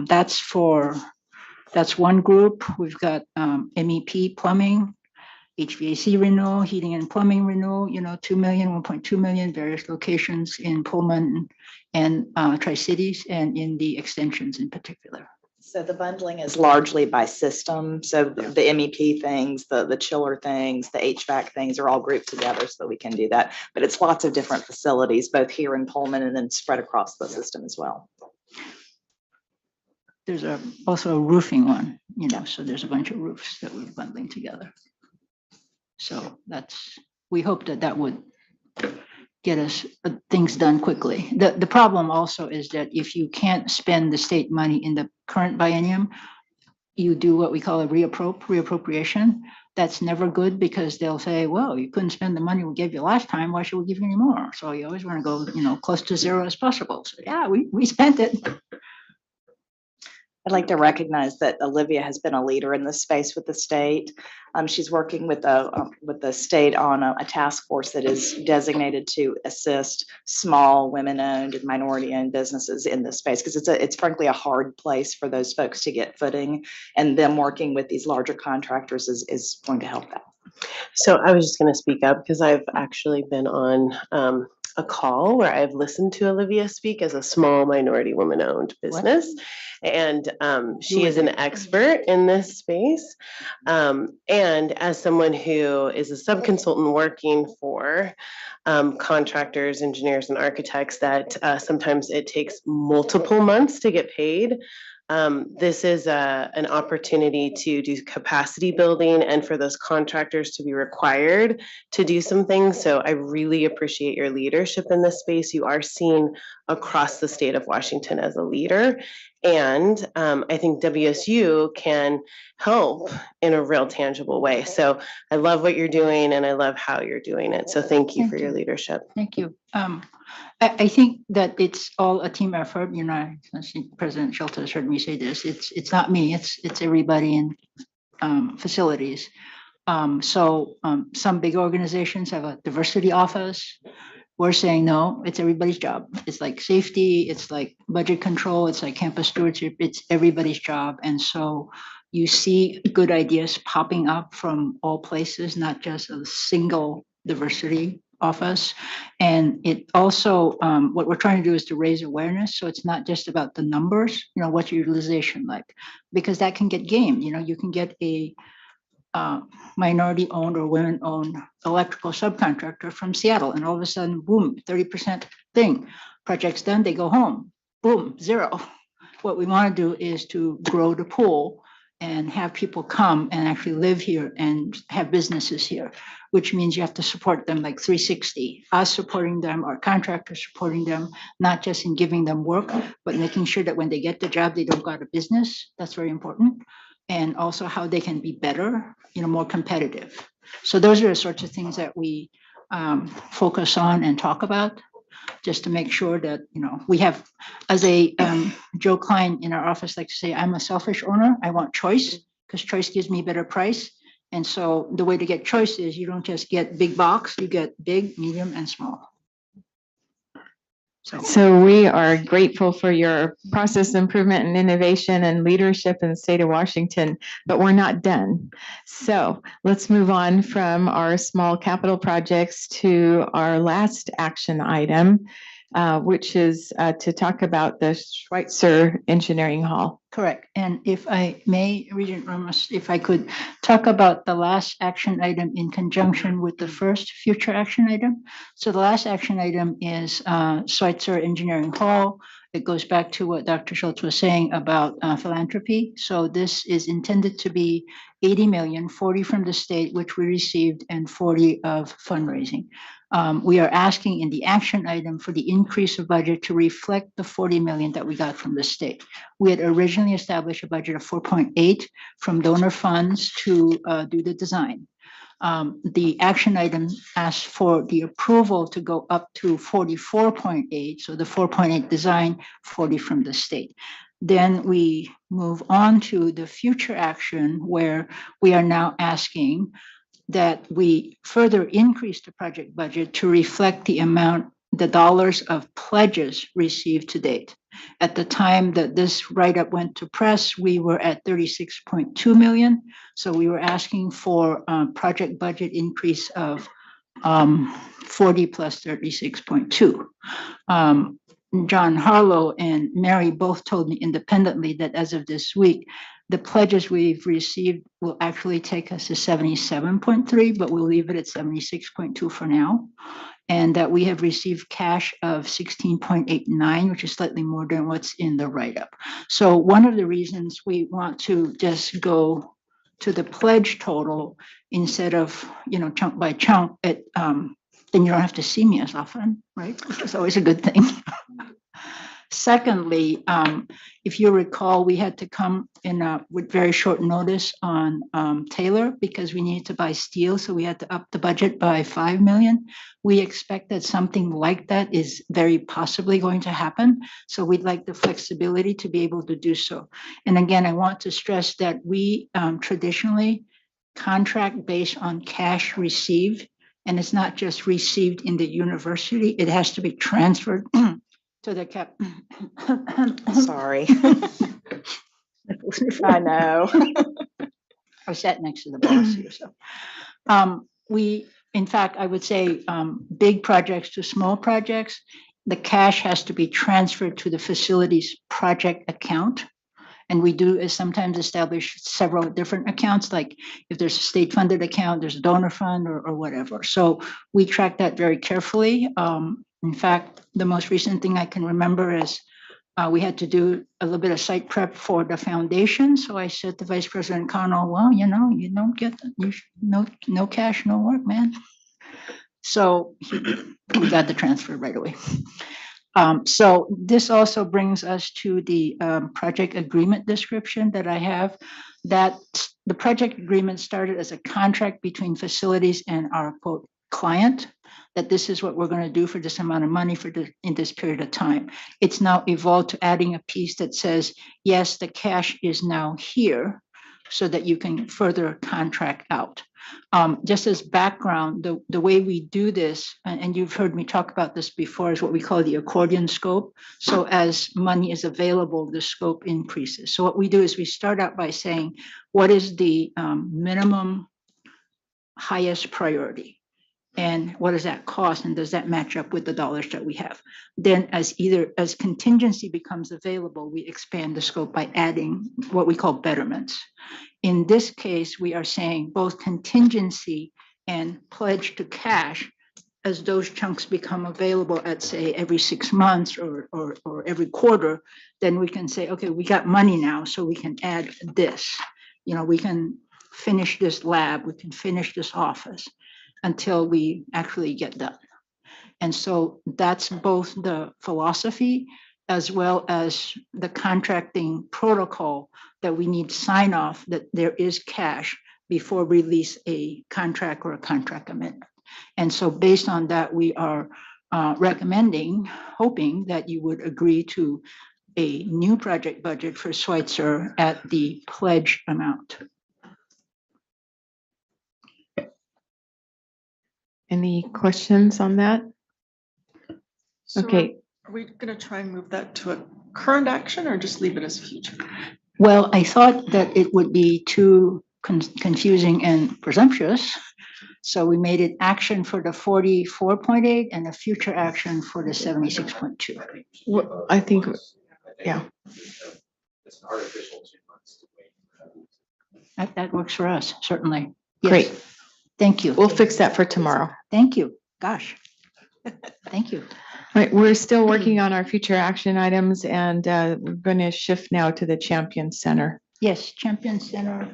That's one group. We've got MEP plumbing, HVAC renewal, heating and plumbing renewal, 2 million, 1.2 million, various locations in Pullman and Tri-Cities and in the extensions in particular. So the bundling is largely by system. So the MEP things, the chiller things, the HVAC things are all grouped together so that we can do that. But it's lots of different facilities, both here in Pullman and then spread across the system as well. There's also a roofing one, so there's a bunch of roofs that we're bundling together. So we hope that would get us things done quickly. The problem also is that if you can't spend the state money in the current biennium, you do what we call a reappropriation. That's never good because they'll say, well, you couldn't spend the money we gave you last time. Why should we give you any more? So you always want to go, close to zero as possible. So yeah, we spent it. I'd like to recognize that Olivia has been a leader in this space with the state. She's working with the state on a task force that is designated to assist small women-owned and minority-owned businesses in this space because it's frankly a hard place for those folks to get footing, and them working with these larger contractors is going to help that. So I was just going to speak up because I've actually been on a call where I've listened to Olivia speak as a small minority woman-owned business. And she is an expert in this space. And as someone who is a sub-consultant working for contractors, engineers, and architects that sometimes it takes multiple months to get paid. This is an opportunity to do capacity building and for those contractors to be required to do some things. So I really appreciate your leadership in this space. You are seen across the state of Washington as a leader. And I think WSU can help in a real tangible way. So I love what you're doing and I love how you're doing it. So thank you for your leadership. Thank you. I think that it's all a team effort. I think President Shelton has heard me say this. It's not me. It's everybody in facilities. Some big organizations have a diversity office. We're saying no. It's everybody's job. It's like safety. It's like budget control. It's like campus stewardship. It's everybody's job. And so you see good ideas popping up from all places, not just a single diversity office. And it also, what we're trying to do is to raise awareness. So it's not just about the numbers, what's your utilization like, because that can get gamed. You can get a minority owned or women owned electrical subcontractor from Seattle. And all of a sudden, boom, 30% thing. Project's done, they go home, boom, zero. What we want to do is to grow the pool and have people come and actually live here and have businesses here, which means you have to support them like 360. Us supporting them, our contractors supporting them, not just in giving them work, but making sure that when they get the job, they don't go out of business. That's very important. And also how they can be better, more competitive. So those are the sorts of things that we focus on and talk about, just to make sure that, we have, as a Joe Klein in our office like to say, I'm a selfish owner. I want choice because choice gives me better price. And so the way to get choice is you don't just get big box, you get big, medium, and small. So we are grateful for your process improvement and innovation and leadership in the state of Washington, but we're not done. So let's move on from our small capital projects to our last action item, which is to talk about the Schweitzer Engineering Hall. Correct. And if I may, Regent Ramos, if I could talk about the last action item in conjunction with the first future action item. So the last action item is Schweitzer Engineering Hall. It goes back to what Dr. Schultz was saying about philanthropy. So this is intended to be 80 million, 40 from the state, which we received, and 40 of fundraising. We are asking in the action item for the increase of budget to reflect the 40 million that we got from the state. We had originally established a budget of 4.8 from donor funds to do the design. The action item asks for the approval to go up to 44.8, so the 4.8 design, 40 from the state. Then we move on to the future action where we are now asking that we further increase the project budget to reflect the amount, the dollars of pledges received to date. At the time that this write-up went to press, we were at 36.2 million. So we were asking for a project budget increase of 40 plus 36.2. John Harlow and Mary both told me independently that as of this week, the pledges we've received will actually take us to 77.3, but we'll leave it at 76.2 for now. And that we have received cash of 16.89, which is slightly more than what's in the write-up. So one of the reasons we want to just go to the pledge total instead of, chunk by chunk, then you don't have to see me as often, right? It's always a good thing. Secondly, if you recall, we had to come in with very short notice on Taylor because we needed to buy steel, so we had to up the budget by 5 million. We expect that something like that is very possibly going to happen, so we'd like the flexibility to be able to do so. And again, I want to stress that we traditionally contract based on cash received, and it's not just received in the university, it has to be transferred to the cap. Sorry. I know. I sat next to the boss here, so. We, in fact, I would say big projects to small projects, the cash has to be transferred to the facilities project account. And we do sometimes establish several different accounts, like if there's a state funded account, there's a donor fund or whatever. So we track that very carefully. In fact, the most recent thing I can remember is we had to do a little bit of site prep for the foundation. So I said to Vice President Connell, well, you don't get, no cash, no work, man. So we got the transfer right away. So this also brings us to the project agreement description that I have, that the project agreement started as a contract between facilities and our quote client, that this is what we're going to do for this amount of money in this period of time. It's now evolved to adding a piece that says, yes, the cash is now here so that you can further contract out. Just as background, the way we do this, and you've heard me talk about this before, is what we call the accordion scope. So as money is available, the scope increases. So what we do is we start out by saying, what is the minimum highest priority? And what does that cost? And does that match up with the dollars that we have? Then as contingency becomes available, we expand the scope by adding what we call betterments. In this case, we are saying both contingency and pledge to cash, as those chunks become available at, say, every 6 months or every quarter, then we can say, okay, we got money now, so we can add this. We can finish this lab, we can finish this office until we actually get done. And so that's both the philosophy as well as the contracting protocol that we need sign off that there is cash before release a contract or a contract amendment. And so based on that, we are hoping that you would agree to a new project budget for Schweitzer at the pledge amount. Any questions on that? So Okay. Are we gonna try and move that to a current action or just leave it as future? Well, I thought that it would be too confusing and presumptuous. So we made it action for the 44.8 and a future action for the 76.2. Well, I think, yeah. It's an artificial 2 months to wait. That works for us, certainly. Great. Yes. Thank you. We'll fix that for tomorrow. Thank you. Gosh. Thank you. Right, we're still working on our future action items and we're going to shift now to the Champion Center. Yes, Champion Center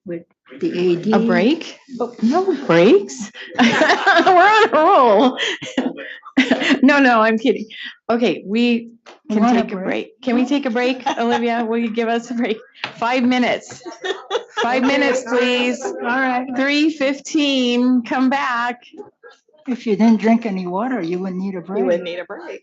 with The AD. A break? No breaks. We're on a roll. No, I'm kidding. Okay, we can want a take a break? break. Can we take a break, Olivia? Will you give us a break? 5 minutes. 5 minutes, please. All right. 3:15, come back. If you didn't drink any water, you wouldn't need a break. You wouldn't need a break.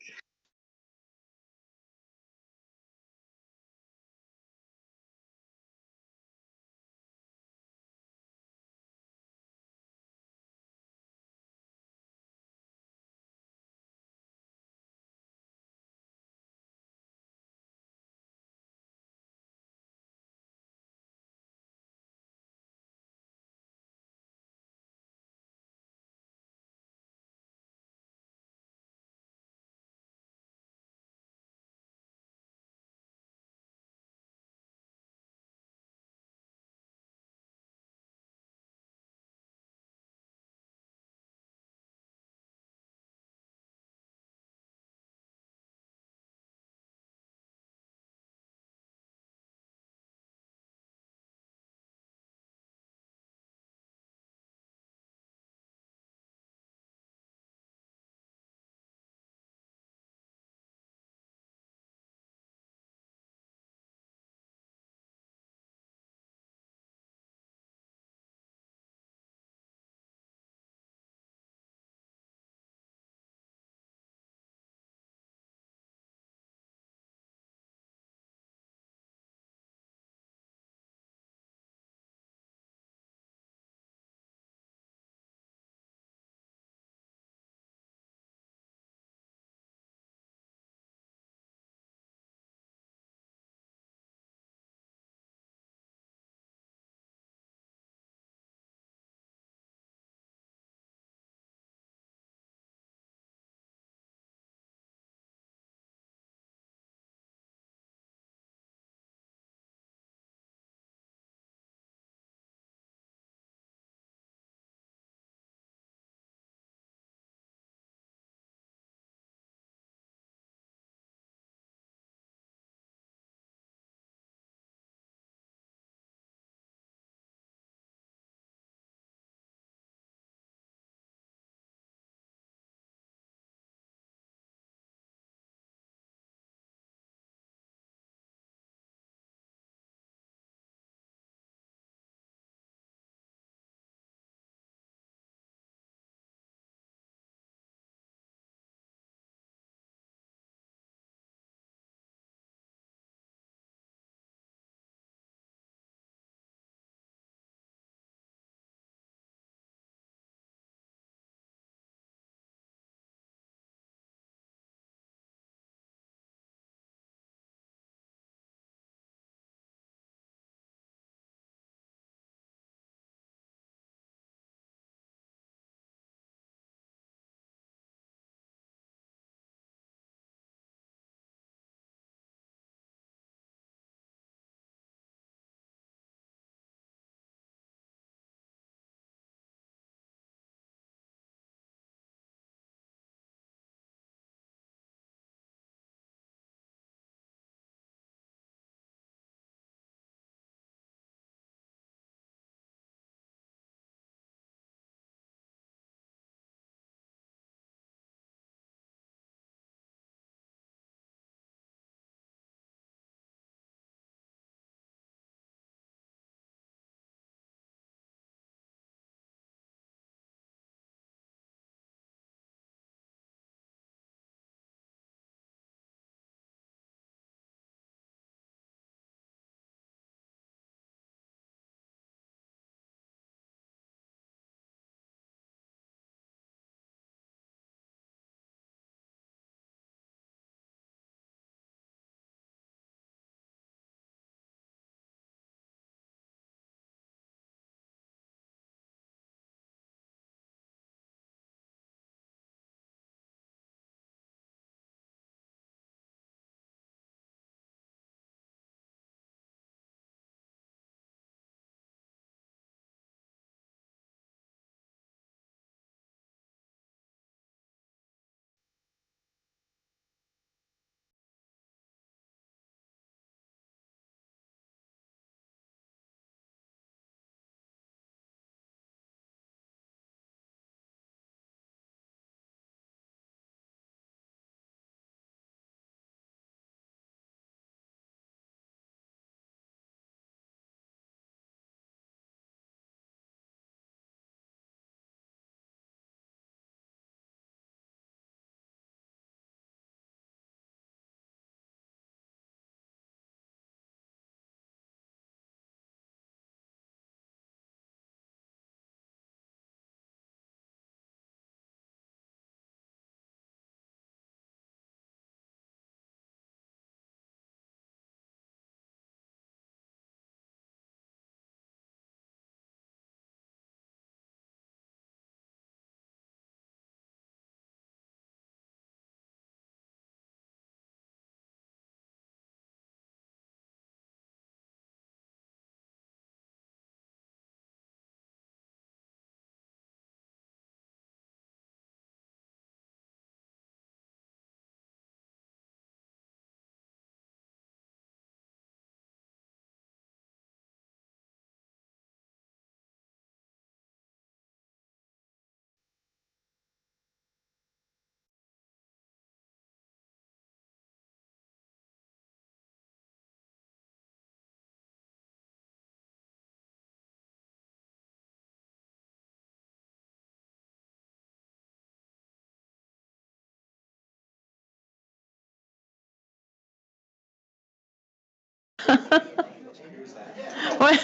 What?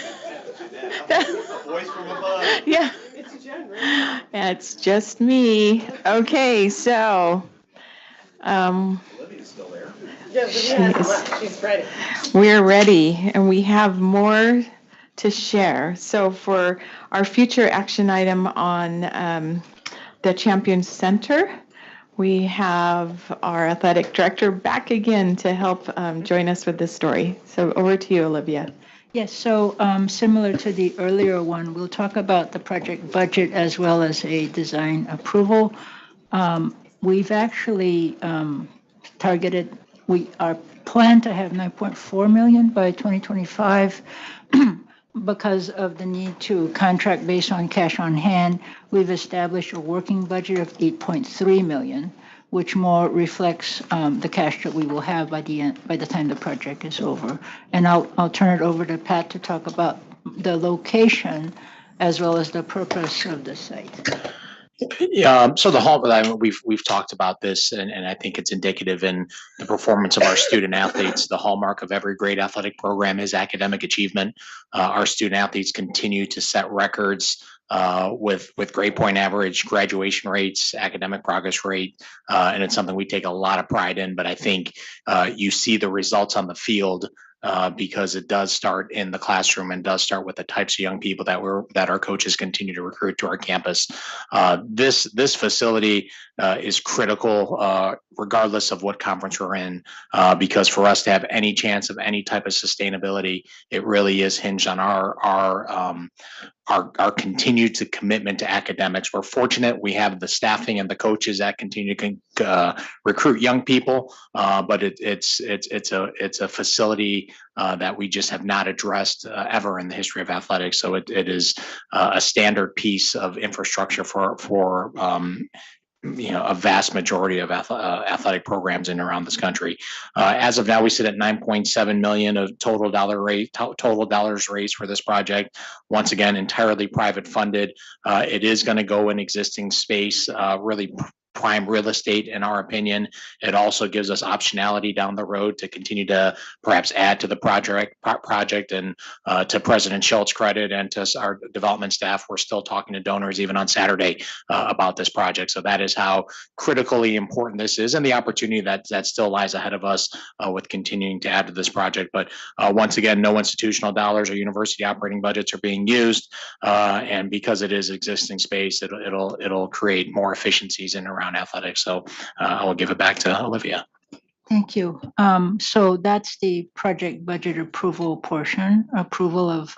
Voice from above. Yeah. It's just me. Okay, so, Olivia's still there. She's ready. we're ready and we have more to share. So for our future action item on the Champion Center, we have our athletic director back again to help join us with this story. So over to you, Olivia. Yes, so similar to the earlier one, we'll talk about the project budget as well as a design approval. We've actually targeted, we are planned to have 9.4 million by 2025. Because of the need to contract based on cash on hand, we've established a working budget of 8.3 million, which more reflects the cash that we will have by the time the project is over. And I'll turn it over to Pat to talk about the location as well as the purpose of the site. Yeah, so the hall, we've talked about this, and I think it's indicative in the performance of our student athletes. The hallmark of every great athletic program is academic achievement. Our student athletes continue to set records with grade point average, graduation rates, academic progress rate, and it's something we take a lot of pride in. But I think you see the results on the field. Because it does start in the classroom and does start with the types of young people that our coaches continue to recruit to our campus. This facility is critical, regardless of what conference we're in, because for us to have any chance of any type of sustainability, it really is hinged on our continued commitment to academics. We're fortunate we have the staffing and the coaches that continue to recruit young people, but it's a facility that we just have not addressed ever in the history of athletics. So it is a standard piece of infrastructure for a vast majority of athletic programs in and around this country. As of now, we sit at 9.7 million of total dollars raised for this project. Once again, entirely private funded. It is going to go in existing space, really prime real estate, in our opinion. It also gives us optionality down the road to continue to perhaps add to the project. And to President Schultz credit and to our development staff, we're still talking to donors even on Saturday about this project. So that is how critically important this is, and the opportunity that still lies ahead of us with continuing to add to this project. But once again, no institutional dollars or university operating budgets are being used, and because it is existing space, it'll create more efficiencies in and around athletics. So I will give it back to Olivia. Thank you. So that's the project budget approval portion, approval of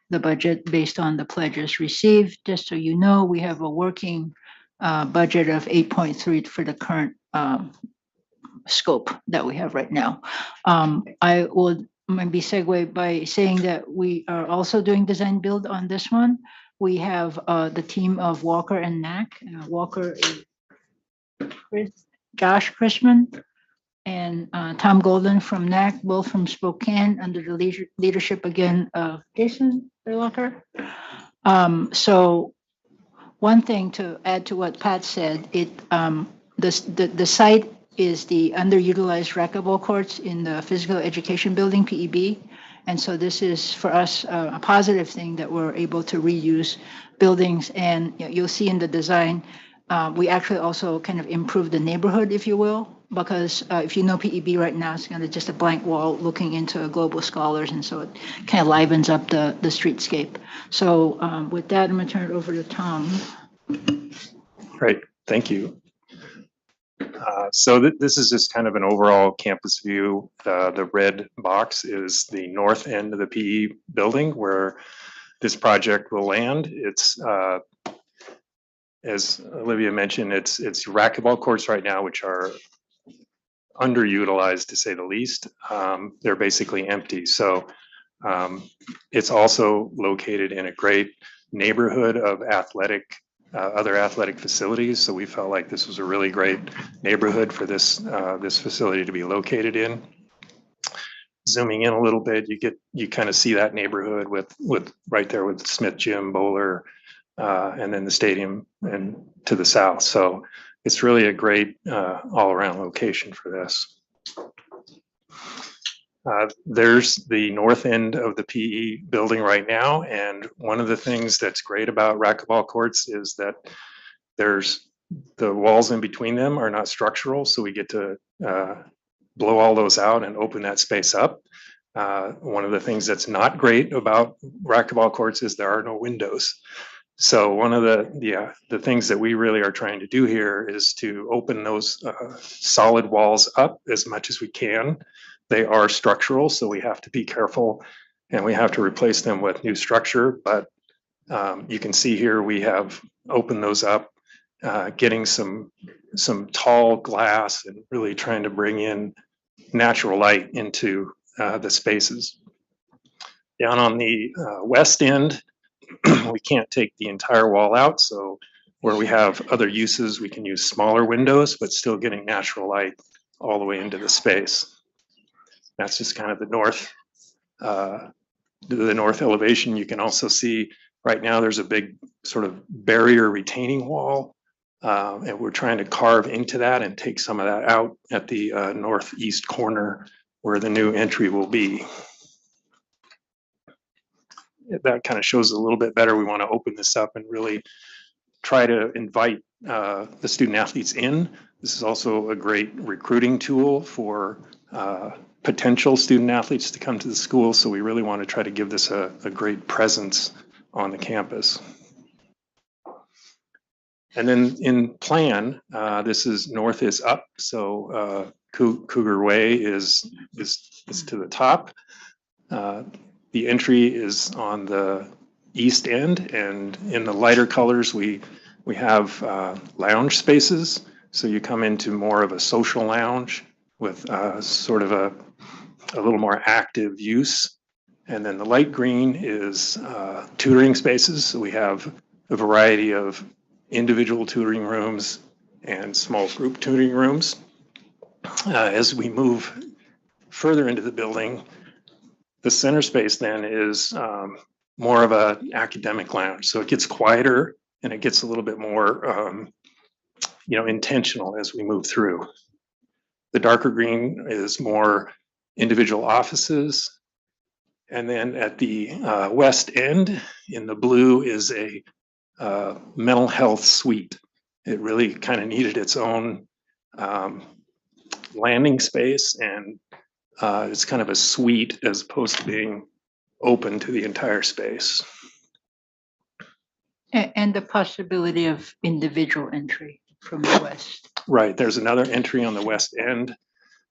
the budget based on the pledges received. Just so you know, we have a working budget of 8.3 for the current scope that we have right now. I would maybe segue by saying that we are also doing design build on this one. We have the team of Walker and Knack. Walker is Josh Chrisman and Tom Golden from Knack, both from Spokane, under the leadership again of Jason Walker. So one thing to add to what Pat said, the site is the underutilized racquetball courts in the physical education building, PEB. And so this is for us a positive thing that we're able to reuse buildings. And you'll see in the design, we actually also kind of improve the neighborhood, if you will, because if you know PEB right now, it's kind of just a blank wall looking into global scholars. And so it kind of livens up the streetscape. So with that, I'm going to turn it over to Tom. Great, thank you. So this is just kind of an overall campus view. The red box is the north end of the PE building where this project will land. It's, as Olivia mentioned, it's racquetball courts right now, which are underutilized to say the least. They're basically empty. So it's also located in a great neighborhood of other athletic facilities. So we felt like this was a really great neighborhood for this facility to be located in. Zooming in a little bit, you kind of see that neighborhood with right there with Smith Gym, Bowler, and then the stadium and to the south. So it's really a great all around location for this. There's the north end of the PE building right now, and one of the things that's great about racquetball courts is that there's the walls in between them are not structural, so we get to blow all those out and open that space up. One of the things that's not great about racquetball courts is there are no windows. So one of the things that we really are trying to do here is to open those solid walls up as much as we can. They are structural, so we have to be careful and we have to replace them with new structure. But you can see here we have opened those up, getting some tall glass and really trying to bring in natural light into the spaces. Down on the west end, we can't take the entire wall out, so where we have other uses, we can use smaller windows, but still getting natural light all the way into the space. That's just kind of the north elevation. You can also see right now there's a big sort of barrier retaining wall, and we're trying to carve into that and take some of that out at the northeast corner where the new entry will be. That kind of shows a little bit better. We want to open this up and really try to invite the student athletes in. This is also a great recruiting tool for potential student athletes to come to the school. So we really want to try to give this a great presence on the campus. And then in plan, this is north is up. So Cougar Way is to the top. The entry is on the east end, and in the lighter colors, we have lounge spaces. So you come into more of a social lounge with sort of a little more active use. And then the light green is tutoring spaces. So we have a variety of individual tutoring rooms and small group tutoring rooms. As we move further into the building, the center space then is more of an academic lounge. So it gets quieter and it gets a little bit more intentional as we move through. The darker green is more individual offices. And then at the west end in the blue is a mental health suite. It really kind of needed its own landing space, and it's kind of a suite as opposed to being open to the entire space. And the possibility of individual entry from the west. Right, there's another entry on the west end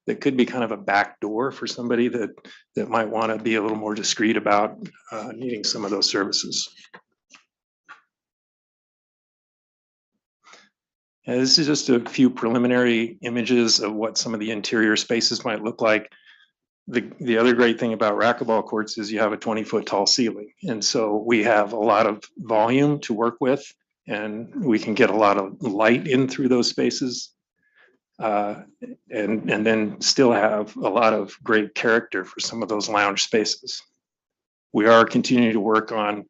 that could be kind of a back door for somebody that might want to be a little more discreet about needing some of those services. And this is just a few preliminary images of what some of the interior spaces might look like. The other great thing about racquetball courts is you have a 20-foot tall ceiling. And so we have a lot of volume to work with, and we can get a lot of light in through those spaces, and then still have a lot of great character for some of those lounge spaces. We are continuing to work on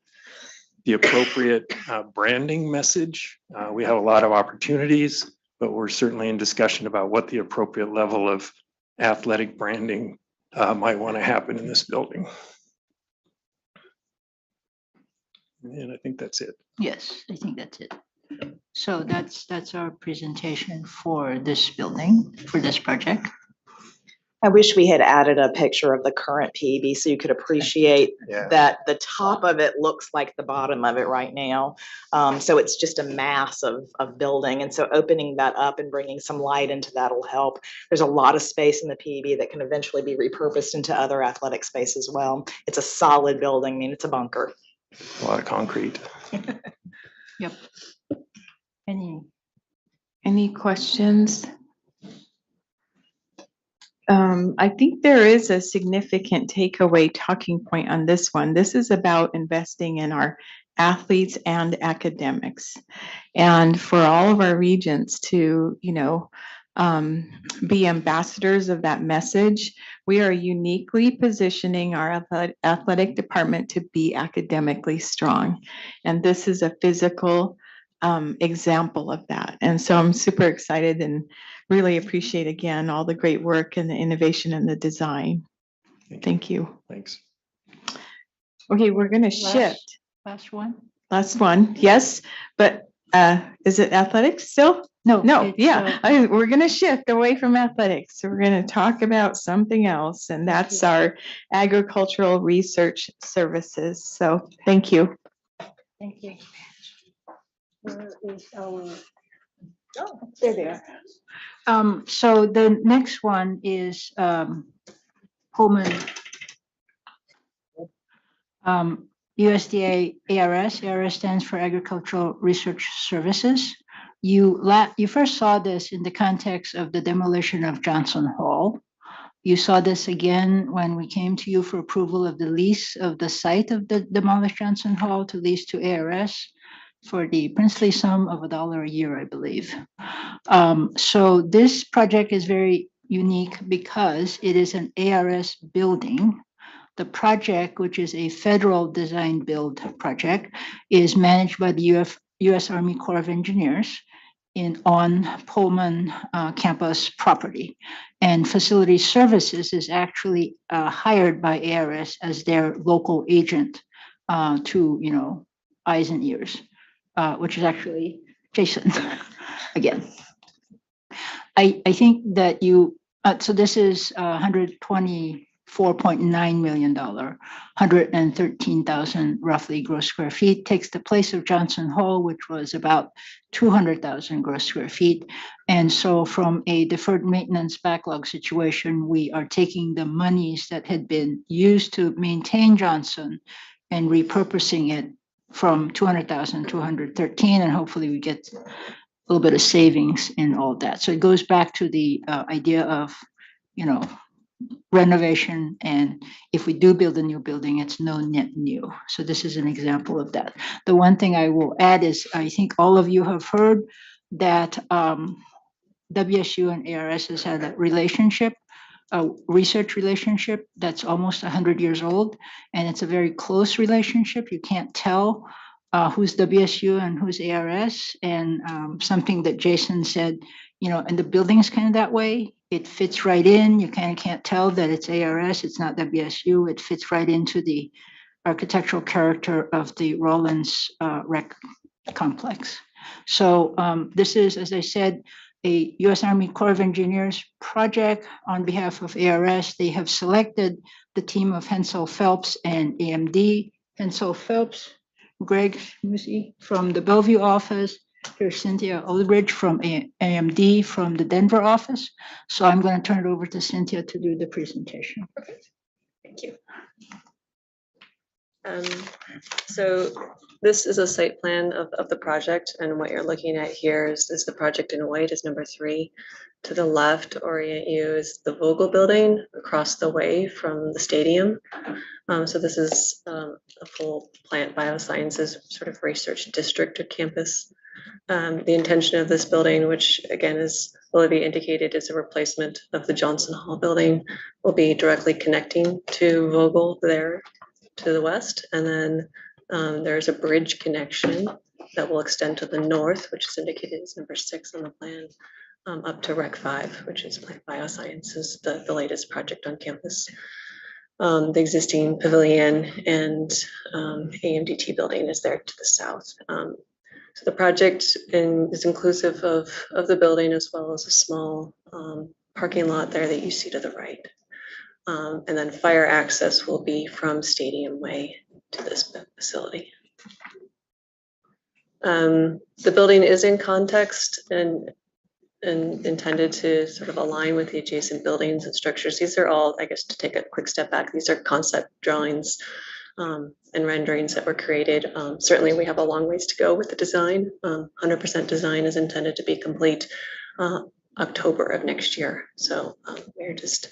the appropriate branding message. We have a lot of opportunities, but we're certainly in discussion about what the appropriate level of athletic branding might want to happen in this building. And I think that's it. Yes, I think that's it. So that's our presentation for this building, for this project. I wish we had added a picture of the current PEB so you could appreciate that the top of it looks like the bottom of it right now. So it's just a mass of building. And so opening that up and bringing some light into that will help. There's a lot of space in the PEB that can eventually be repurposed into other athletic space as well. It's a solid building. I mean, it's a bunker. A lot of concrete. Yep. Any questions? I think there is a significant takeaway talking point on this one. This is about investing in our athletes and academics, and for all of our regents to, be ambassadors of that message. We are uniquely positioning our athletic department to be academically strong, and this is a physical example of that. And so I'm super excited and really appreciate again all the great work and the innovation and the design. Thank you. Thanks. Okay, we're gonna Last- shift. Last one? Last one, yes, but is it athletics still? No. No, it's, yeah, we're gonna shift away from athletics. So we're gonna talk about something else, and that's our agricultural research services. So thank you. Thank you. Where is our? Oh, there they are. So the next one is, Pullman. USDA ARS. ARS stands for Agricultural Research Services. You first saw this in the context of the demolition of Johnson Hall. You saw this again when we came to you for approval of the lease of the site of the demolished Johnson Hall to lease to ARS for the princely sum of $1 a year, I believe. So this project is very unique because it is an ARS building. The project, which is a federal design build project, is managed by the U.S. Army Corps of Engineers on Pullman campus property. And facility services is actually hired by ARS as their local agent to, eyes and ears, which is actually Jason again. I think that so this is $124.9 million, 113,000 roughly gross square feet, takes the place of Johnson Hall, which was about 200,000 gross square feet. And so from a deferred maintenance backlog situation, we are taking the monies that had been used to maintain Johnson and repurposing it from 200,000 to 113, and hopefully we get a little bit of savings in all that. So it goes back to the idea of, renovation, and if we do build a new building, it's no net new. So this is an example of that. The one thing I will add is I think all of you have heard that WSU and ARS has had a relationship, a research relationship that's almost 100 years old, and it's a very close relationship. You can't tell who's WSU and who's ARS, and something that Jason said, and the building is kind of that way. It fits right in. You kind of can't tell that it's ARS, it's not WSU. It fits right into the architectural character of the Rollins Rec complex. So this is, as I said, a U.S. Army Corps of Engineers project on behalf of ARS. They have selected the team of Hensel Phelps and AMD. Hensel Phelps, Greg Musi from the Bellevue office. Here's Cynthia Aldridge from AMD from the Denver office. So I'm going to turn it over to Cynthia to do the presentation. Thank you. So this is a site plan of the project, and what you're looking at here is the project in white is number 3. To the left, orient you, is the Vogel building across the way from the stadium. So this is a full plant biosciences sort of research district or campus. The intention of this building, which again is Olivia indicated is a replacement of the Johnson Hall building, will be directly connecting to Vogel there to the west. And then there's a bridge connection that will extend to the north, which is indicated as number 6 on the plan, up to Rec 5, which is Plant Biosciences, the latest project on campus. The existing pavilion and AMDT building is there to the south. So the project is inclusive of the building as well as a small parking lot there that you see to the right. And then fire access will be from Stadium Way to this facility. The building is in context and intended to sort of align with the adjacent buildings and structures. These are all, I guess, to take a quick step back, these are concept drawings and renderings that were created. Certainly we have a long ways to go with the design. 100% design is intended to be complete October of next year. So we're just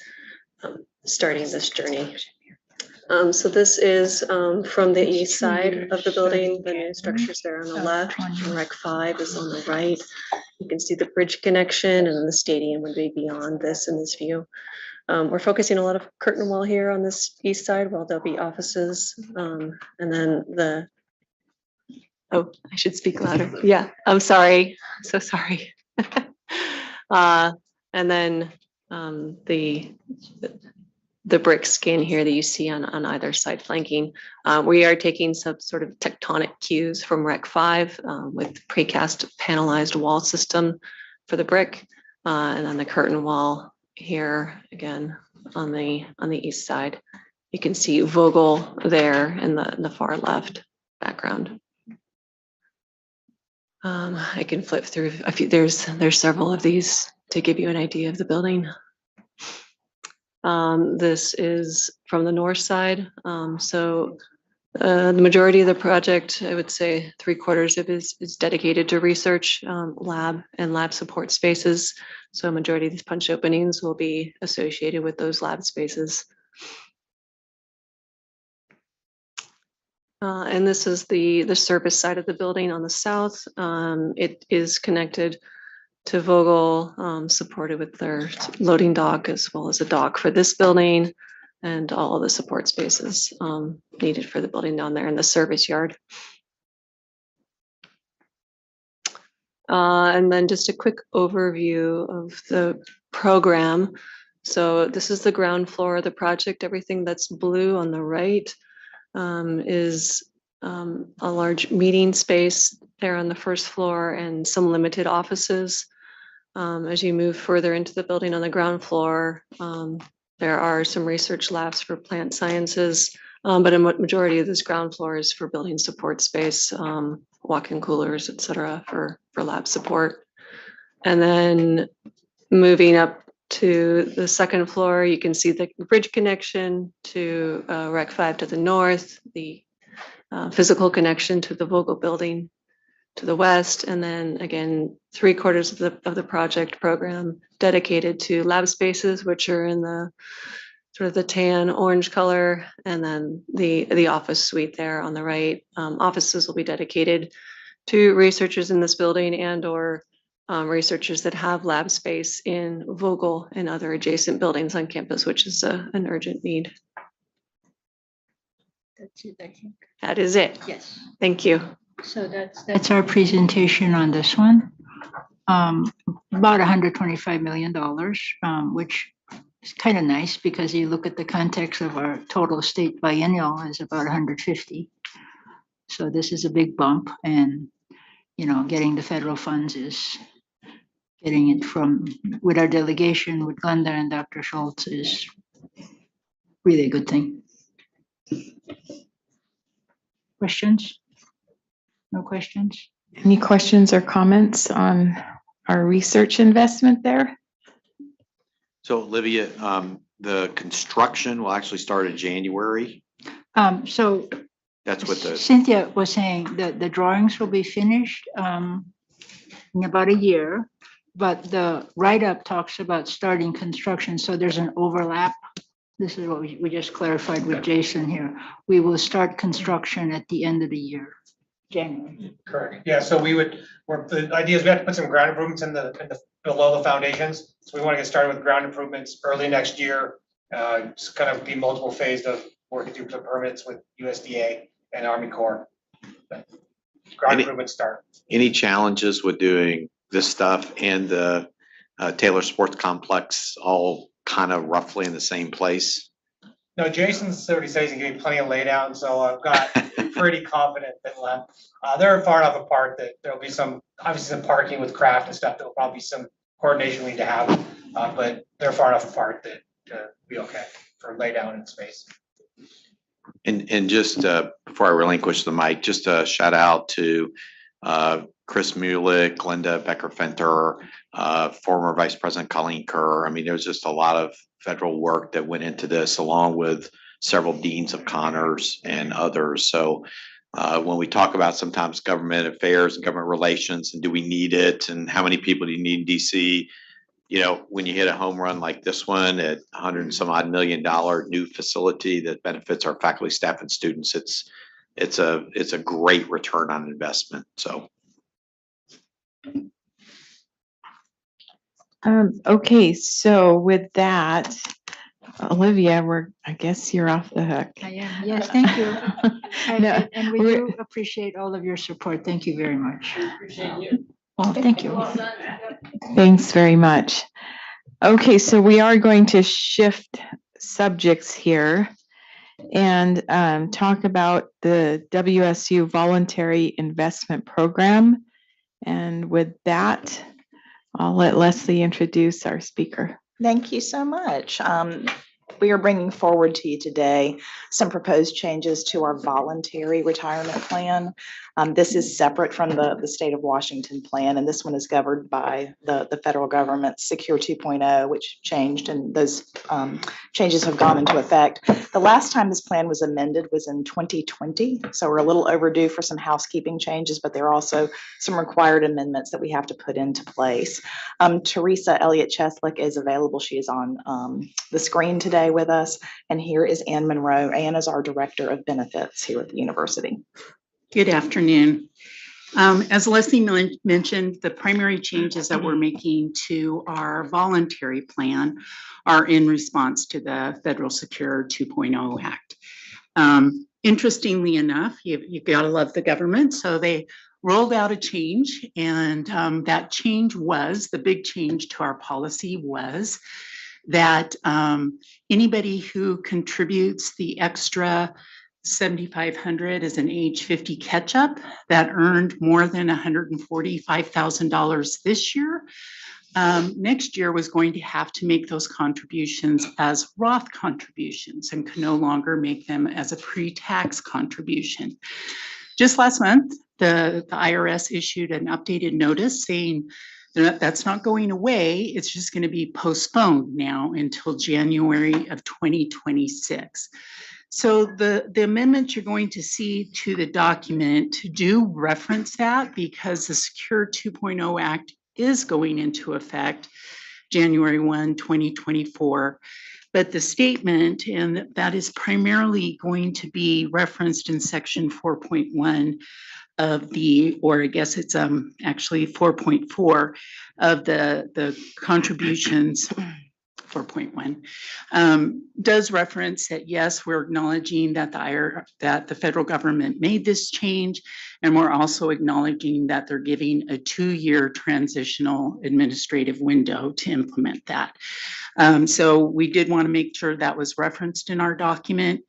starting this journey. So this is from the east side of the building. The new structures there on the left, and Rec 5 is on the right. You can see the bridge connection, and the stadium would be beyond this in this view. We're focusing a lot of curtain wall here on this east side, while there'll be offices. And then oh, I should speak louder. Yeah, I'm sorry. So sorry. And then the brick skin here that you see on either side flanking. We are taking some sort of tectonic cues from Rec 5 with precast panelized wall system for the brick, and then the curtain wall here again on the east side. You can see Vogel there in the far left background. I can flip through a few. There's several of these to give you an idea of the building. This is from the north side. The majority of the project, I would say 3/4 of it is dedicated to research, lab and lab support spaces. So a majority of these punch openings will be associated with those lab spaces. And this is the service side of the building on the south. It is connected to Vogel, supported with their loading dock as well as a dock for this building and all of the support spaces needed for the building down there in the service yard. And then just a quick overview of the program. So this is the ground floor of the project. Everything that's blue on the right is a large meeting space there on the first floor and some limited offices. As you move further into the building on the ground floor, there are some research labs for plant sciences, but a majority of this ground floor is for building support space, walk-in coolers, et cetera, for lab support. And then moving up to the second floor, you can see the bridge connection to Rec 5 to the north, the physical connection to the Vogel building to the west, and then again, 3/4 of the project program dedicated to lab spaces, which are in the sort of the tan orange color, and then the office suite there on the right. Offices will be dedicated to researchers in this building and or researchers that have lab space in Vogel and other adjacent buildings on campus, which is an urgent need. That's it, I think. That is it. Yes. Thank you. So that's our presentation on this one. About $125 million, which is kind of nice because you look at the context of our total state biennial is about 150. So this is a big bump, and getting the federal funds is getting it from with our delegation with Glenda and Dr. Schultz is really a good thing. Questions? No questions? Any questions or comments on our research investment there? So Olivia, the construction will actually start in January. So That's what the, Cynthia was saying that the drawings will be finished in about a year, but the write-up talks about starting construction, so there's an overlap. This is what we just clarified with Jason here. We will start construction at the end of the year, January. Correct. Yeah, so the idea is we have to put some ground improvements in the below the foundations. So we want to get started with ground improvements early next year. Just kind of be multiple phased of working through some permits with USDA and Army Corps. Ground improvements start. any challenges with doing this stuff and the Taylor Sports Complex all kind of roughly in the same place? No, Jason's already says he can give me plenty of laydown, so I've got pretty confident that they're far enough apart that there'll be obviously some parking with craft and stuff. There'll probably be some coordination we need to have, but they're far enough apart that to be okay for laydown in space. And just before I relinquish the mic, just a shout out to Chris Mulick, Glenda Becker-Fenter, former Vice President Colleen Kerr. I mean, there's just a lot of federal work that went into this, along with several deans of Connors and others. So when we talk about sometimes government affairs and government relations, and do we need it, and how many people do you need in DC? When you hit a home run like this one at $100 and some odd million new facility that benefits our faculty, staff, and students, it's a great return on investment. So. Okay, so with that, Olivia, I guess you're off the hook. I am. Yes, thank you. No, and we do appreciate all of your support. Thank you very much. Appreciate you. Well, thank you. Thanks very much. Okay, so we are going to shift subjects here and talk about the WSU Voluntary Investment Program. And with that, I'll let Leslie introduce our speaker. Thank you so much. We are bringing forward to you today some proposed changes to our voluntary retirement plan. This is separate from the state of Washington plan, and this one is governed by the federal government's Secure 2.0, which changed, and those changes have gone into effect. The last time this plan was amended was in 2020, so we're a little overdue for some housekeeping changes, but there are also some required amendments that we have to put into place. Teresa Elliott Cheslick is available. She is on the screen today with us. And here is Ann Monroe. Ann is our Director of Benefits here at the university. Good afternoon. As Leslie mentioned, the primary changes that we're making to our voluntary plan are in response to the Federal Secure 2.0 Act. Interestingly enough, you gotta love the government, so they rolled out a change, and that change was, the big change to our policy was that anybody who contributes the extra $7,500 as an age 50 catch-up that earned more than $145,000 this year, next year was going to have to make those contributions as Roth contributions and can no longer make them as a pre-tax contribution. Just last month, the IRS issued an updated notice saying that's not going away. It's just going to be postponed now until January of 2026. So the amendments you're going to see to the document do reference that, because the Secure 2.0 Act is going into effect January 1, 2024. But the statement, and that is primarily going to be referenced in section 4.1 of the, or I guess it's actually 4.4 of the contributions, 4.1, does reference that, yes, we're acknowledging that that the federal government made this change, and we're also acknowledging that they're giving a 2-year transitional administrative window to implement that. So we did want to make sure that was referenced in our document.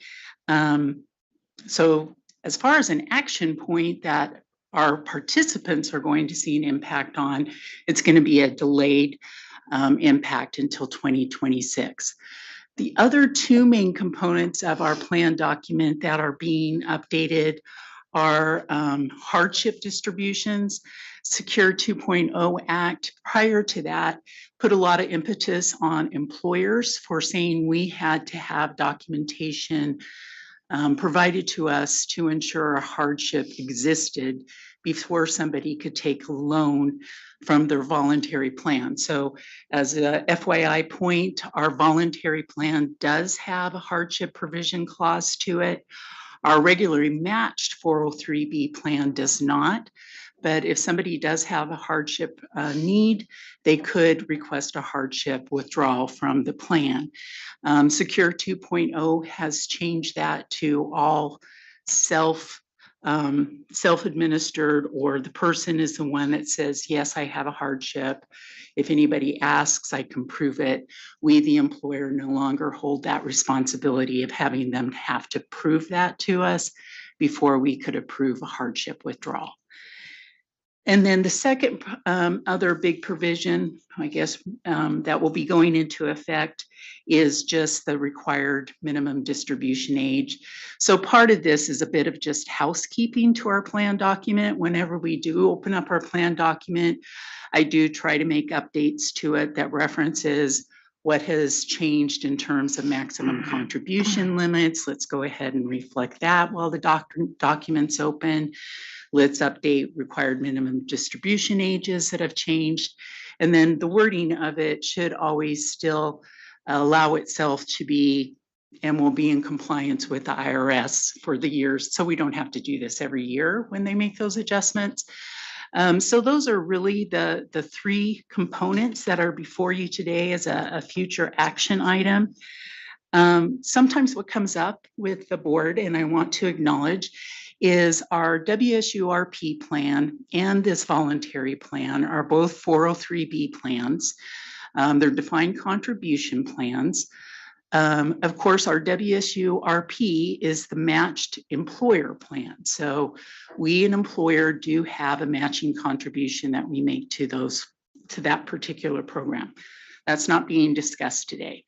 So as far as an action point that our participants are going to see an impact on, it's going to be a delayed impact until 2026. The other two main components of our plan document that are being updated are hardship distributions. Secure 2.0 Act, prior to that, put a lot of impetus on employers for saying we had to have documentation provided to us to ensure a hardship existed before somebody could take a loan from their voluntary plan. So as a FYI point, our voluntary plan does have a hardship provision clause to it. Our regularly matched 403B plan does not. But if somebody does have a hardship need, they could request a hardship withdrawal from the plan. Secure 2.0 has changed that to all self-administered, or the person is the one that says, yes, I have a hardship. If anybody asks, I can prove it. We, the employer, no longer hold that responsibility of having them have to prove that to us before we could approve a hardship withdrawal. And then the second other big provision, I guess, that will be going into effect is just the required minimum distribution age. So part of this is a bit of just housekeeping to our plan document. Whenever we do open up our plan document, I do try to make updates to it that references what has changed in terms of maximum contribution limits. Let's go ahead and reflect that while the document's open. Let's update required minimum distribution ages that have changed. And then the wording of it should always still allow itself to be and will be in compliance with the IRS for the years. So we don't have to do this every year when they make those adjustments. So those are really the three components that are before you today as a future action item. Sometimes what comes up with the board, and I want to acknowledge, is our WSURP plan and this voluntary plan are both 403B plans. They're defined contribution plans. Of course, our WSU RP is the matched employer plan. So we, an employer, do have a matching contribution that we make to that particular program. That's not being discussed today.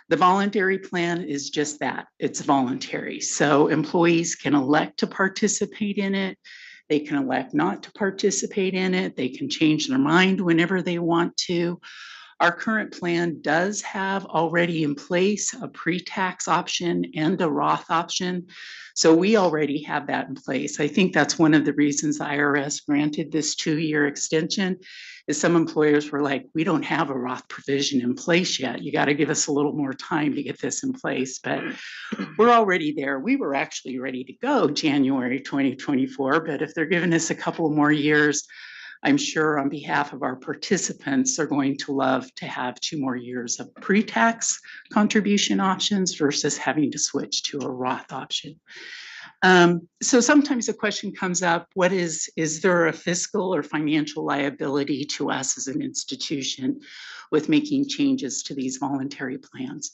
The voluntary plan is just that, it's voluntary. So employees can elect to participate in it. They can elect not to participate in it. They can change their mind whenever they want to. Our current plan does have already in place a pre-tax option and a Roth option. So we already have that in place. I think that's one of the reasons the IRS granted this 2-year extension, is some employers were like, we don't have a Roth provision in place yet. You got to give us a little more time to get this in place, but we're already there. We were actually ready to go January 2024, but if they're giving us a couple more years, I'm sure on behalf of our participants, they're going to love to have 2 more years of pre-tax contribution options versus having to switch to a Roth option. So sometimes the question comes up, is there a fiscal or financial liability to us as an institution with making changes to these voluntary plans?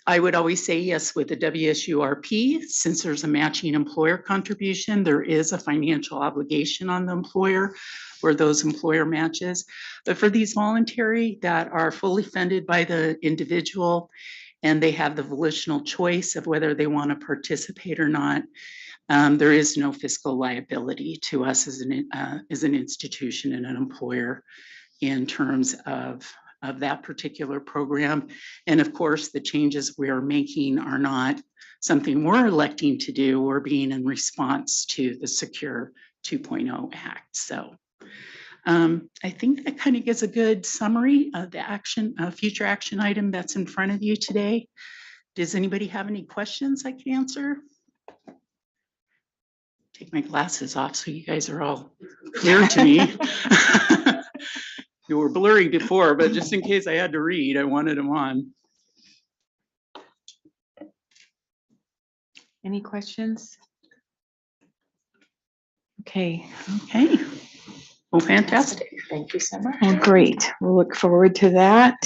I would always say yes with the WSURP, since there's a matching employer contribution, there is a financial obligation on the employer for those employer matches. But for these voluntary that are fully funded by the individual and they have the volitional choice of whether they want to participate or not, there is no fiscal liability to us as an institution and an employer in terms of that particular program. And of course, the changes we are making are not something we're electing to do. We're being in response to the Secure 2.0 Act. So I think that kind of gives a good summary of the future action item that's in front of you today. Does anybody have any questions I can answer? Take my glasses off so you guys are all clear to me. You were blurry before, but just in case I had to read, I wanted them on. Any questions? Okay. Okay. Well, fantastic. Thank you so much. Well, great. We'll look forward to that.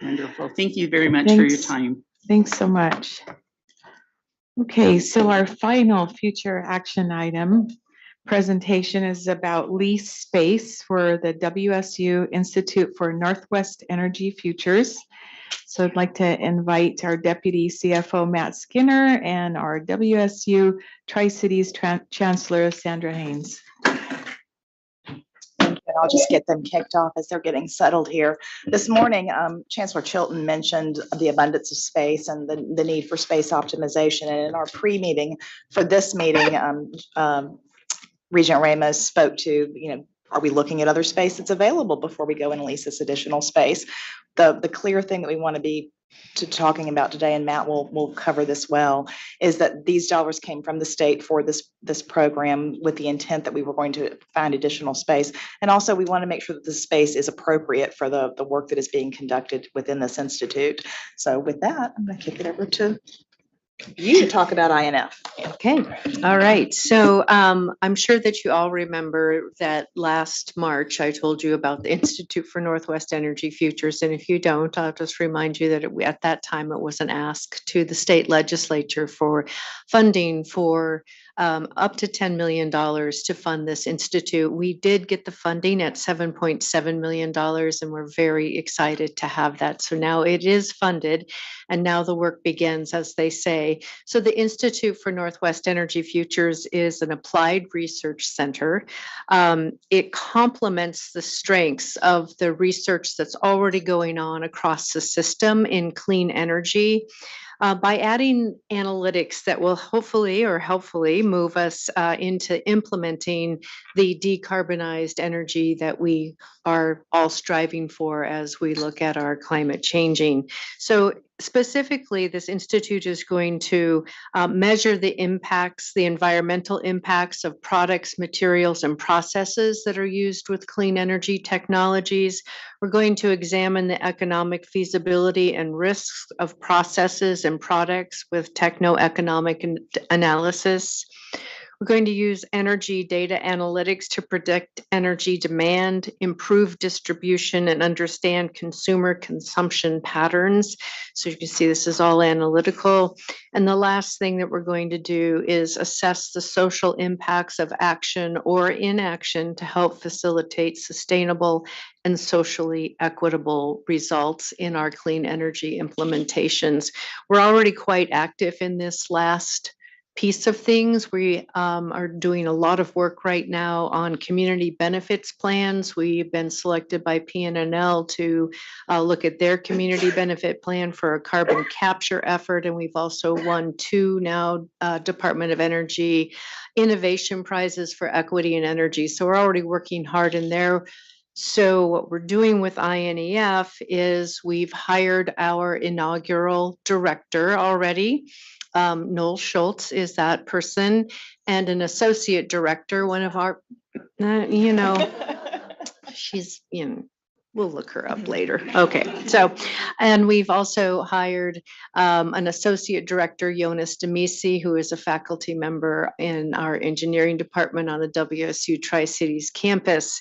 Wonderful. Thank you very much for your time. Thanks so much. Okay, so our final future action item presentation is about lease space for the WSU Institute for Northwest Energy Futures. So I'd like to invite our Deputy CFO, Matt Skinner, and our WSU Tri-Cities Chancellor, Sandra Haynes. And I'll just get them kicked off as they're getting settled here. This morning, Chancellor Chilton mentioned the abundance of space and the need for space optimization. And in our pre-meeting for this meeting, Regent Ramos spoke to, are we looking at other space that's available before we go and lease this additional space? The clear thing that we want to be talking about today, and Matt will cover this well, is that these dollars came from the state for this program with the intent that we were going to find additional space. And also we want to make sure that the space is appropriate for the work that is being conducted within this institute. So with that, I'm going to kick it over to you to talk about INF. Okay, all right. So I'm sure that you all remember that last March, I told you about the Institute for Northwest Energy Futures. And if you don't, I'll just remind you that at that time, it was an ask to the state legislature for funding for up to $10 million to fund this institute. We did get the funding at $7.7 million, and we're very excited to have that. So now it is funded, and now the work begins, as they say. So the Institute for Northwest Energy Futures is an applied research center. It complements the strengths of the research that's already going on across the system in clean energy. By adding analytics that will hopefully move us into implementing the decarbonized energy that we are all striving for as we look at our climate changing. So specifically, this institute is going to measure the impacts, the environmental impacts of products, materials, and processes that are used with clean energy technologies. We're going to examine the economic feasibility and risks of processes and products with techno-economic analysis. We're going to use energy data analytics to predict energy demand, improve distribution, and understand consumer consumption patterns. So you can see this is all analytical. And the last thing that we're going to do is assess the social impacts of action or inaction to help facilitate sustainable and socially equitable results in our clean energy implementations. We're already quite active in this last piece of things. We are doing a lot of work right now on community benefits plans. We've been selected by PNNL to look at their community benefit plan for a carbon capture effort. And we've also won 2 now Department of Energy innovation prizes for equity and energy. So we're already working hard in there. So what we're doing with INEF is we've hired our inaugural director already. Noel Schultz is that person, and an associate director, one of our, she's, we'll look her up later. Okay, so, and we've also hired an associate director, Jonas Demisi, who is a faculty member in our engineering department on the WSU Tri-Cities campus.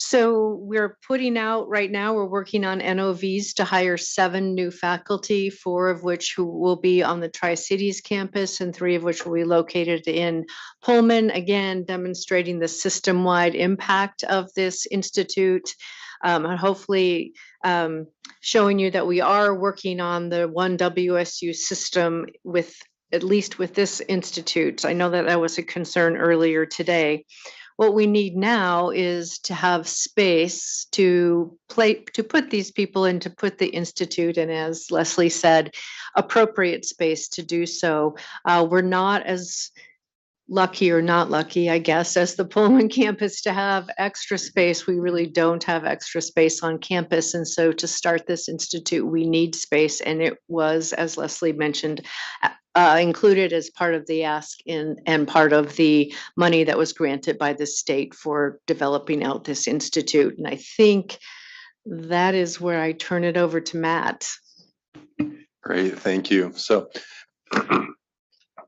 So we're putting out right now, we're working on NOVs to hire 7 new faculty, 4 of which who will be on the Tri-Cities campus and 3 of which will be located in Pullman, again, demonstrating the system-wide impact of this institute. And hopefully showing you that we are working on the one WSU system with, at least with this institute. I know that that was a concern earlier today. What we need now is to have space to put these people in, to put the institute, and as Leslie said, appropriate space to do so. We're not as lucky, or not lucky, I guess, as the Pullman campus to have extra space. We really don't have extra space on campus. And so to start this institute, we need space. And it was, as Leslie mentioned, included as part of the ask and part of the money that was granted by the state for developing out this institute. And I think that is where I turn it over to Matt. Great, thank you. So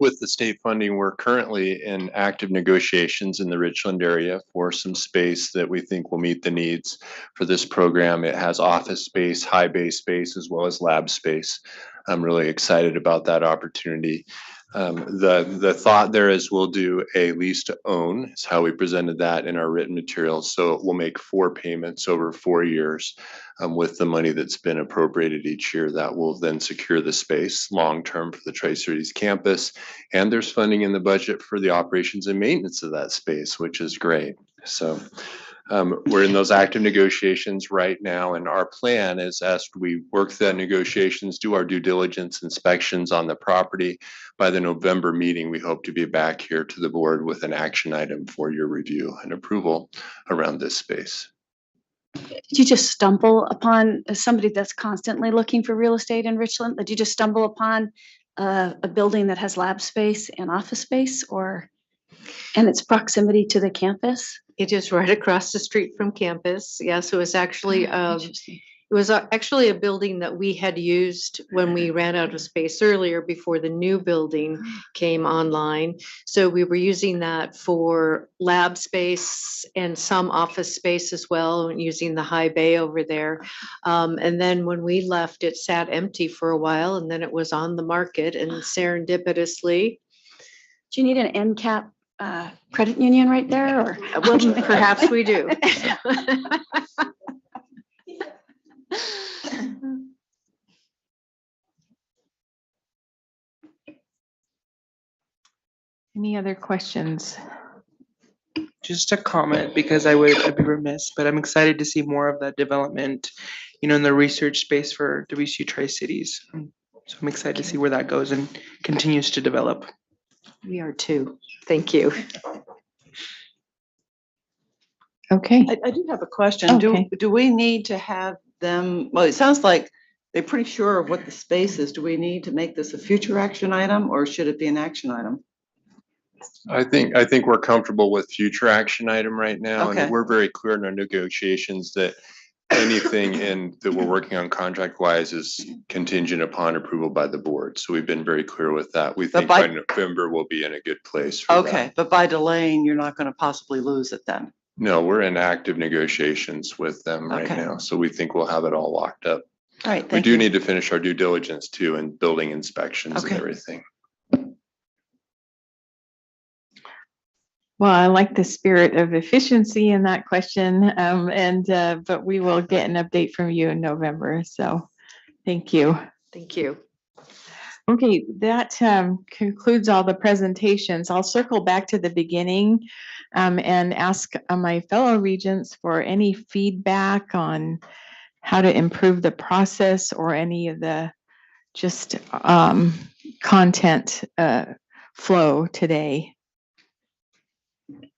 with the state funding, we're currently in active negotiations in the Richland area for some space that we think will meet the needs for this program. It has office space, high bay space, as well as lab space. I'm really excited about that opportunity. The thought there is we'll do a lease to own, is how we presented that in our written materials. So we'll make 4 payments over 4 years with the money that's been appropriated each year. That will then secure the space long-term for the Tri-Cities campus. And there's funding in the budget for the operations and maintenance of that space, which is great. So we're in those active negotiations right now, and our plan is, as we work the negotiations, do our due diligence inspections on the property. By the November meeting, we hope to be back here to the board with an action item for your review and approval around this space. Did you just stumble upon, as somebody that's constantly looking for real estate in Richland, did you just stumble upon a building that has lab space and office space, and its proximity to the campus? It is right across the street from campus. Yes, it was actually a building that we had used when we ran out of space earlier before the new building came online. So we were using that for lab space and some office space as well, and using the high bay over there. And then when we left, it sat empty for a while, and then it was on the market, and serendipitously. Do you need an end cap credit union right there, or? Well, perhaps we do. Any other questions? Just a comment, because I'd be remiss, but I'm excited to see more of that development, in the research space for WSU Tri-Cities. So I'm excited to see where that goes and continues to develop. We are too. Thank you. Okay. I do have a question. Do we need to have them, well, it sounds like they're pretty sure of what the space is. Do we need to make this a future action item, or should it be an action item? I think we're comfortable with future action item right now. Okay. And we're very clear in our negotiations that anything in that we're working on contract wise is contingent upon approval by the board. So we've been very clear with that. We think by November we'll be in a good place for that. Okay, but by delaying, you're not gonna possibly lose it then? No, we're in active negotiations with them right Okay. now, so we think we'll have it all locked up. All right, We thank do you. need to finish our due diligence too and building inspections and Okay. everything. Well, I like the spirit of efficiency in that question, but we will get an update from you in November, so thank you. Thank you. Okay, that concludes all the presentations. I'll circle back to the beginning and ask my fellow regents for any feedback on how to improve the process or any of the just content flow today.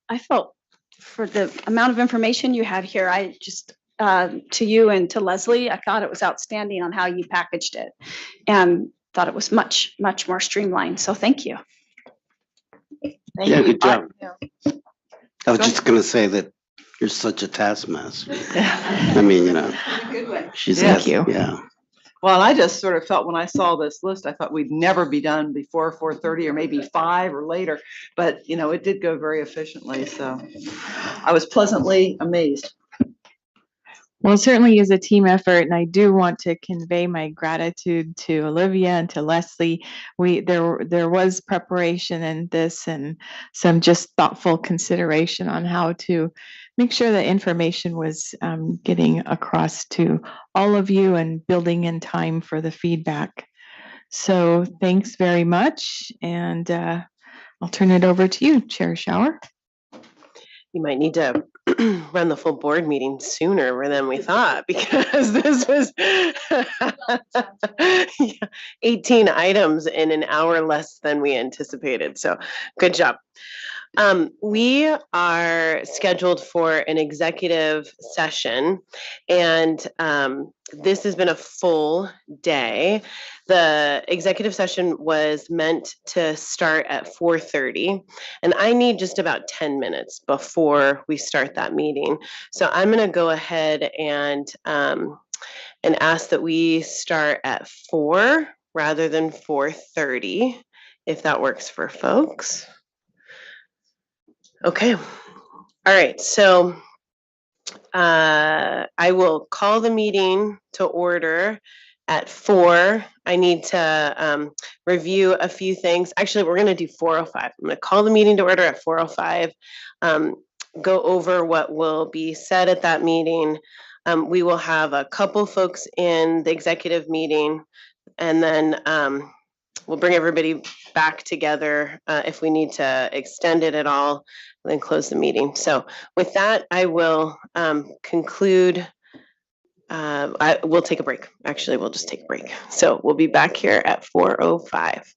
I felt for the amount of information you had here, I just, to you and to Leslie, I thought it was outstanding on how you packaged it and thought it was much, much more streamlined. So thank you. Thank Yeah, you. good job. I was Go just gonna say that you're such a taskmaster. I mean, you know, Good one. she's, Thank got- yeah. Well, I just sort of felt when I saw this list, I thought we'd never be done before 4:30 or maybe 5 or later. But, you know, it did go very efficiently, so I was pleasantly amazed. Well, it certainly is a team effort, and I do want to convey my gratitude to Olivia and to Leslie. There was preparation in this and some just thoughtful consideration on how to make sure that information was getting across to all of you and building in time for the feedback. So thanks very much, and I'll turn it over to you, Chair Shower. You might need to run the full board meeting sooner than we thought because this was 18 items in an hour less than we anticipated. So good job. We are scheduled for an executive session, and this has been a full day. The executive session was meant to start at 4:30, and I need just about 10 minutes before we start that meeting. So I'm going to go ahead and ask that we start at 4 rather than 4:30, if that works for folks. Okay. All right. So I will call the meeting to order at 4. I need to review a few things. Actually, we're going to do 4:05. I'm going to call the meeting to order at 4:05. Go over what will be said at that meeting. We will have a couple folks in the executive meeting, and then we'll bring everybody back together if we need to extend it at all, and then close the meeting. So with that, I will conclude. We'll take a break. Actually, we'll just take a break. So we'll be back here at 4:05.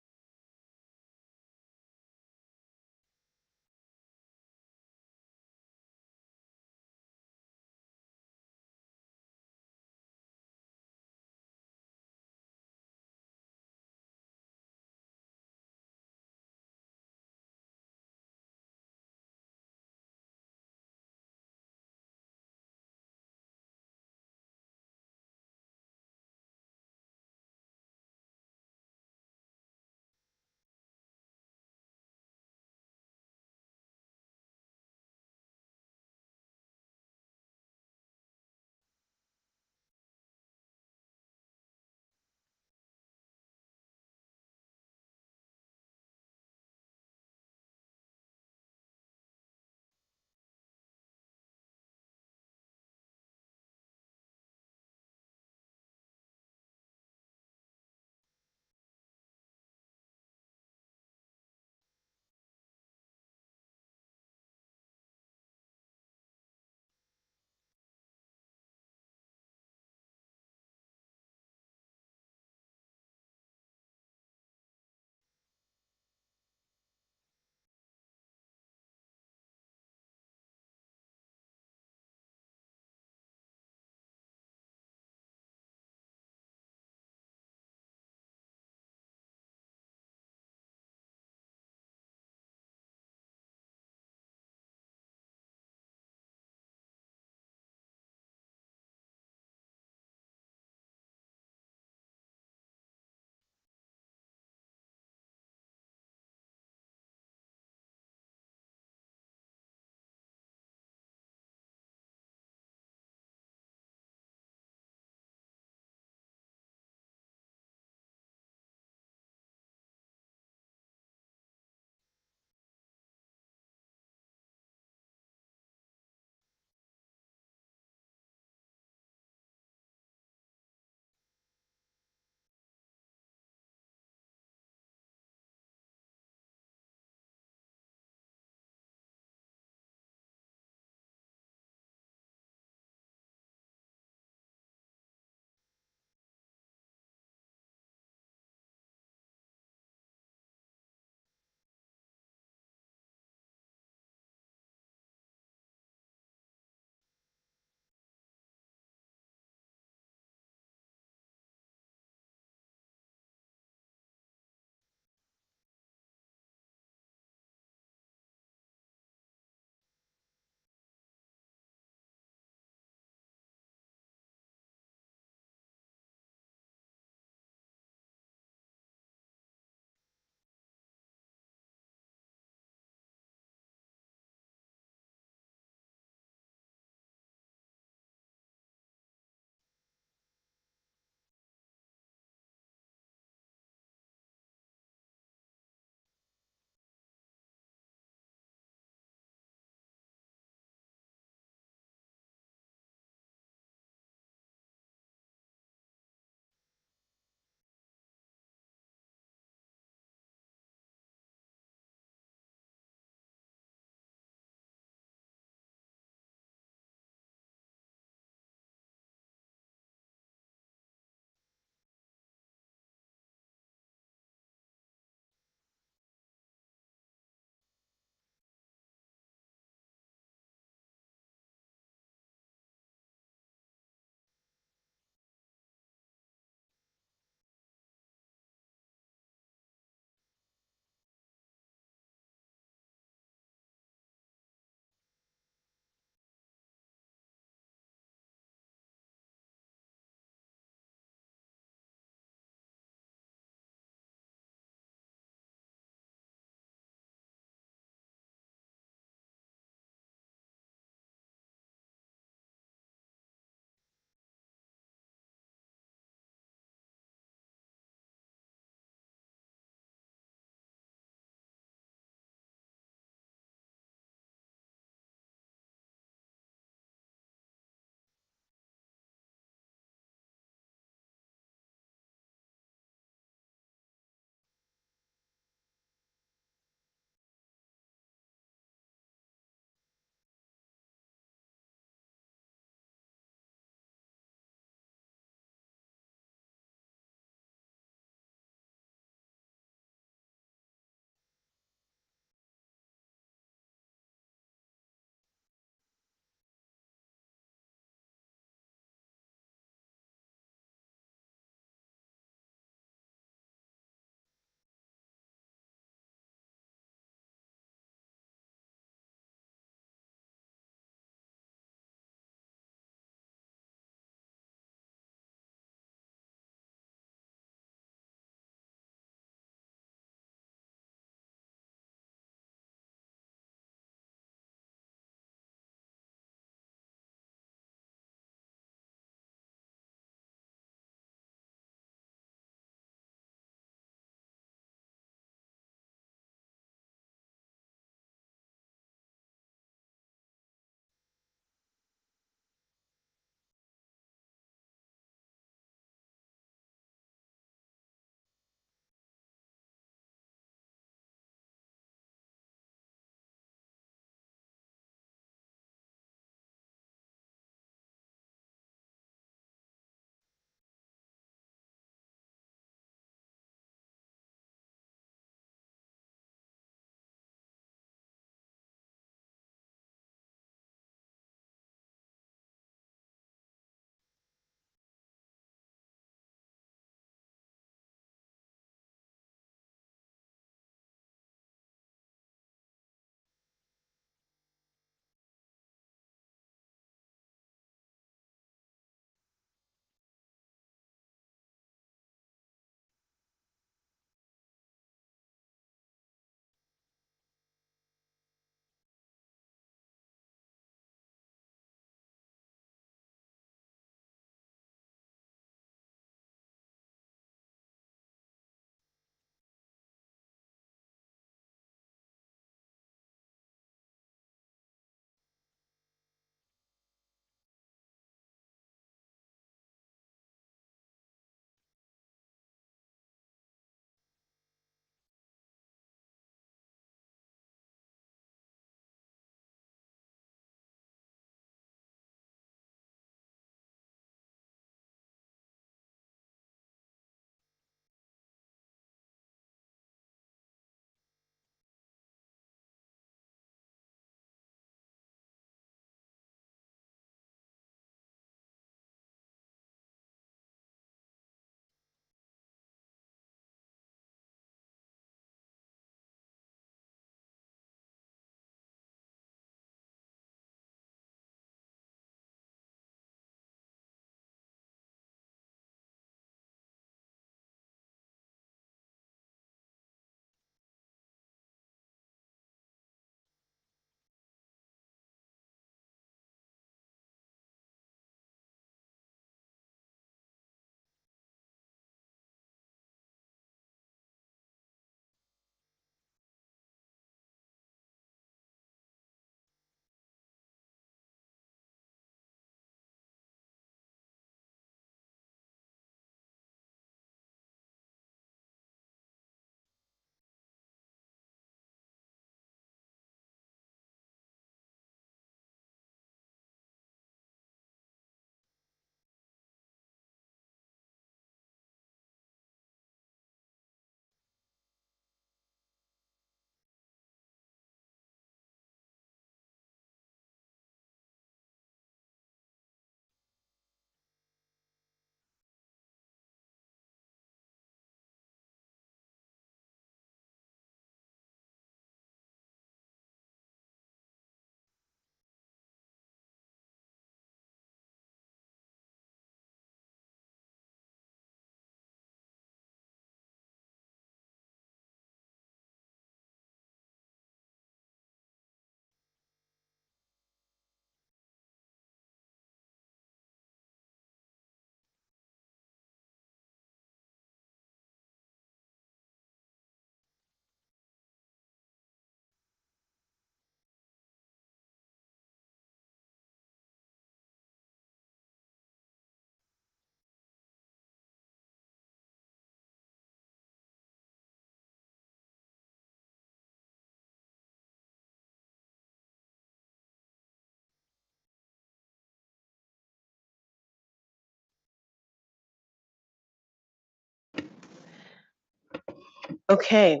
Okay,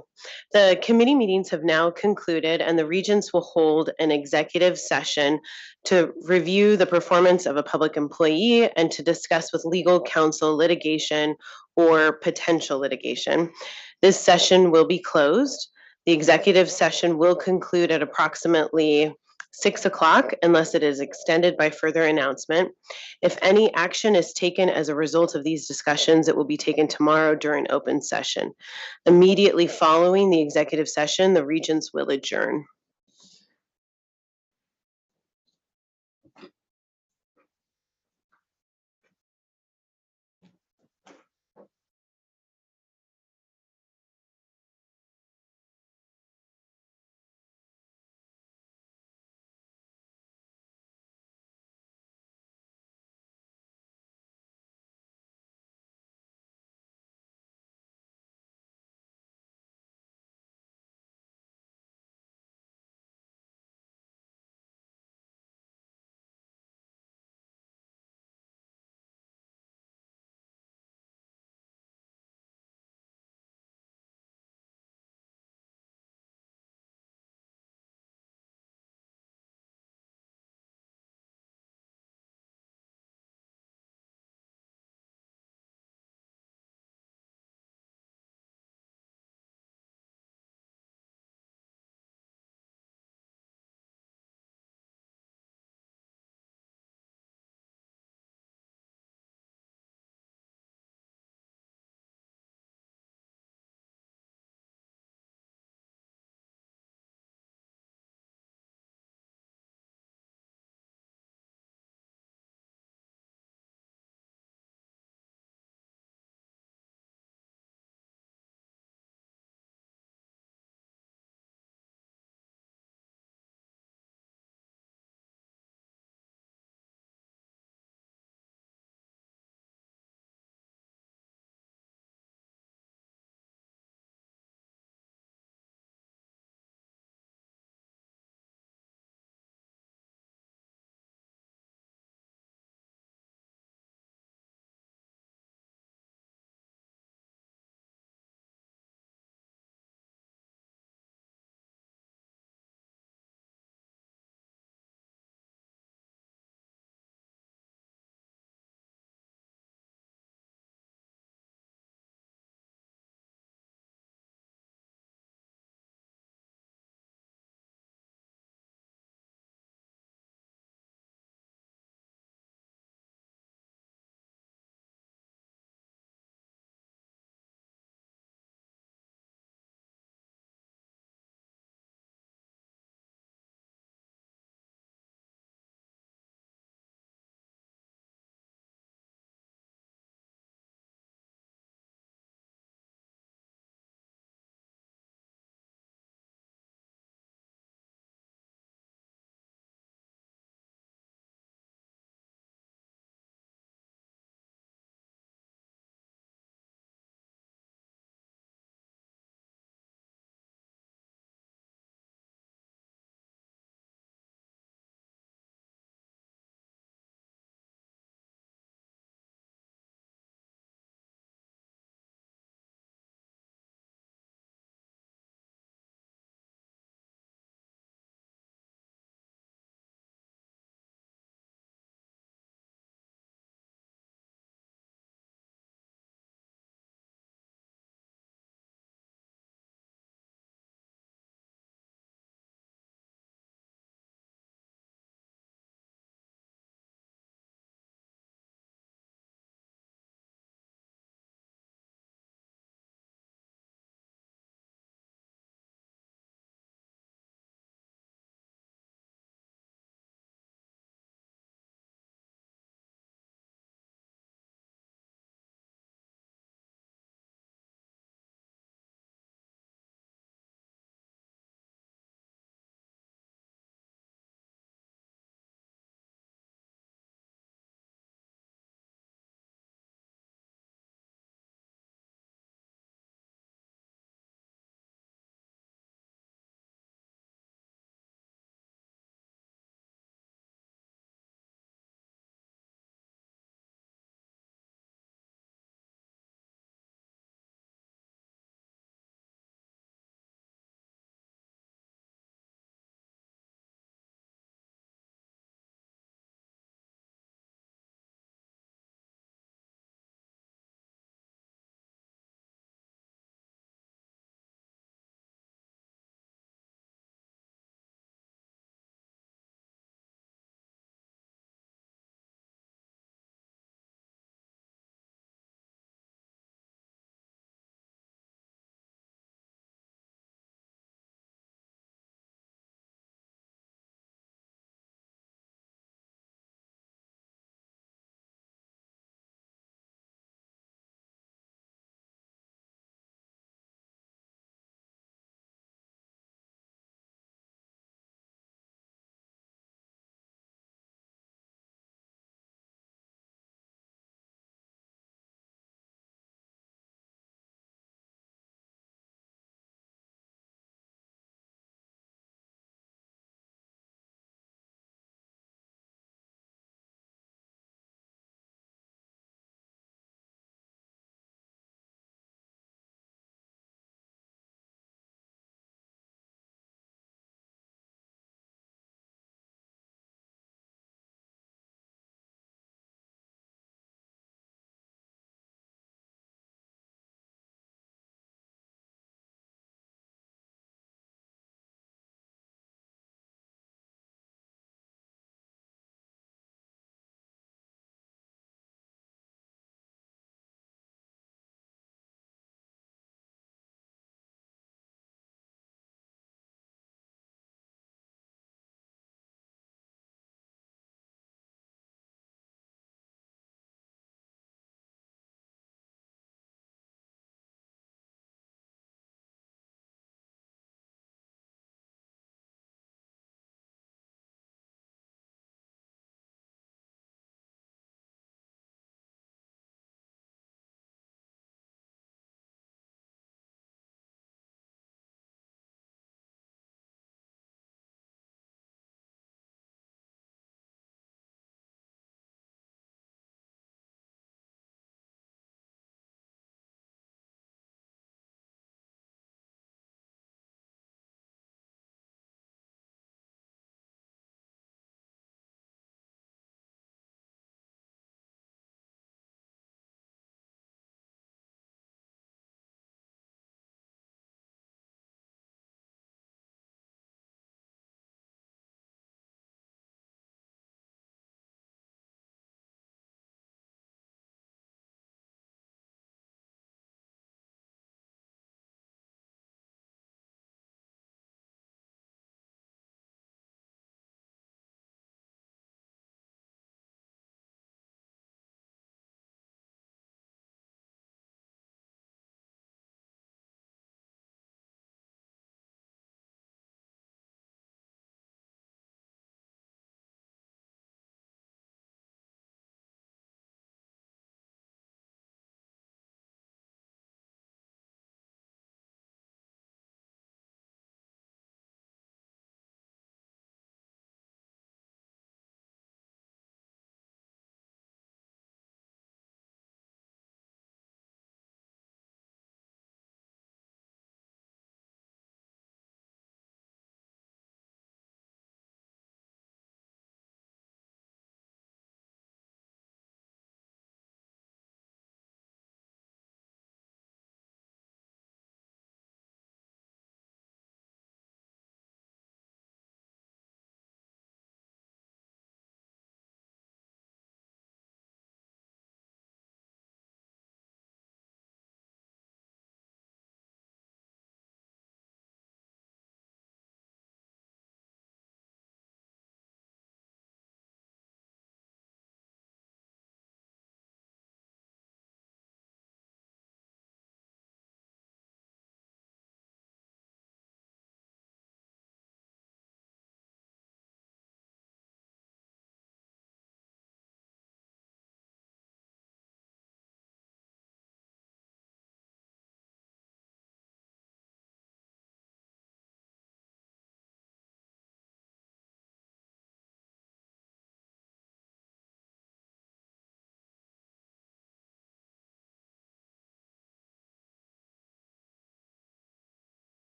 the committee meetings have now concluded and the Regents will hold an executive session to review the performance of a public employee and to discuss with legal counsel litigation or potential litigation. This session will be closed. The executive session will conclude at approximately 6 o'clock unless it is extended by further announcement. If any action is taken as a result of these discussions, it will be taken tomorrow during open session. Immediately following the executive session, the Regents will adjourn.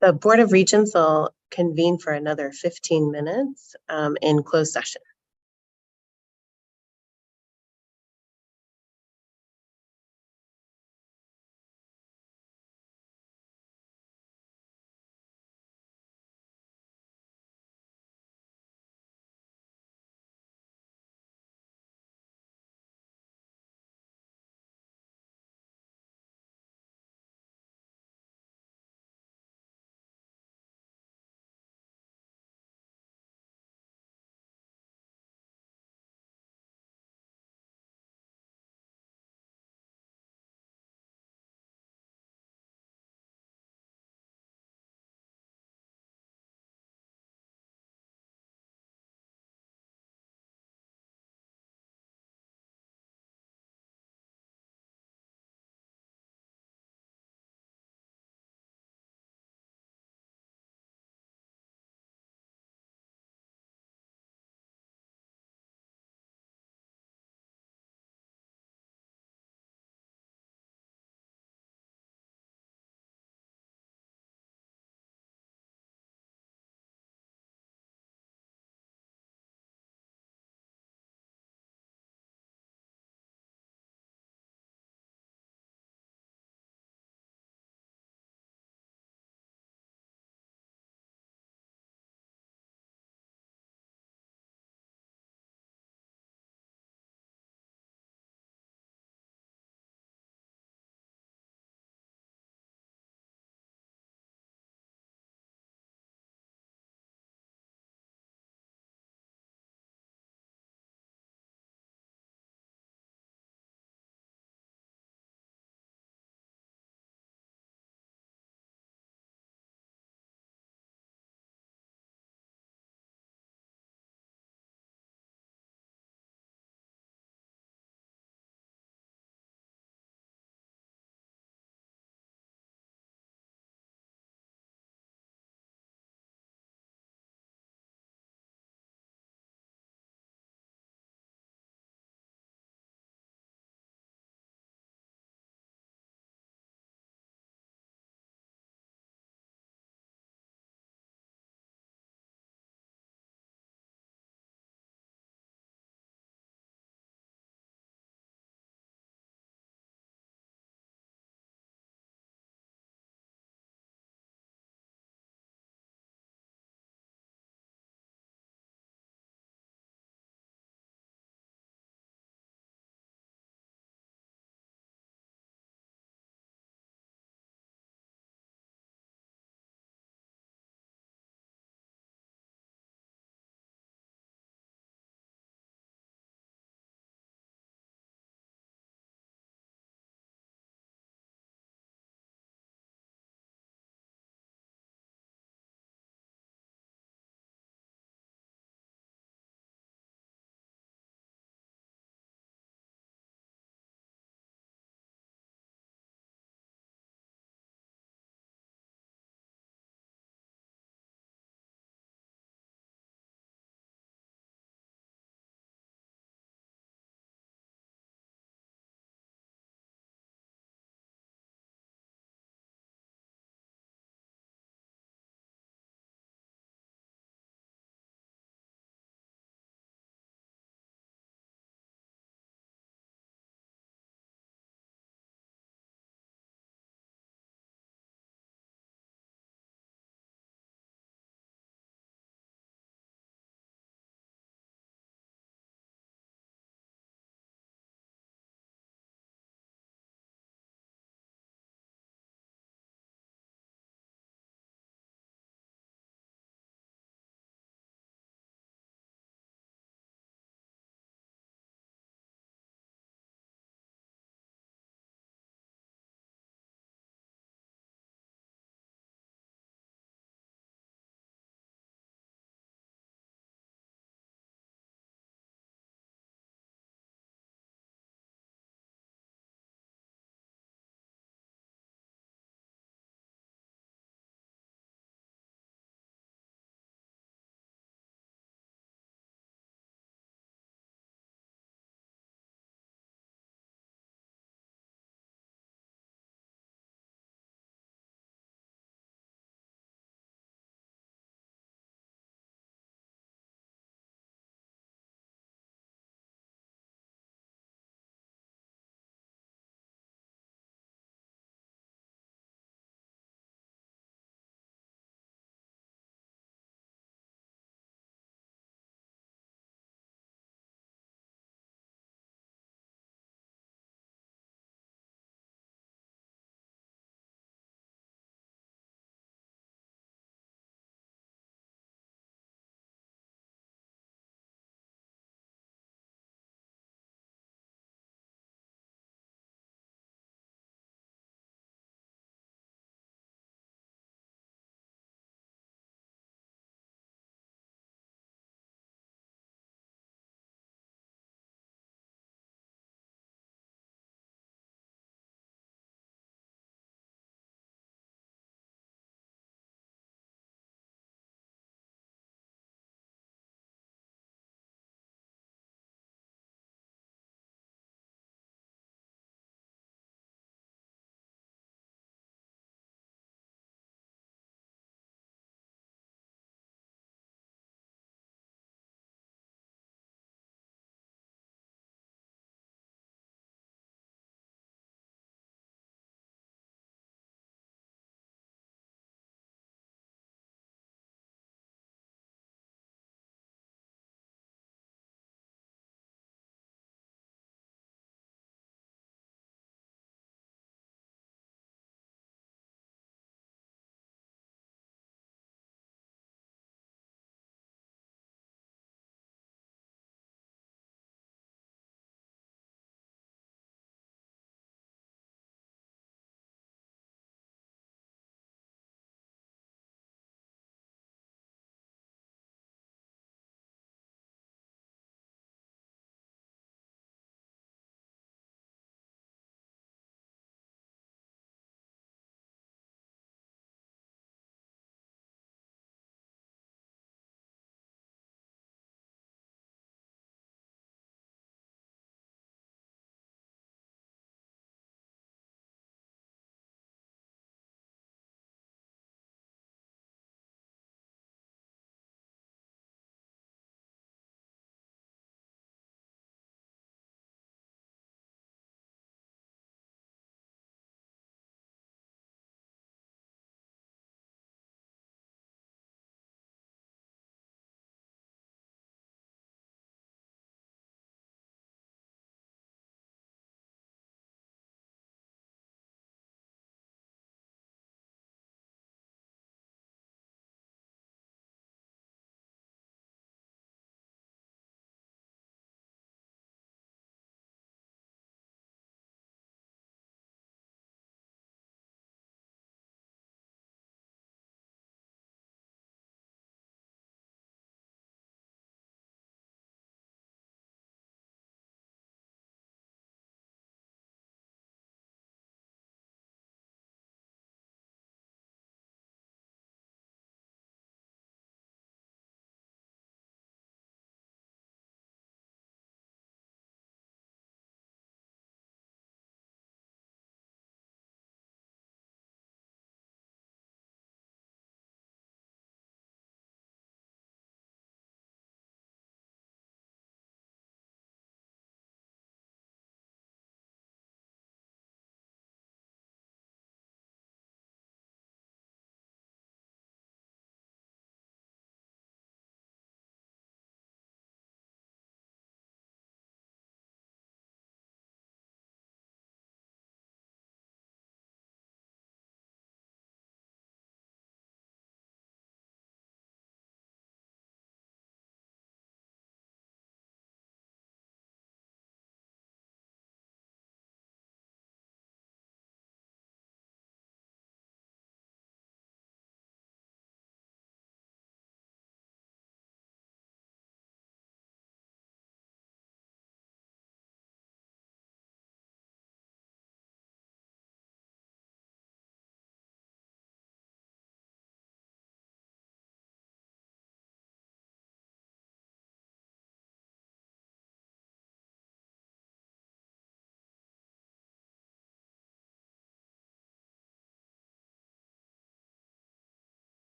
The Board of Regents will convene for another 15 minutes in closed session.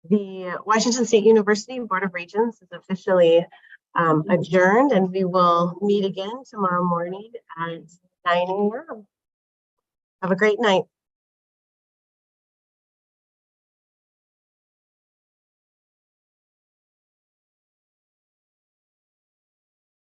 The Washington State University Board of Regents is officially adjourned, and we will meet again tomorrow morning at 9 a.m. Have a great night.